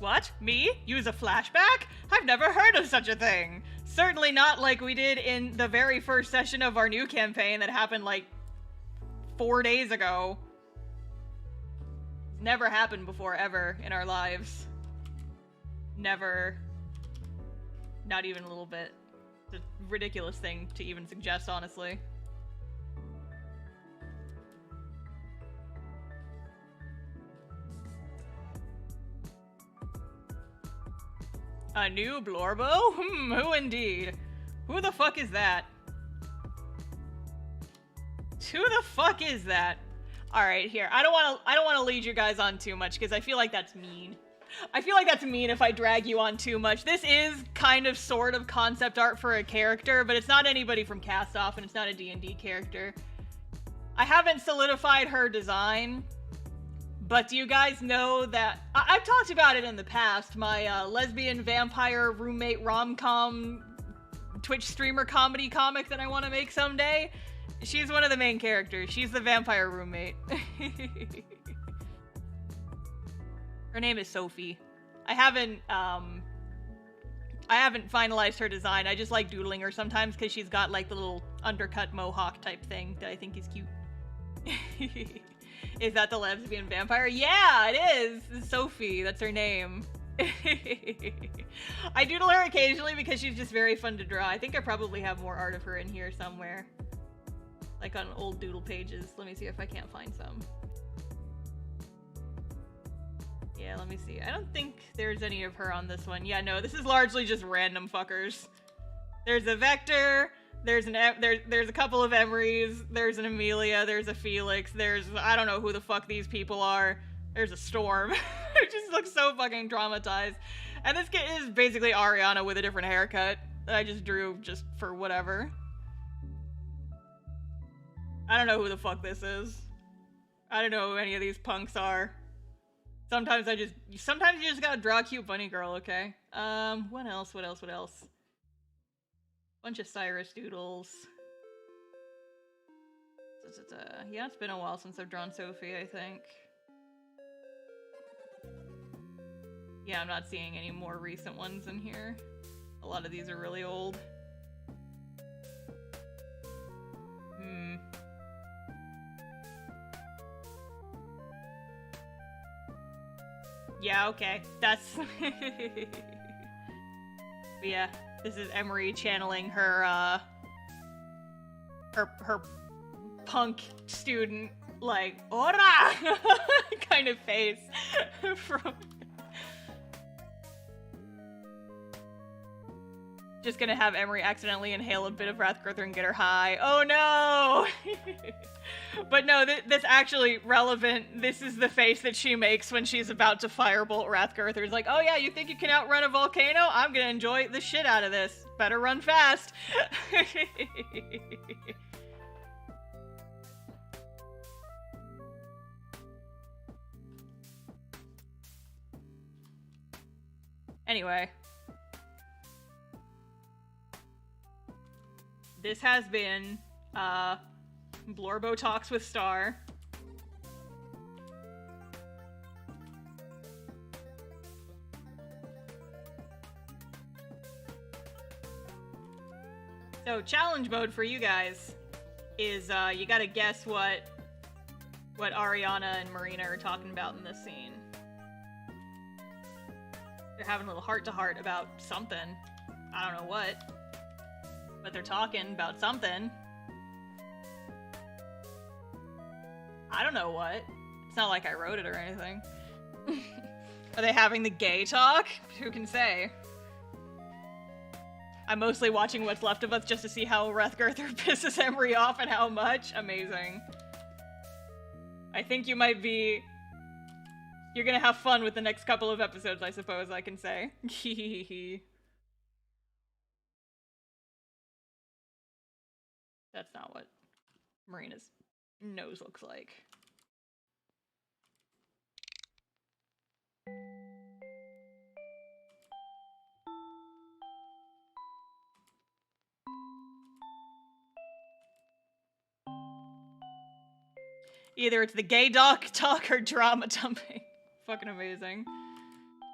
What? Me? Use a flashback? I've never heard of such a thing. Certainly not like we did in the very first session of our new campaign that happened like 4 days ago. Never happened before ever in our lives. Never. Not even a little bit. It's a ridiculous thing to even suggest, honestly. A new Blorbo? Who indeed? Who the fuck is that? Who the fuck is that? Alright, here. I don't wanna lead you guys on too much, because I feel like that's mean. I feel like that's mean if I drag you on too much. This is kind of sort of concept art for a character, but it's not anybody from Castoff, and it's not a D&D character. I haven't solidified her design. But do you guys know that... I've talked about it in the past, my lesbian vampire roommate rom-com Twitch streamer comedy comic that I want to make someday. She's one of the main characters. She's the vampire roommate. Her name is Sophie. I haven't finalized her design. I just like doodling her sometimes because she's got like the little undercut mohawk type thing that I think is cute. Is that the lesbian vampire? Yeah, it is! It's Sophie, that's her name. I doodle her occasionally because she's just very fun to draw. I think I probably have more art of her in here somewhere. Like on old doodle pages. Let me see if I can't find some. Yeah, let me see. I don't think there's any of her on this one. Yeah, no, this is largely just random fuckers. There's a Vector, there's a couple of Emerys, there's an Amelia, there's a Felix, there's, I don't know who the fuck these people are. There's a Storm. It just looks so fucking traumatized. And this kid is basically Ariana with a different haircut that I just drew just for whatever. I don't know who the fuck this is. I don't know who any of these punks are. Sometimes you just gotta draw a cute bunny girl, okay? What else? Bunch of Cyrus doodles. Yeah, it's been a while since I've drawn Sophie, I think. Yeah, I'm not seeing any more recent ones in here. A lot of these are really old. Yeah, okay. That's... But yeah, this is Emery channeling her, her punk student, like, ora! kind of face from... Just gonna have Emery accidentally inhale a bit of Wrathgirther and get her high. Oh no! But no, that's actually relevant. This is the face that she makes when she's about to firebolt Wrathgirther. It's like, oh yeah, you think you can outrun a volcano? I'm gonna enjoy the shit out of this. Better run fast. Anyway. This has been, Blorbo Talks with Star. So, challenge mode for you guys is, you gotta guess what Ariana and Marina are talking about in this scene. They're having a little heart-to-heart about something. I don't know what. But they're talking about something. I don't know what. It's not like I wrote it or anything. Are they having the gay talk? Who can say? I'm mostly watching What's Left of Us just to see how Rethgerther pisses Emery off and how much. Amazing. I think you might be... You're gonna have fun with the next couple of episodes, I suppose I can say. That's not what Marina's nose looks like. Either it's the gay doc talk or drama dumping. Fucking amazing.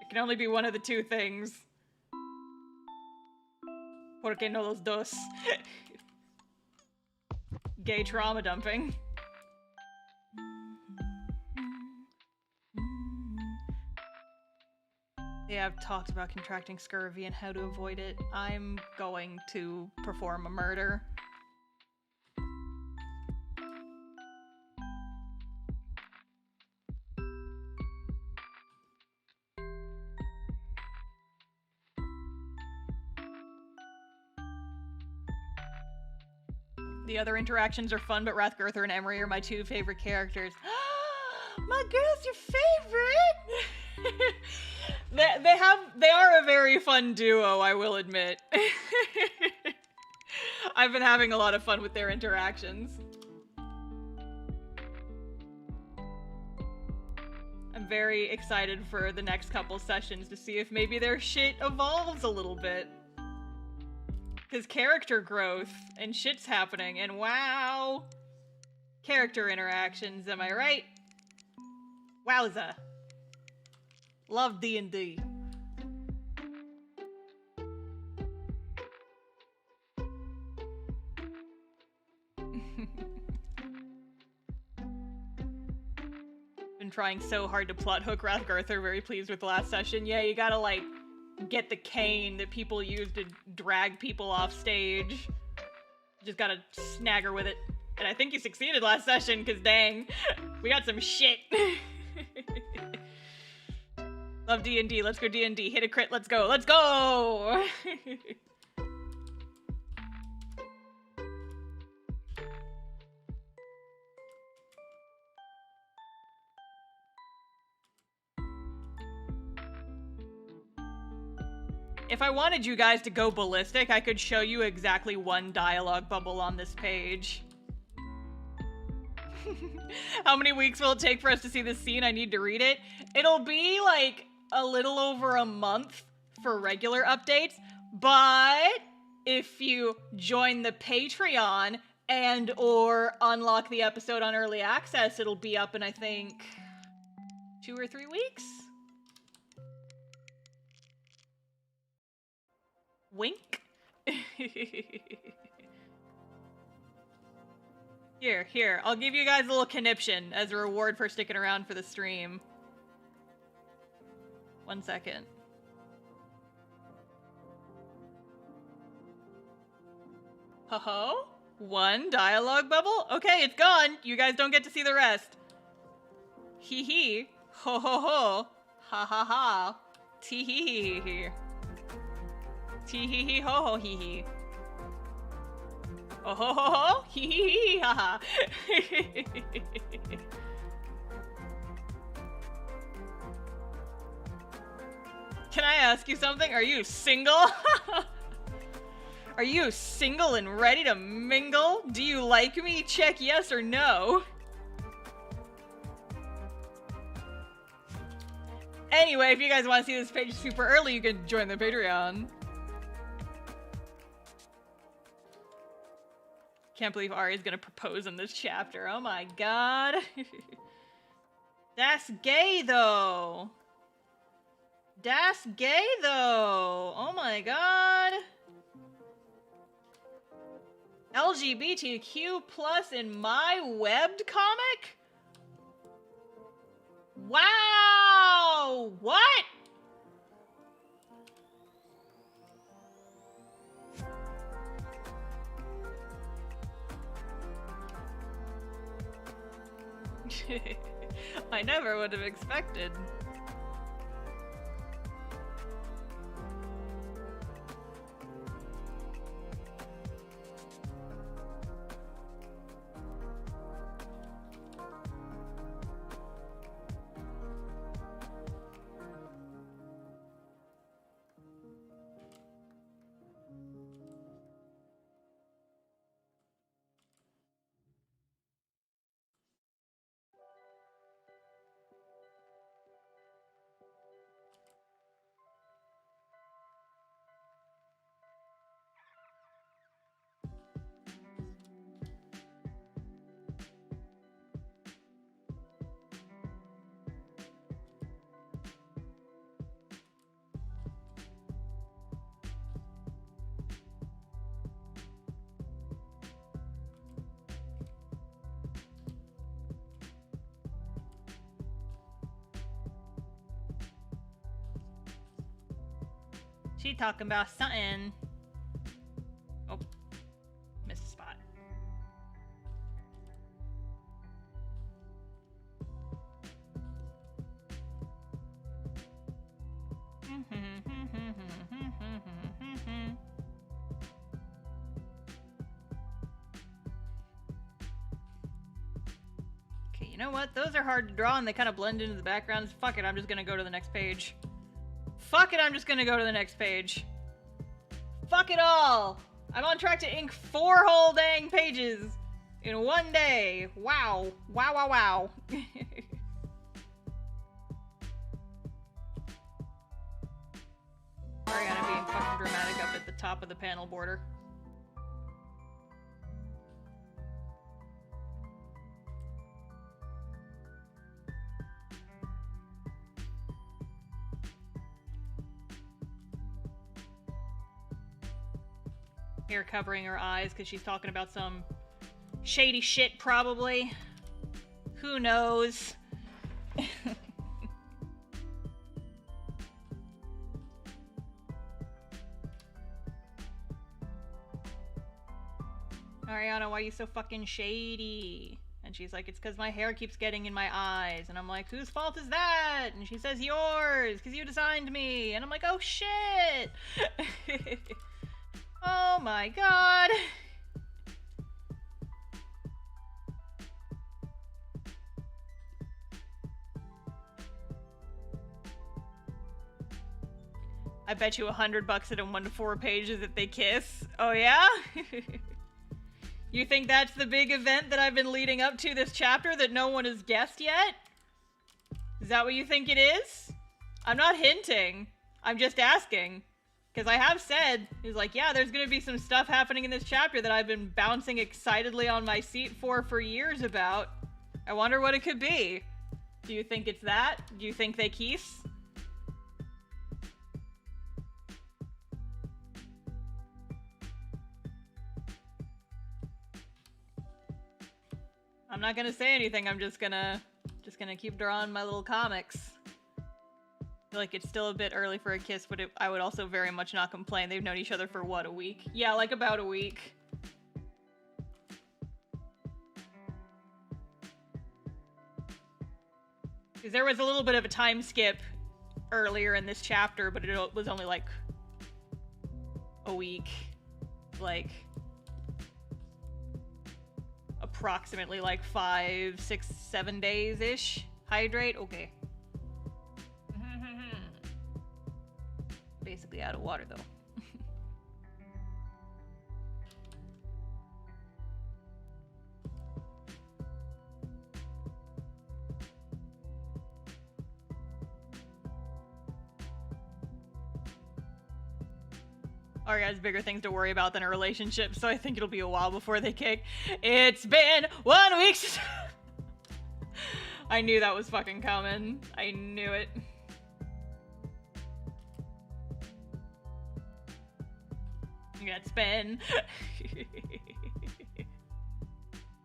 It can only be one of the two things. Porque no los dos. Gay trauma dumping. They have talked about contracting scurvy and how to avoid it. I'm going to perform a murder. The other interactions are fun, but Rethgerther and Emery are my two favorite characters. My girl's your favorite! They are a very fun duo, I will admit. I've been having a lot of fun with their interactions. I'm very excited for the next couple sessions to see if maybe their shit evolves a little bit. Because character growth and shit's happening, and wow! Character interactions, am I right? Wowza. Love D&D. Been trying so hard to plot hook Rethgerther, very pleased with the last session. Yeah, you gotta, like, get the cane that people use to drag people off stage. Just gotta snag her with it. And I think you succeeded last session, because dang, we got some shit. Love D&D, let's go D&D. Hit a crit, let's go, let's go! If I wanted you guys to go ballistic, I could show you exactly one dialogue bubble on this page. How many weeks will it take for us to see this scene? I need to read it. It'll be like a little over a month for regular updates, but if you join the Patreon and or unlock the episode on early access, it'll be up in, I think, 2 or 3 weeks? Wink. Here, I'll give you guys a little conniption as a reward for sticking around for the stream. 1 second. Ho-ho? 1 dialogue bubble? Okay, it's gone. You guys don't get to see the rest. Hee-hee. Ho-ho-ho. Ha-ha-ha. Tee-hee-hee. Tee-hee-hee, ho-ho-hee-hee. Oh-ho-ho-ho, hee-hee-hee, ha-ha. Can I ask you something? Are you single? Are you single and ready to mingle? Do you like me? Check yes or no. Anyway, if you guys want to see this page super early, you can join the Patreon. Can't believe Arya's gonna propose in this chapter. Oh my god. That's gay, though. That's gay, though. Oh my god. LGBTQ plus in my webbed comic? Wow! What? I never would have expected. She talking about something. Oh, missed a spot. Okay, you know what? Those are hard to draw and they kind of blend into the backgrounds. Fuck it, I'm just gonna go to the next page. Fuck it, I'm just gonna go to the next page. Fuck it all! I'm on track to ink 4 whole dang pages in one day. Wow. Wow, wow, wow. Ariana being fucking dramatic up at the top of the panel border. Hair covering her eyes because she's talking about some shady shit, probably. Who knows? Ariana, why are you so fucking shady? And she's like, it's because my hair keeps getting in my eyes. And I'm like, whose fault is that? And she says, yours, because you designed me. And I'm like, oh shit! Oh my god. I bet you $100 at a 1 to 4 pages that they kiss. Oh yeah? You think that's the big event that I've been leading up to this chapter that no one has guessed yet? Is that what you think it is? I'm not hinting. I'm just asking. Because I have said, he's like, yeah, there's going to be some stuff happening in this chapter that I've been bouncing excitedly on my seat for years about. I wonder what it could be. Do you think it's that? Do you think they kiss? I'm not going to say anything. I'm just gonna keep drawing my little comics. I feel like it's still a bit early for a kiss, but I would also very much not complain. They've known each other for, what, a week? Yeah, like about a week. Because there was a little bit of a time skip earlier in this chapter, but it was only like a week. Like approximately like 5, 6, 7 days-ish. Hydrate? Okay. Basically out of water, though. Ari has bigger things to worry about than a relationship, so I think it'll be a while before they kick. It's been 1 week since... I knew that was fucking coming. I knew it. It's been...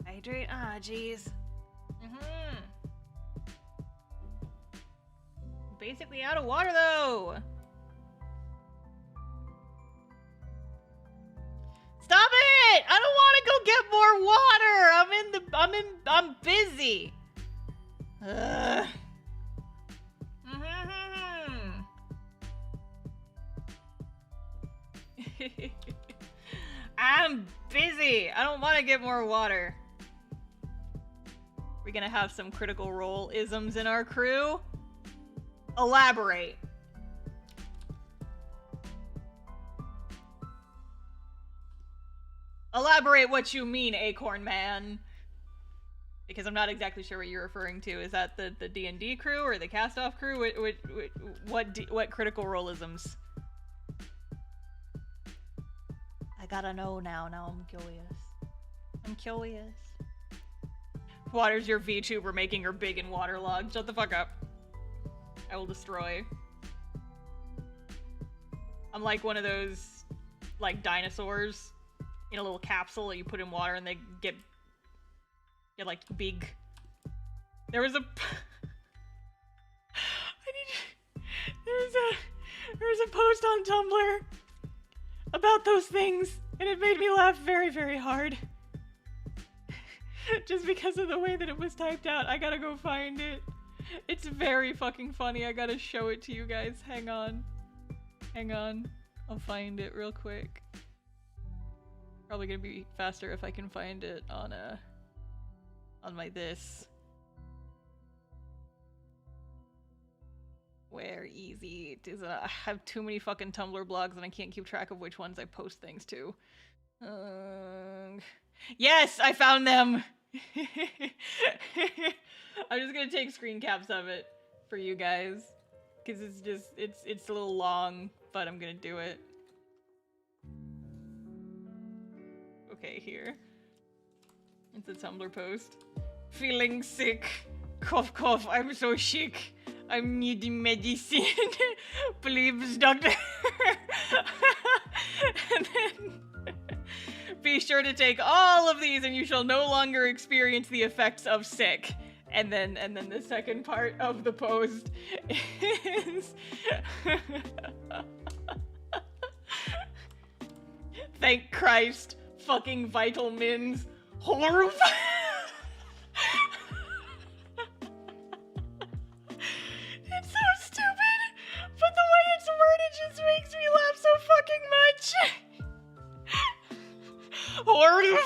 Hydrate? Ah, jeez. Basically out of water, though. Stop it! I don't want to go get more water. I'm busy. I'm busy. I don't want to get more water. We're gonna have some critical role isms in our crew. Elaborate. Elaborate what you mean, Acorn Man. Because I'm not exactly sure what you're referring to. Is that the D&D crew or the Castoff crew? What critical role isms? I gotta know now. Now I'm curious. I'm curious. Water's your VTuber making her big and waterlogged. Shut the fuck up. I will destroy. I'm like one of those, like, dinosaurs in a little capsule that you put in water and they get like, big. There was a... There was a post on Tumblr about those things, and it made me laugh very, very hard. Just because of the way that it was typed out. I gotta go find it. It's very fucking funny. I gotta show it to you guys. Hang on. Hang on. I'll find it real quick. Probably gonna be faster if I can find it on my this. Where easy it is. I have too many fucking Tumblr blogs and I can't keep track of which ones I post things to. Yes, I found them! I'm just gonna take screen caps of it for you guys. Cause it's just, it's a little long, but I'm gonna do it. Okay, here. It's a Tumblr post. Feeling sick. Cough, cough, I'm so sick. I'm needing medicine. Please, doctor. And then... Be sure to take all of these and you shall no longer experience the effects of sick. And then the second part of the post is... Thank Christ, fucking vitamins. Horrible. It's so stupid, but the way it's worded just makes me laugh so fucking much. Horrible.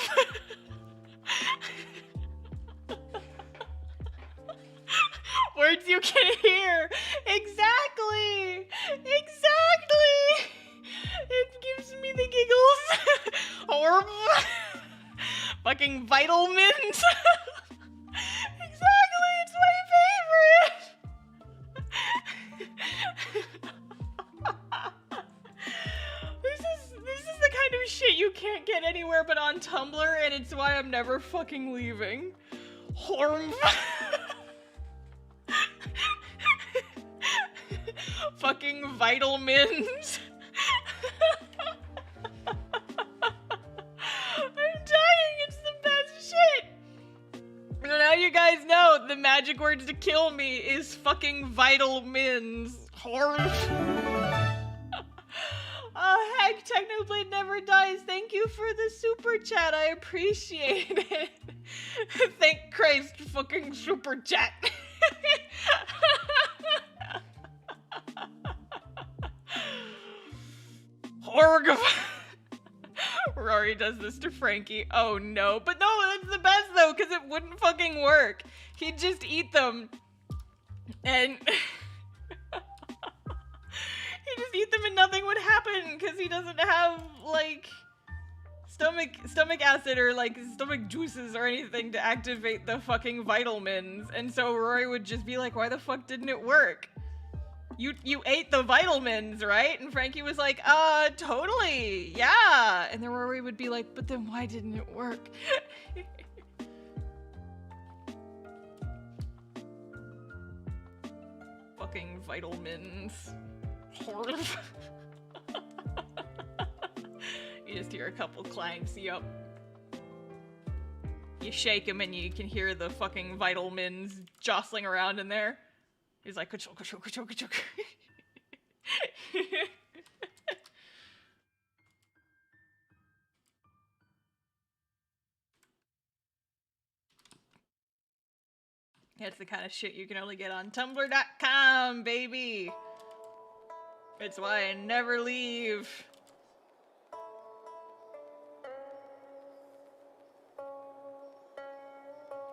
Words you can hear. Exactly. Exactly. It gives me the giggles. Horrible. Fucking vitamins. Exactly. It's my favorite. This is the kind of shit you can't get anywhere but on Tumblr, and it's why I'm never fucking leaving. Horm. Fucking vitamins. I'm dying. It's the best shit. So now you guys know the magic words to kill me is fucking vitamins. Horm. Oh, heck, Technoblade never dies. Thank you for the super chat. I appreciate it. Thank Christ, fucking super chat. Horg. Rory does this to Frankie. Oh no. But no, that's the best though, because it wouldn't fucking work. He'd just eat them. And... He'd just eat them and nothing would happen, because he doesn't have, like, stomach acid or, like, stomach juices or anything to activate the fucking vitamins. And so Rory would just be like, why the fuck didn't it work? you ate the vitamins, right? And Frankie was like, totally, yeah. And then Rory would be like, but then why didn't it work? Fucking vitamins. You just hear a couple clanks, yup. You shake him and you can hear the fucking vitamins jostling around in there. He's like, ka-chok, ka-chok, ka-chok, ka-chok. That's the kind of shit you can only get on Tumblr.com, baby. It's why I never leave.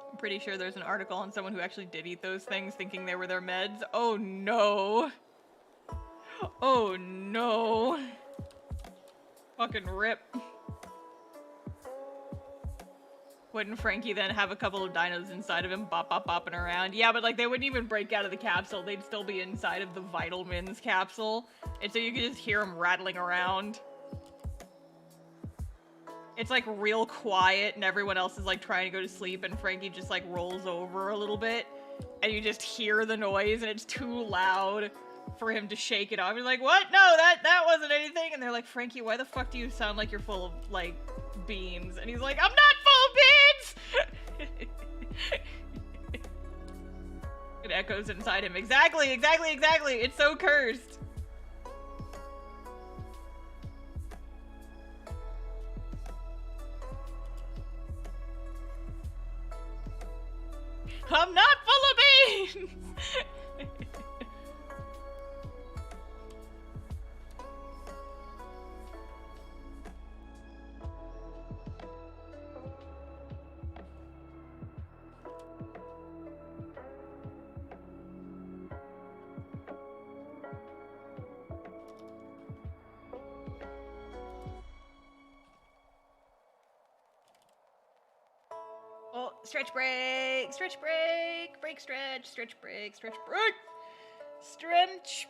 I'm pretty sure there's an article on someone who actually did eat those things thinking they were their meds. Oh no. Oh no. Fucking rip. Wouldn't Frankie then have a couple of dinos inside of him bopping around? Yeah, but like they wouldn't even break out of the capsule. They'd still be inside of the vitamins capsule. And so you could just hear them rattling around. It's like real quiet and everyone else is like trying to go to sleep and Frankie just like rolls over a little bit and you just hear the noise and it's too loud for him to shake it off. You're like, what? No, that wasn't anything. And they're like, Frankie, why the fuck do you sound like you're full of like beans? And he's like, I'm not full of beans! It echoes inside him. Exactly, exactly, exactly. It's so cursed. I'm not full of beans! Oh, stretch break, stretch break, break stretch, stretch break, stretch break, stretch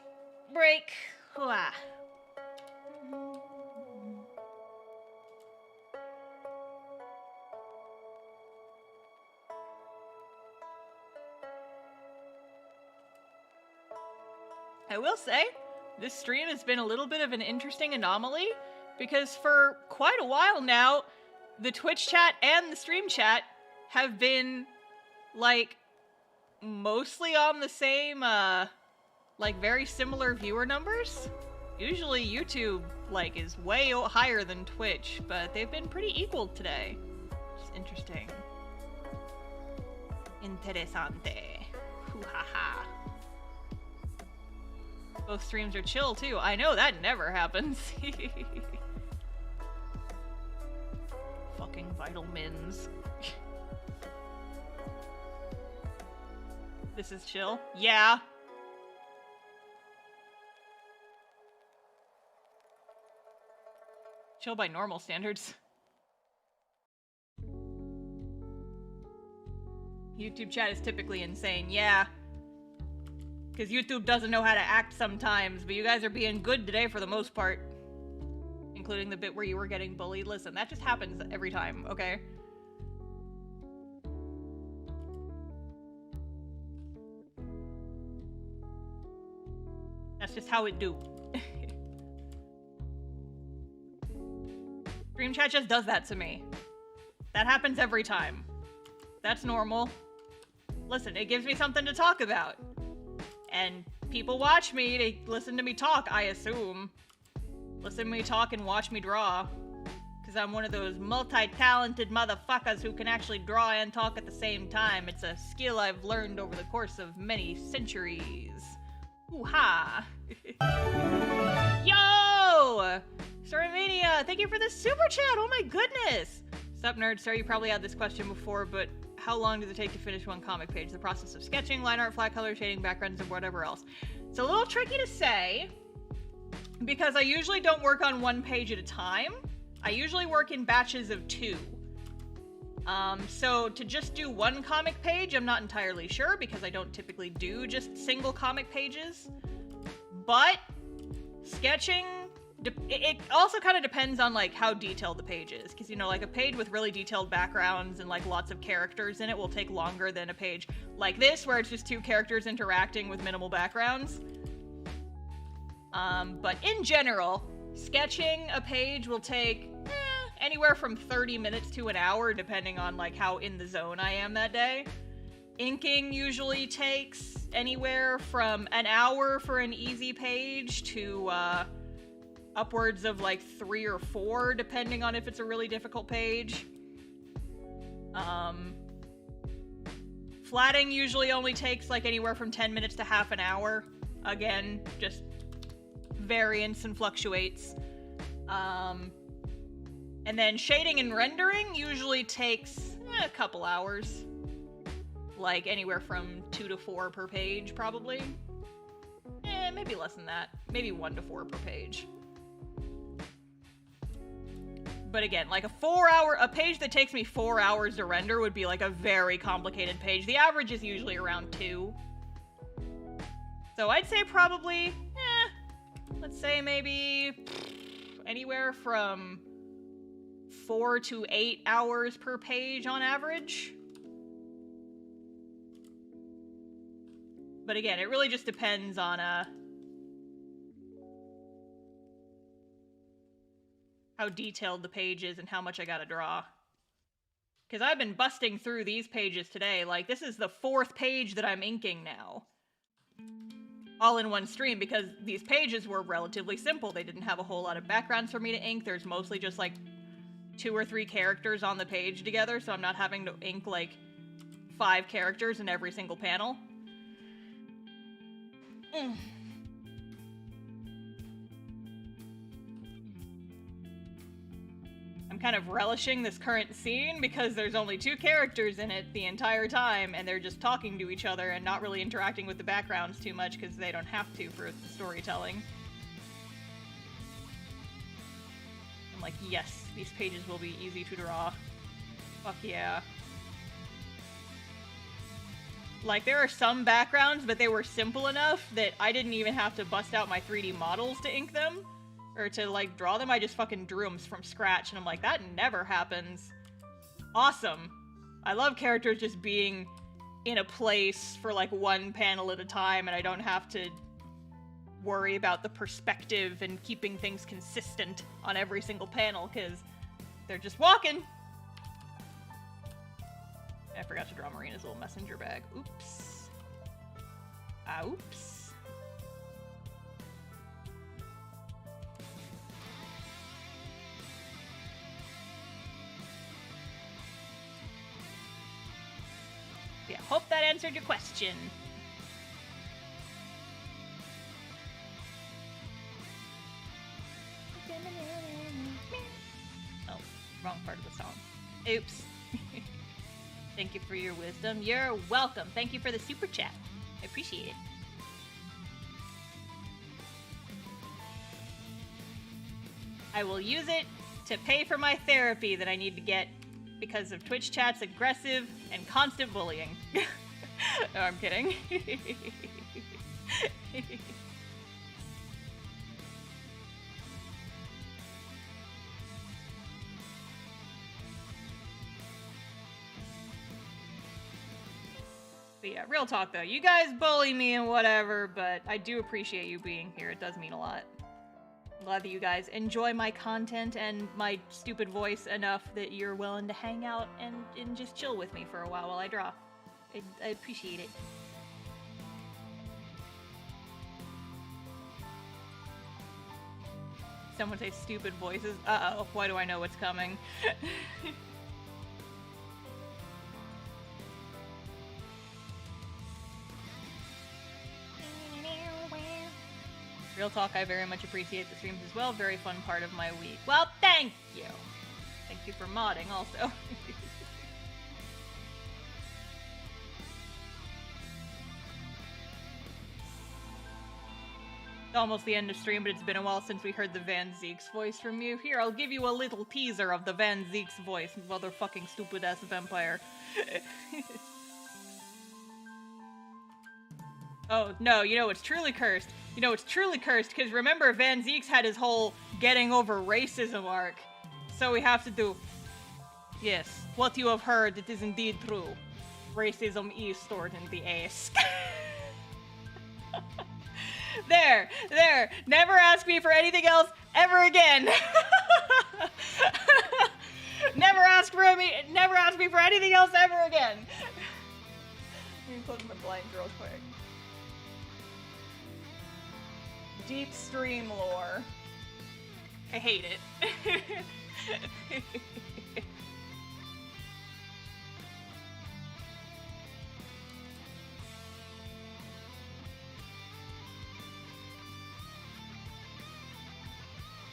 break. Hooah. I will say, this stream has been a little bit of an interesting anomaly because for quite a while now, the Twitch chat and the stream chat have been, like, mostly on the same, like, very similar viewer numbers. Usually YouTube, like, is way higher than Twitch, but they've been pretty equal today. Which is interesting. Interessante. Hoo-ha-ha. Both streams are chill, too. I know, that never happens. Fucking vitamins. This is chill? Yeah. Chill by normal standards. YouTube chat is typically insane, yeah. Because YouTube doesn't know how to act sometimes, but you guys are being good today for the most part. Including the bit where you were getting bullied. Listen, that just happens every time, okay? That's just how it do. Stream chat just does that to me. That happens every time. That's normal. Listen, it gives me something to talk about. And people watch me to listen to me talk, I assume. Listen to me talk and watch me draw. Because I'm one of those multi-talented motherfuckers who can actually draw and talk at the same time. It's a skill I've learned over the course of many centuries. Ooh-ha! Yo! Starmania, thank you for the super chat! Oh my goodness! Sup, nerd? Sorry, you probably had this question before, but how long does it take to finish one comic page? The process of sketching, line art, flat color, shading, backgrounds, and whatever else. It's a little tricky to say, because I usually don't work on one page at a time. I usually work in batches of 2. So to just do one comic page, I'm not entirely sure, because I don't typically do just single comic pages. But sketching, it also kind of depends on like how detailed the page is, because you know, like a page with really detailed backgrounds and like lots of characters in it will take longer than a page like this where it's just two characters interacting with minimal backgrounds. But in general, sketching a page will take anywhere from 30 minutes to an hour, depending on like how in the zone I am that day. Inking usually takes anywhere from an hour for an easy page to upwards of like 3 or 4, depending on if it's a really difficult page. Flatting usually only takes like anywhere from 10 minutes to half an hour. Again, just variance and fluctuates. And then shading and rendering usually takes a couple hours. Like anywhere from 2 to 4 per page, probably. Maybe less than that. Maybe 1 to 4 per page. But again, like a page that takes me 4 hours to render would be like a very complicated page. The average is usually around 2. So I'd say probably, let's say maybe anywhere from 4 to 8 hours per page on average. But again, it really just depends on how detailed the page is and how much I gotta draw. Because I've been busting through these pages today. Like, this is the 4th page that I'm inking now. All in one stream, because these pages were relatively simple. They didn't have a whole lot of backgrounds for me to ink. There's mostly just like 2 or 3 characters on the page together, so I'm not having to ink like 5 characters in every single panel. I'm kind of relishing this current scene because there's only 2 characters in it the entire time, and they're just talking to each other and not really interacting with the backgrounds too much because they don't have to for the storytelling. I'm like, yes, these pages will be easy to draw. Fuck yeah. Like, there are some backgrounds, but they were simple enough that I didn't even have to bust out my 3D models to ink them. Or to, like, draw them. I just fucking drew them from scratch, and I'm like, that never happens. Awesome. I love characters just being in a place for, like, 1 panel at a time, and I don't have to worry about the perspective and keeping things consistent on every single panel, because they're just walking. I forgot to draw Marina's little messenger bag. Oops. Oops. Yeah, hope that answered your question. Oh, wrong part of the song. Oops. Thank you for your wisdom. You're welcome. Thank you for the super chat. I appreciate it. I will use it to pay for my therapy that I need to get because of Twitch chat's aggressive and constant bullying. No, I'm kidding. But yeah, real talk though. You guys bully me and whatever, but I do appreciate you being here. It does mean a lot. I'm glad that you guys enjoy my content and my stupid voice enough that you're willing to hang out and just chill with me for a while I draw. I appreciate it. Someone say stupid voices. Uh-oh, why do I know what's coming? Real talk, I very much appreciate the streams as well. Very fun part of my week. Well, thank you. Thank you for modding also. It's almost the end of stream, but it's been a while since we heard the Van Zeek's voice from you. Here, I'll give you a little teaser of the Van Zeek's voice, motherfucking stupid-ass vampire. Oh, no, you know it's truly cursed. You know it's truly cursed, because remember Van Zeeks had his whole getting over racism arc. So we have to do... Yes, what you have heard, it is indeed true. Racism is stored in the ass. There. Never ask me for anything else ever again. Never ask me for anything else ever again. Let me close my blinds real quick. Deep stream lore. I hate it.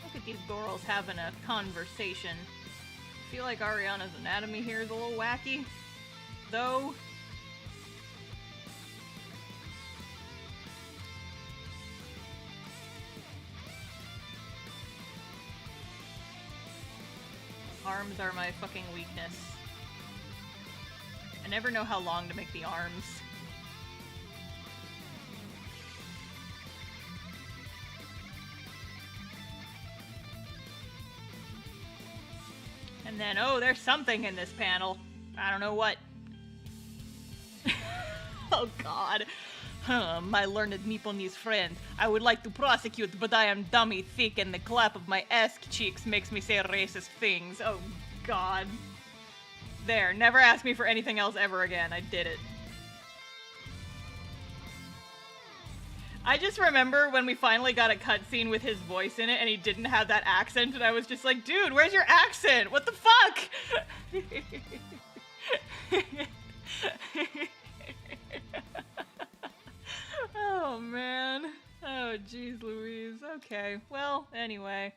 Look at these girls having a conversation. I feel like Ariana's anatomy here is a little wacky, though. Arms are my fucking weakness. I never know how long to make the arms. And then, oh, there's something in this panel. I don't know what. Oh god. My learned Nipponese friend. I would like to prosecute, but I am dummy thick and the clap of my ass cheeks makes me say racist things. Oh god. There, never ask me for anything else ever again. I did it. I just remember when we finally got a cutscene with his voice in it and he didn't have that accent, and I was just like, dude, where's your accent? What the fuck? Oh, man. Oh, jeez Louise. Okay, well, anyway.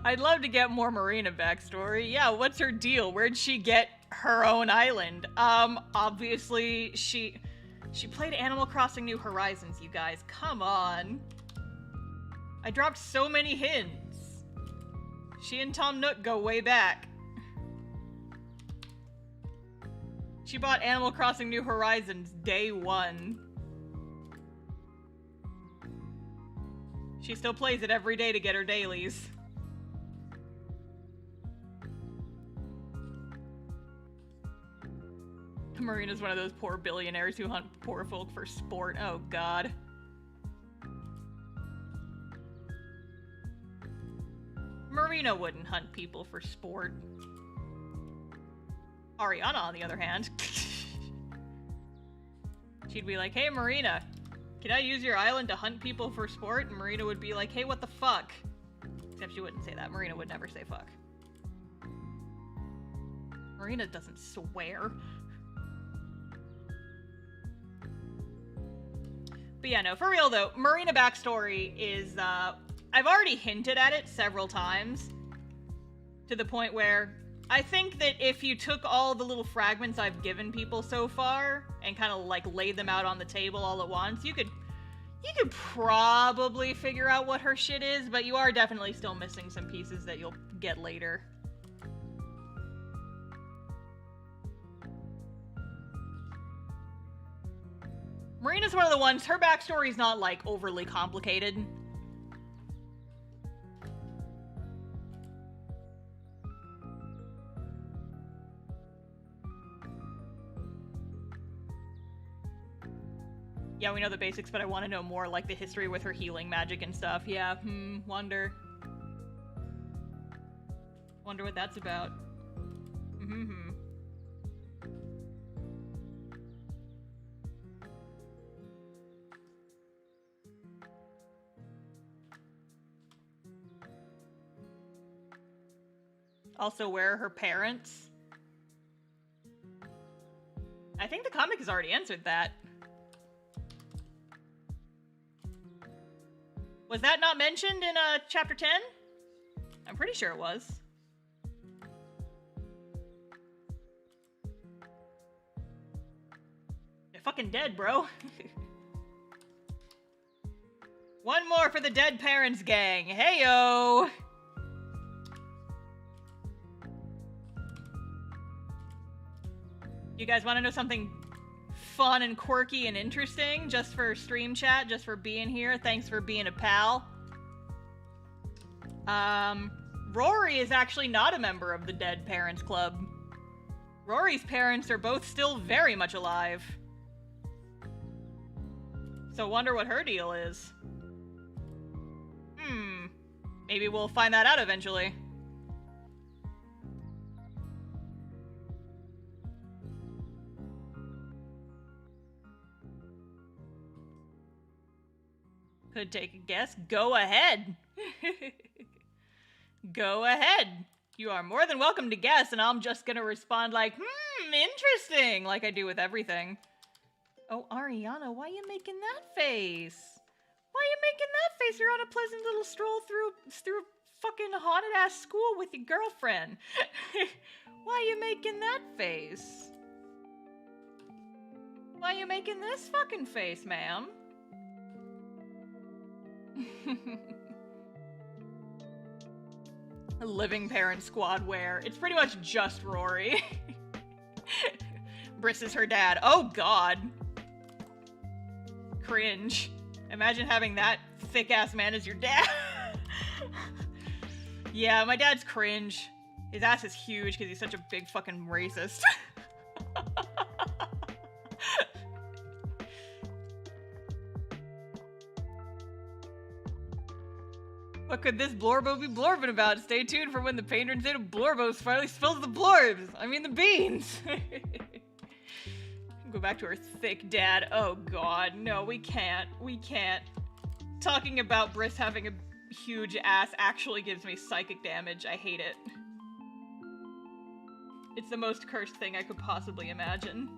I'd love to get more Marina backstory. Yeah, what's her deal? Where'd she get her own island? Obviously she played Animal Crossing New Horizons, you guys. Come on. I dropped so many hints. She and Tom Nook go way back. She bought Animal Crossing New Horizons day one. She still plays it every day to get her dailies. Marina's one of those poor billionaires who hunt poor folk for sport. Oh god. Marina wouldn't hunt people for sport. Ariana, on the other hand. She'd be like, hey Marina, can I use your island to hunt people for sport? And Marina would be like, hey, what the fuck? Except she wouldn't say that. Marina would never say fuck. Marina doesn't swear. But yeah, no, for real though, Marina backstory is, I've already hinted at it several times. To the point where I think that if you took all the little fragments I've given people so far and kind of like laid them out on the table all at once, you could probably figure out what her shit is, but you are definitely still missing some pieces that you'll get later. Marina's one of the ones, her backstory's not like overly complicated. Yeah, we know the basics, but I want to know more, like the history with her healing magic and stuff. Yeah, wonder. Wonder what that's about. Also, where are her parents? I think the comic has already answered that. Was that not mentioned in chapter 10? I'm pretty sure it was. They're fucking dead, bro. One more for the dead parents gang. Heyo! You guys want to know something fun and quirky and interesting just for stream chat, just for being here? Thanks for being a pal. Rory is actually not a member of the Dead Parents Club. Rory's parents are both still very much alive. So wonder what her deal is. Maybe we'll find that out eventually. Could take a guess. Go ahead. Go ahead. You are more than welcome to guess, and I'm just gonna respond like, interesting, like I do with everything. Oh, Ariana, why are you making that face? Why are you making that face? You're on a pleasant little stroll through fucking haunted-ass school with your girlfriend. Why are you making that face? Why are you making this fucking face, ma'am? Living parent squad wear. It's pretty much just Rory. Briss is her dad. Oh god. Cringe. Imagine having that thick-ass man as your dad. Yeah, my dad's cringe. His ass is huge because he's such a big fucking racist. What could this blorbo be blorbing about? Stay tuned for when the patron saint of blorbos finally spills the blorbs. I mean the beans. Go back to her thick dad. Oh god, no, we can't. We can't. Talking about Briss having a huge ass actually gives me psychic damage. I hate it. It's the most cursed thing I could possibly imagine.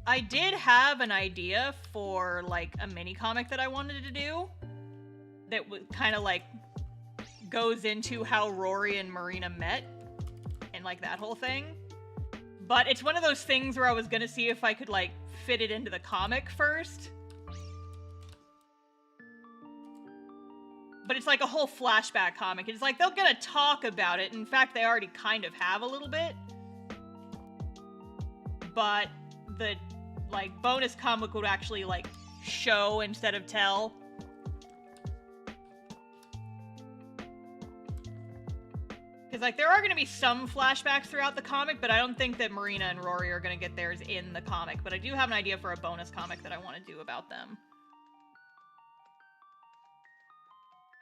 I did have an idea for, like, a mini-comic that I wanted to do that kind of, like, goes into how Rory and Marina met and, like, that whole thing. But it's one of those things where I was gonna see if I could, like, fit it into the comic first. But it's like a whole flashback comic. It's like they're gonna talk about it. In fact, they already kind of have a little bit. But the, like, bonus comic would actually, like, show instead of tell. Because, like, there are going to be some flashbacks throughout the comic, but I don't think that Marina and Rory are going to get theirs in the comic. But I do have an idea for a bonus comic that I want to do about them.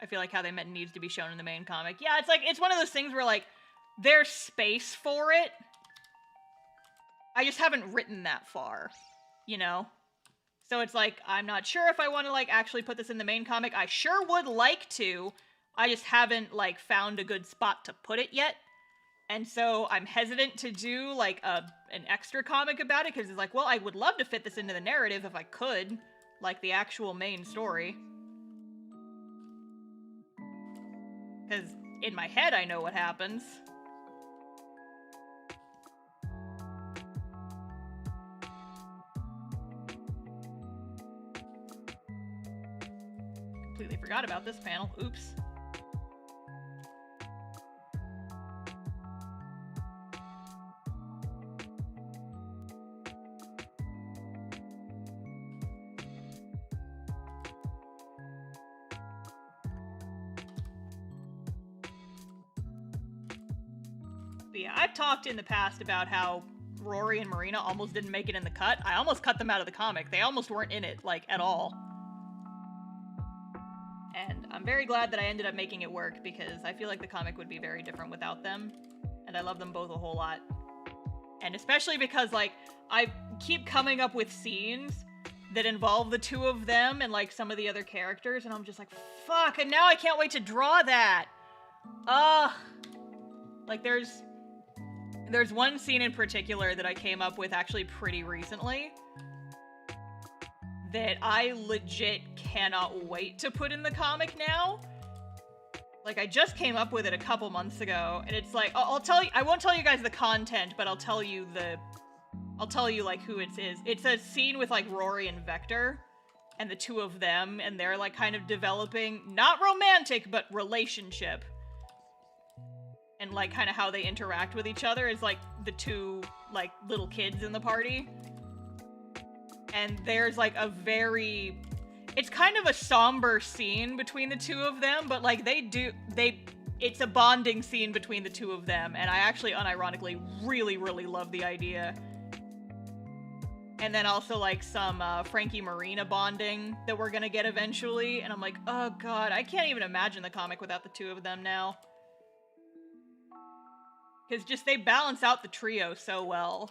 I feel like how they met needs to be shown in the main comic. Yeah, it's like, it's one of those things where, like, there's space for it. I just haven't written that far, you know? So it's like, I'm not sure if I want to, like, actually put this in the main comic. I sure would like to. I just haven't, like, found a good spot to put it yet. And so I'm hesitant to do, like, an extra comic about it, because it's like, well, I would love to fit this into the narrative if I could. Like, the actual main story. Because in my head, I know what happens. Completely forgot about this panel. Oops. But yeah, I've talked in the past about how Rory and Marina almost didn't make it in the cut. I almost cut them out of the comic. They almost weren't in it, like, at all. And I'm very glad that I ended up making it work, because I feel like the comic would be very different without them. And I love them both a whole lot. And especially because, like, I keep coming up with scenes that involve the two of them and, like, some of the other characters, and I'm just like, fuck, and now I can't wait to draw that! Like, there's one scene in particular that I came up with actually pretty recently that I legit cannot wait to put in the comic now. Like, I just came up with it a couple months ago, and it's like, I'll tell you, I won't tell you guys the content, but I'll tell you, like, who it is. It's a scene with, like, Rory and Vector, and the two of them, and they're, like, kind of developing, not romantic, but relationship. And, like, kind of how they interact with each other is, like, the two, like, little kids in the party. And there's, like, it's kind of a somber scene between the two of them, but, like, it's a bonding scene between the two of them, and I actually, unironically, really, really love the idea. And then also, like, some Frankie Marina bonding that we're gonna get eventually, and I'm like, oh god, I can't even imagine the comic without the two of them now. Because just, they balance out the trio so well.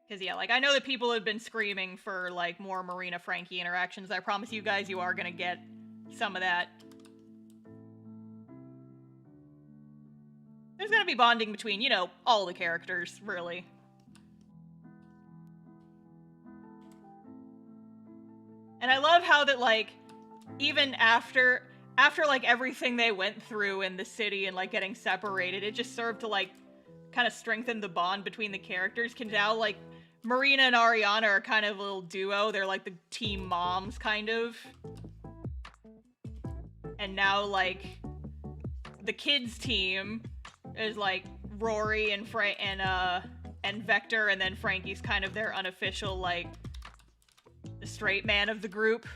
Because, yeah, like, I know that people have been screaming for, like, more Marina-Frankie interactions. I promise you guys you are gonna get some of that. There's gonna be bonding between, you know, all the characters, really. And I love how that, like, even after, like, everything they went through in the city and, like, getting separated, it just served to, like, kind of strengthen the bond between the characters. Can now, like, Marina and Ariana are kind of a little duo. They're, like, the team moms, kind of. And now, like, the kids team is, like, Rory and Vector, and then Frankie's kind of their unofficial, like, the straight man of the group.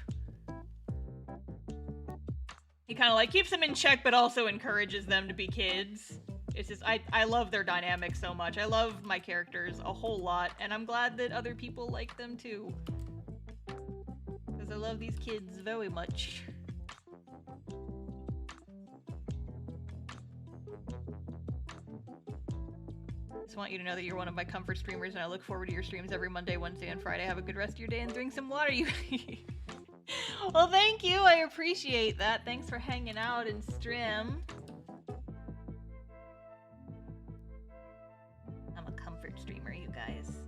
He kind of, like, keeps them in check, but also encourages them to be kids. It's just, I love their dynamic so much. I love my characters a whole lot, and I'm glad that other people like them too. Because I love these kids very much. Just want you to know that you're one of my comfort streamers, and I look forward to your streams every Monday, Wednesday, and Friday. Have a good rest of your day and drink some water, you. Well, thank you. I appreciate that. Thanks for hanging out and stream. I'm a comfort streamer, you guys.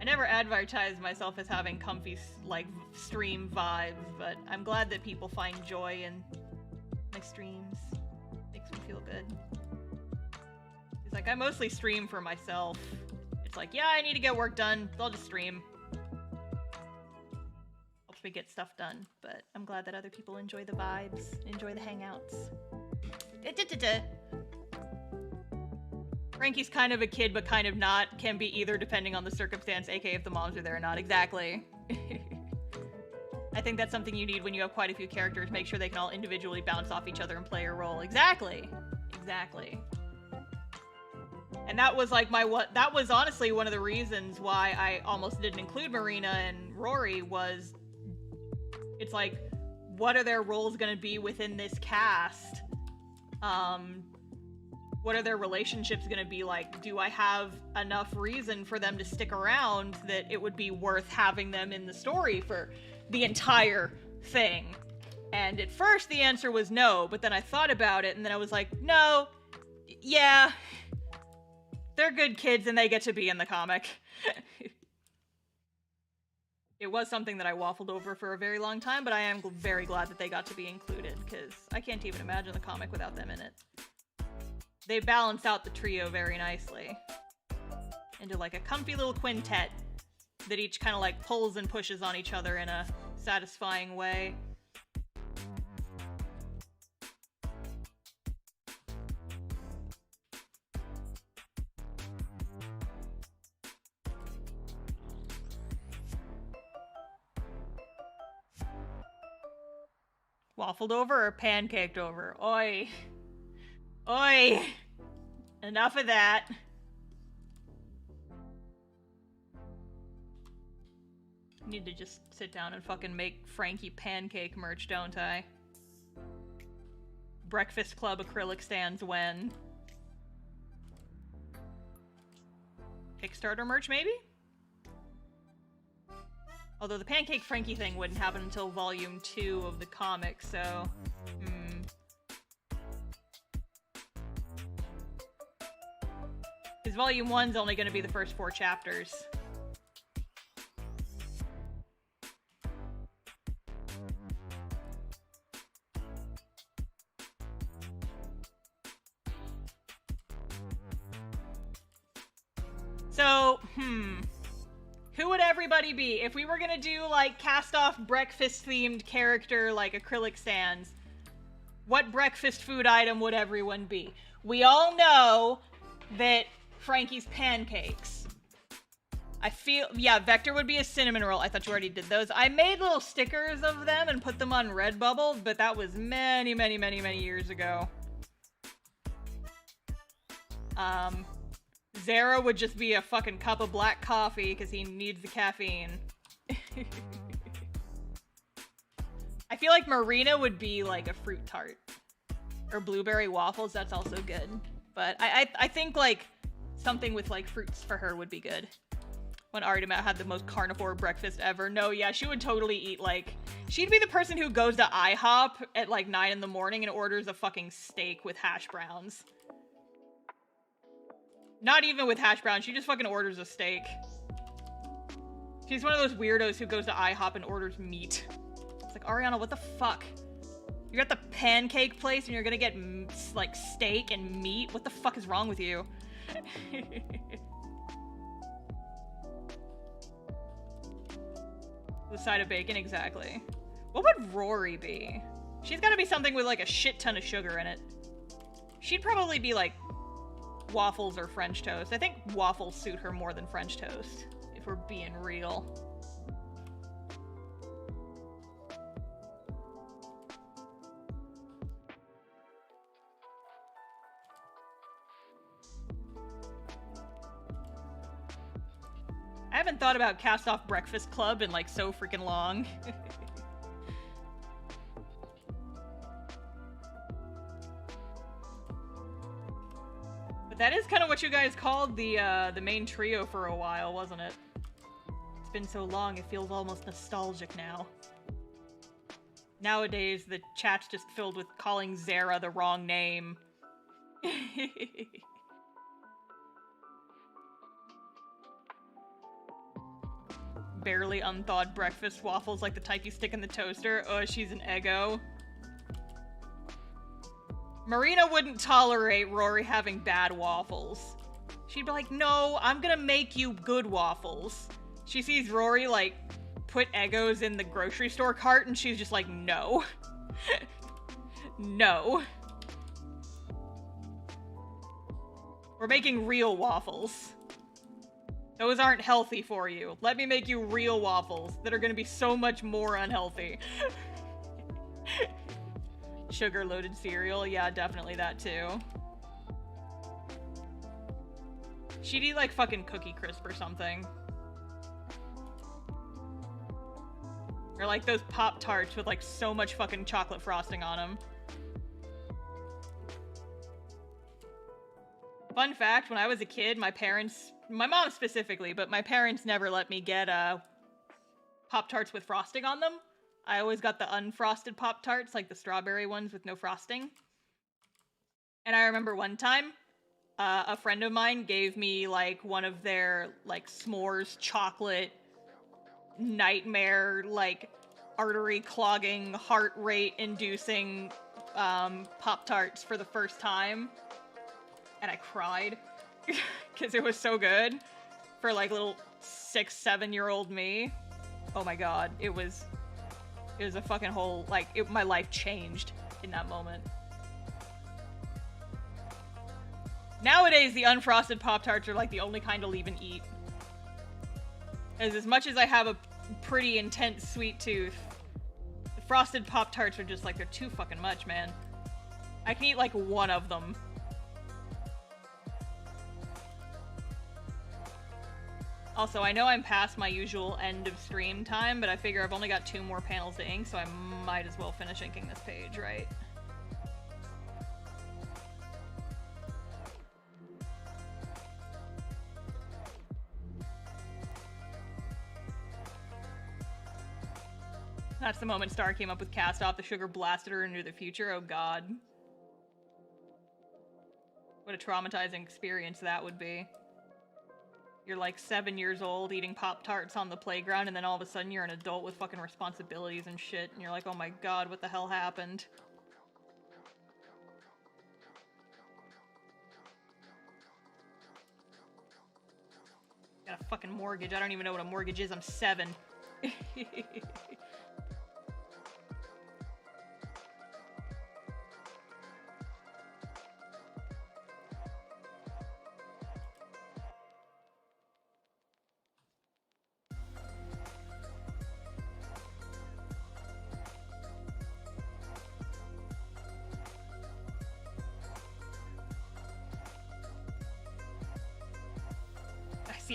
I never advertised myself as having comfy, like, stream vibes, but I'm glad that people find joy in my streams. Makes me feel good. It's like, I mostly stream for myself. It's like, yeah, I need to get work done, so I'll just stream. Helps me get stuff done, but I'm glad that other people enjoy the vibes, enjoy the hangouts. Frankie's kind of a kid, but kind of not. Can be either, depending on the circumstance, aka if the moms are there or not. Exactly. I think that's something you need when you have quite a few characters. Make sure they can all individually bounce off each other and play a role. Exactly. Exactly. And that was like that was honestly one of the reasons why I almost didn't include Marina and Rory. Was it's like, what are their roles going to be within this cast? What are their relationships going to be like? Do I have enough reason for them to stick around that it would be worth having them in the story for the entire thing? And at first the answer was no, but then I thought about it and then I was like, no, yeah, they're good kids and they get to be in the comic. It was something that I waffled over for a very long time, but I am very glad that they got to be included, because I can't even imagine the comic without them in it. They balance out the trio very nicely into like a comfy little quintet that each kind of like pulls and pushes on each other in a satisfying way. Waffled over or pancaked over? Oi. Oi. Enough of that. Need to just sit down and fucking make Frankie pancake merch, don't I? Breakfast Club acrylic stands when? Kickstarter merch, maybe? Although the Pancake Frankie thing wouldn't happen until volume 2 of the comic, so... Because volume 1's only going to be the first 4 chapters. So, who would everybody be? If we were gonna do, like, Castoff breakfast-themed character, like, acrylic stands, what breakfast food item would everyone be? We all know that Frankie's pancakes. I feel, yeah, Vector would be a cinnamon roll. I thought you already did those. I made little stickers of them and put them on Redbubble, but that was many, many, many, many years ago. Zara would just be a fucking cup of black coffee because he needs the caffeine. I feel like Marina would be like a fruit tart. Or blueberry waffles, that's also good. But I think like something with like fruits for her would be good. When Artemis had the most carnivore breakfast ever. No, yeah, she would totally eat like... She'd be the person who goes to IHOP at like 9 in the morning and orders a fucking steak with hash browns. Not even with hash browns, she just fucking orders a steak. She's one of those weirdos who goes to IHOP and orders meat. It's like, Ariana, what the fuck? You're at the pancake place and you're gonna get, like, steak and meat? What the fuck is wrong with you? The side of bacon, exactly. What would Rory be? She's gotta be something with, like, a shit ton of sugar in it. She'd probably be, like, waffles or French toast. I think waffles suit her more than French toast, if we're being real. I haven't thought about Castoff Breakfast Club in like so freaking long. That is kind of what you guys called the main trio for a while, wasn't it? It's been so long, it feels almost nostalgic now. Nowadays, the chat's just filled with calling Zara the wrong name. Barely unthawed breakfast waffles like the type you stick in the toaster. Oh, she's an eggo. Marina wouldn't tolerate Rory having bad waffles. She'd be like, no, I'm gonna make you good waffles. She sees Rory, like, put Eggos in the grocery store cart, and she's just like, no. No. We're making real waffles. Those aren't healthy for you. Let me make you real waffles that are gonna be so much more unhealthy. Sugar-loaded cereal, yeah, definitely that too. She'd eat like fucking Cookie Crisp or something. Or like those Pop-Tarts with like so much fucking chocolate frosting on them. Fun fact, when I was a kid, my parents, my mom specifically, but my parents never let me get Pop-Tarts with frosting on them. I always got the unfrosted Pop-Tarts, like the strawberry ones with no frosting. And I remember one time, a friend of mine gave me, like, one of their, like, s'mores chocolate nightmare, like, artery-clogging, heart rate-inducing Pop-Tarts for the first time. And I cried. Because it was so good. For, like, little 6, 7-year-old me. Oh my god, it was a fucking whole, like, my life changed in that moment. Nowadays, the unfrosted Pop-Tarts are, like, the only kind I'll even eat. As much as I have a pretty intense sweet tooth, the frosted Pop-Tarts are just, like, they're too fucking much, man. I can eat, like, one of them. Also, I know I'm past my usual end of stream time, but I figure I've only got 2 more panels to ink, so I might as well finish inking this page, right? That's the moment Star came up with Castoff. The sugar blasted her into the future. Oh god. What a traumatizing experience that would be. You're like 7 years old eating Pop-Tarts on the playground, and then all of a sudden you're an adult with fucking responsibilities and shit, and you're like, oh my god, what the hell happened? Got a fucking mortgage. I don't even know what a mortgage is. I'm 7.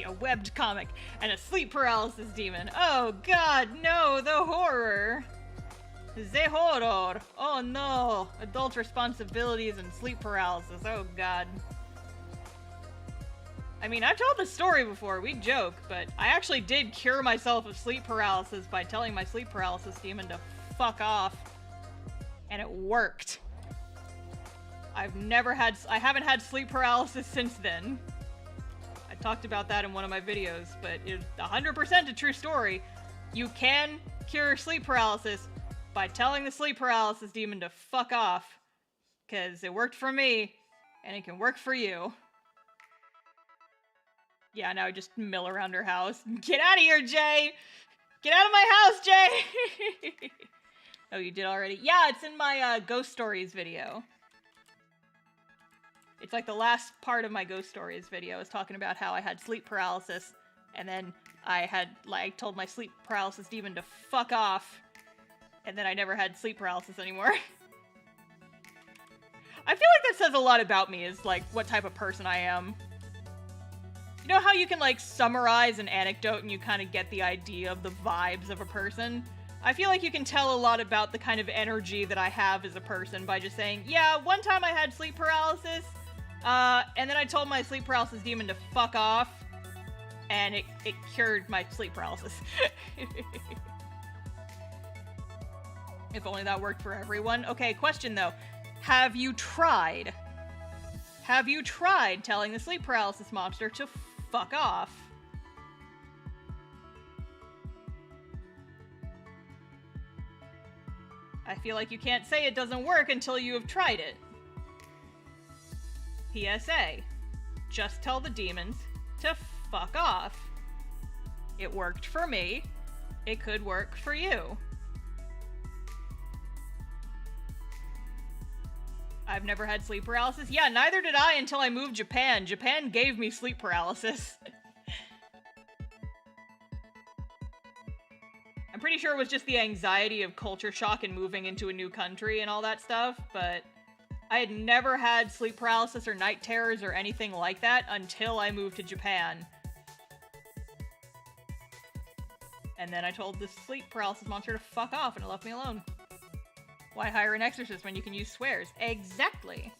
A webbed comic and a sleep paralysis demon. Oh god, no, the horror. The horror. Oh no, adult responsibilities and sleep paralysis. Oh god. I mean, I've told this story before, we joke, but I actually did cure myself of sleep paralysis by telling my sleep paralysis demon to fuck off. And it worked. I haven't had sleep paralysis since then. I talked about that in one of my videos, but it's 100% a true story. You can cure sleep paralysis by telling the sleep paralysis demon to fuck off. Because it worked for me, and it can work for you. Yeah, now I just mill around her house. Get out of here, Jay! Get out of my house, Jay! Oh, you did already? Yeah, it's in my Ghost Stories video. It's like the last part of my Ghost Stories video is talking about how I had sleep paralysis, and then I told my sleep paralysis demon to fuck off, and then I never had sleep paralysis anymore. I feel like that says a lot about me, is like what type of person I am. You know how you can like summarize an anecdote and you kind of get the idea of the vibes of a person? I feel like you can tell a lot about the kind of energy that I have as a person by just saying, yeah, one time I had sleep paralysis, and then I told my sleep paralysis demon to fuck off, and it cured my sleep paralysis. If only that worked for everyone. Okay, question though. Have you tried? Have you tried telling the sleep paralysis monster to fuck off? I feel like you can't say it doesn't work until you have tried it. PSA. Just tell the demons to fuck off. It worked for me. It could work for you. I've never had sleep paralysis. Yeah, neither did I until I moved Japan. Japan gave me sleep paralysis. I'm pretty sure it was just the anxiety of culture shock and moving into a new country and all that stuff, but I had never had sleep paralysis or night terrors or anything like that until I moved to Japan. And then I told the sleep paralysis monster to fuck off and it left me alone. Why hire an exorcist when you can use swears? Exactly.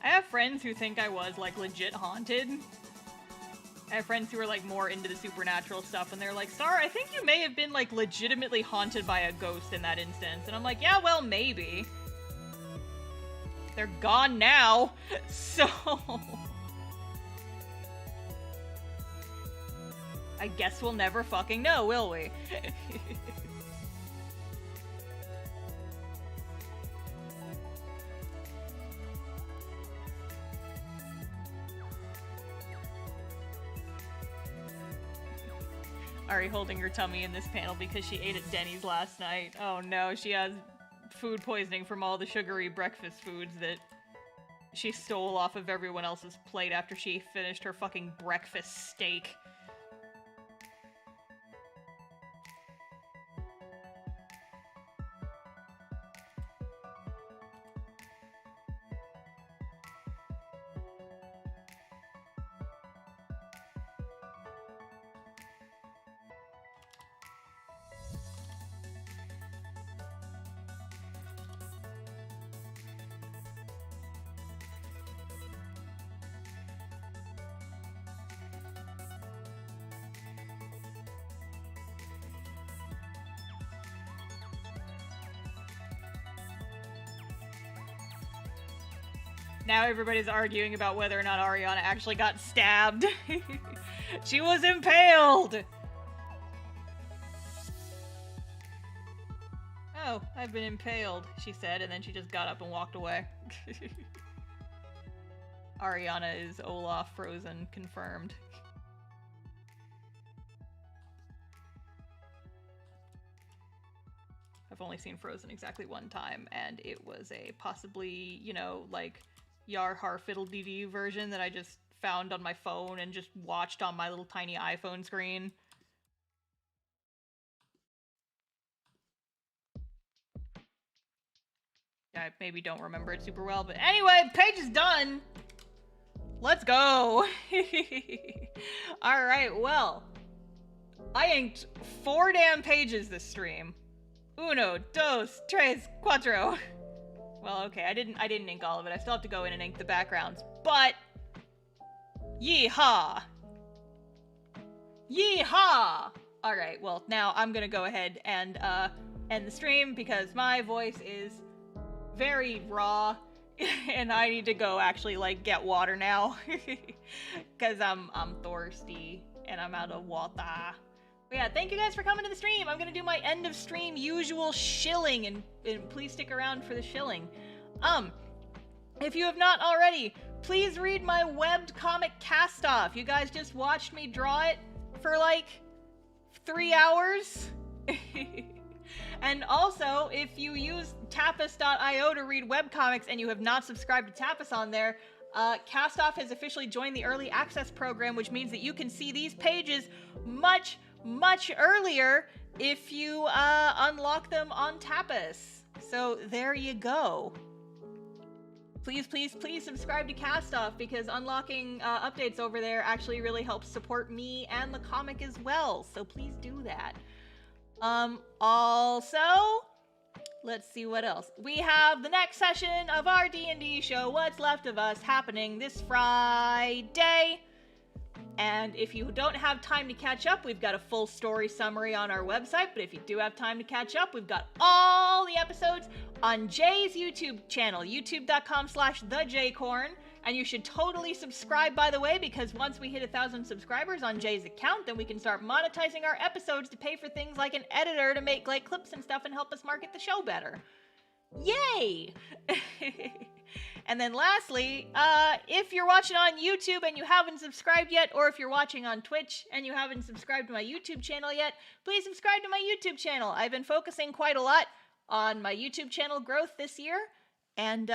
I have friends who think I was, like, legit haunted. I have friends who are, like, more into the supernatural stuff, and they're like, Star, I think you may have been, like, legitimately haunted by a ghost in that instance. And I'm like, yeah, well, maybe. They're gone now, so... I guess we'll never fucking know, will we? Ari holding her tummy in this panel because she ate at Denny's last night. Oh no, she has food poisoning from all the sugary breakfast foods that She stole off of everyone else's plate after she finished her fucking breakfast steak. Now everybody's arguing about whether or not Ariana actually got stabbed. She was impaled! Oh, I've been impaled, she said, and then she just got up and walked away. Ariana is Olaf frozen, confirmed. I've only seen Frozen exactly one time, and it was a possibly, you know, like, Yar Har Fiddle Dee Dee version that I just found on my phone and just watched on my little tiny iPhone screen. I maybe don't remember it super well, but anyway, page is done! Let's go! Alright, well, I inked 4 damn pages this stream. Uno, dos, tres, cuatro. Well, okay, I didn't ink all of it. I still have to go in and ink the backgrounds, but yeehaw! Yeehaw! Alright, well, now I'm gonna go ahead and end the stream because my voice is very raw and I need to go actually, like, get water now because I'm thirsty and I'm out of water. But yeah, thank you guys for coming to the stream. I'm gonna do my end of stream usual shilling, and please stick around for the shilling. If you have not already, please read my webcomic Castoff. You guys just watched me draw it for like 3 hours. And also, if you use tapas.io to read webcomics and you have not subscribed to Tapas on there, Castoff has officially joined the early access program, which means that you can see these pages much earlier if you unlock them on Tapas. So there you go. Please subscribe to Castoff because unlocking updates over there actually really helps support me and the comic as well. So please do that. Also, let's see what else. We have the next session of our D&D show, What's Left of Us, happening this Friday. And if you don't have time to catch up, we've got a full story summary on our website. But if you do have time to catch up, we've got all the episodes on Jay's YouTube channel, youtube.com/thejcorn. And you should totally subscribe, by the way, because once we hit 1,000 subscribers on Jay's account, then we can start monetizing our episodes to pay for things like an editor to make like clips and stuff and help us market the show better. Yay! And then lastly, if you're watching on YouTube and you haven't subscribed yet, or if you're watching on Twitch and you haven't subscribed to my YouTube channel yet, please subscribe to my YouTube channel. I've been focusing quite a lot on my YouTube channel growth this year, and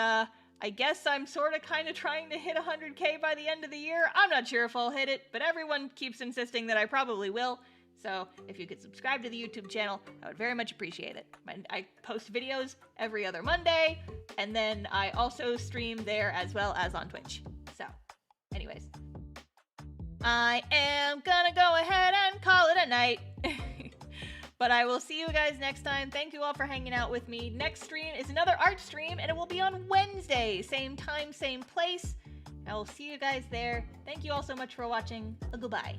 I guess I'm sort of kind of trying to hit 100K by the end of the year. I'm not sure if I'll hit it, but everyone keeps insisting that I probably will. So if you could subscribe to the YouTube channel, I would very much appreciate it. I post videos every other Monday, and then I also stream there as well as on Twitch. So, anyways, I am gonna go ahead and call it a night. But I will see you guys next time. Thank you all for hanging out with me. Next stream is another art stream, and it will be on Wednesday. Same time, same place. I will see you guys there. Thank you all so much for watching. Goodbye.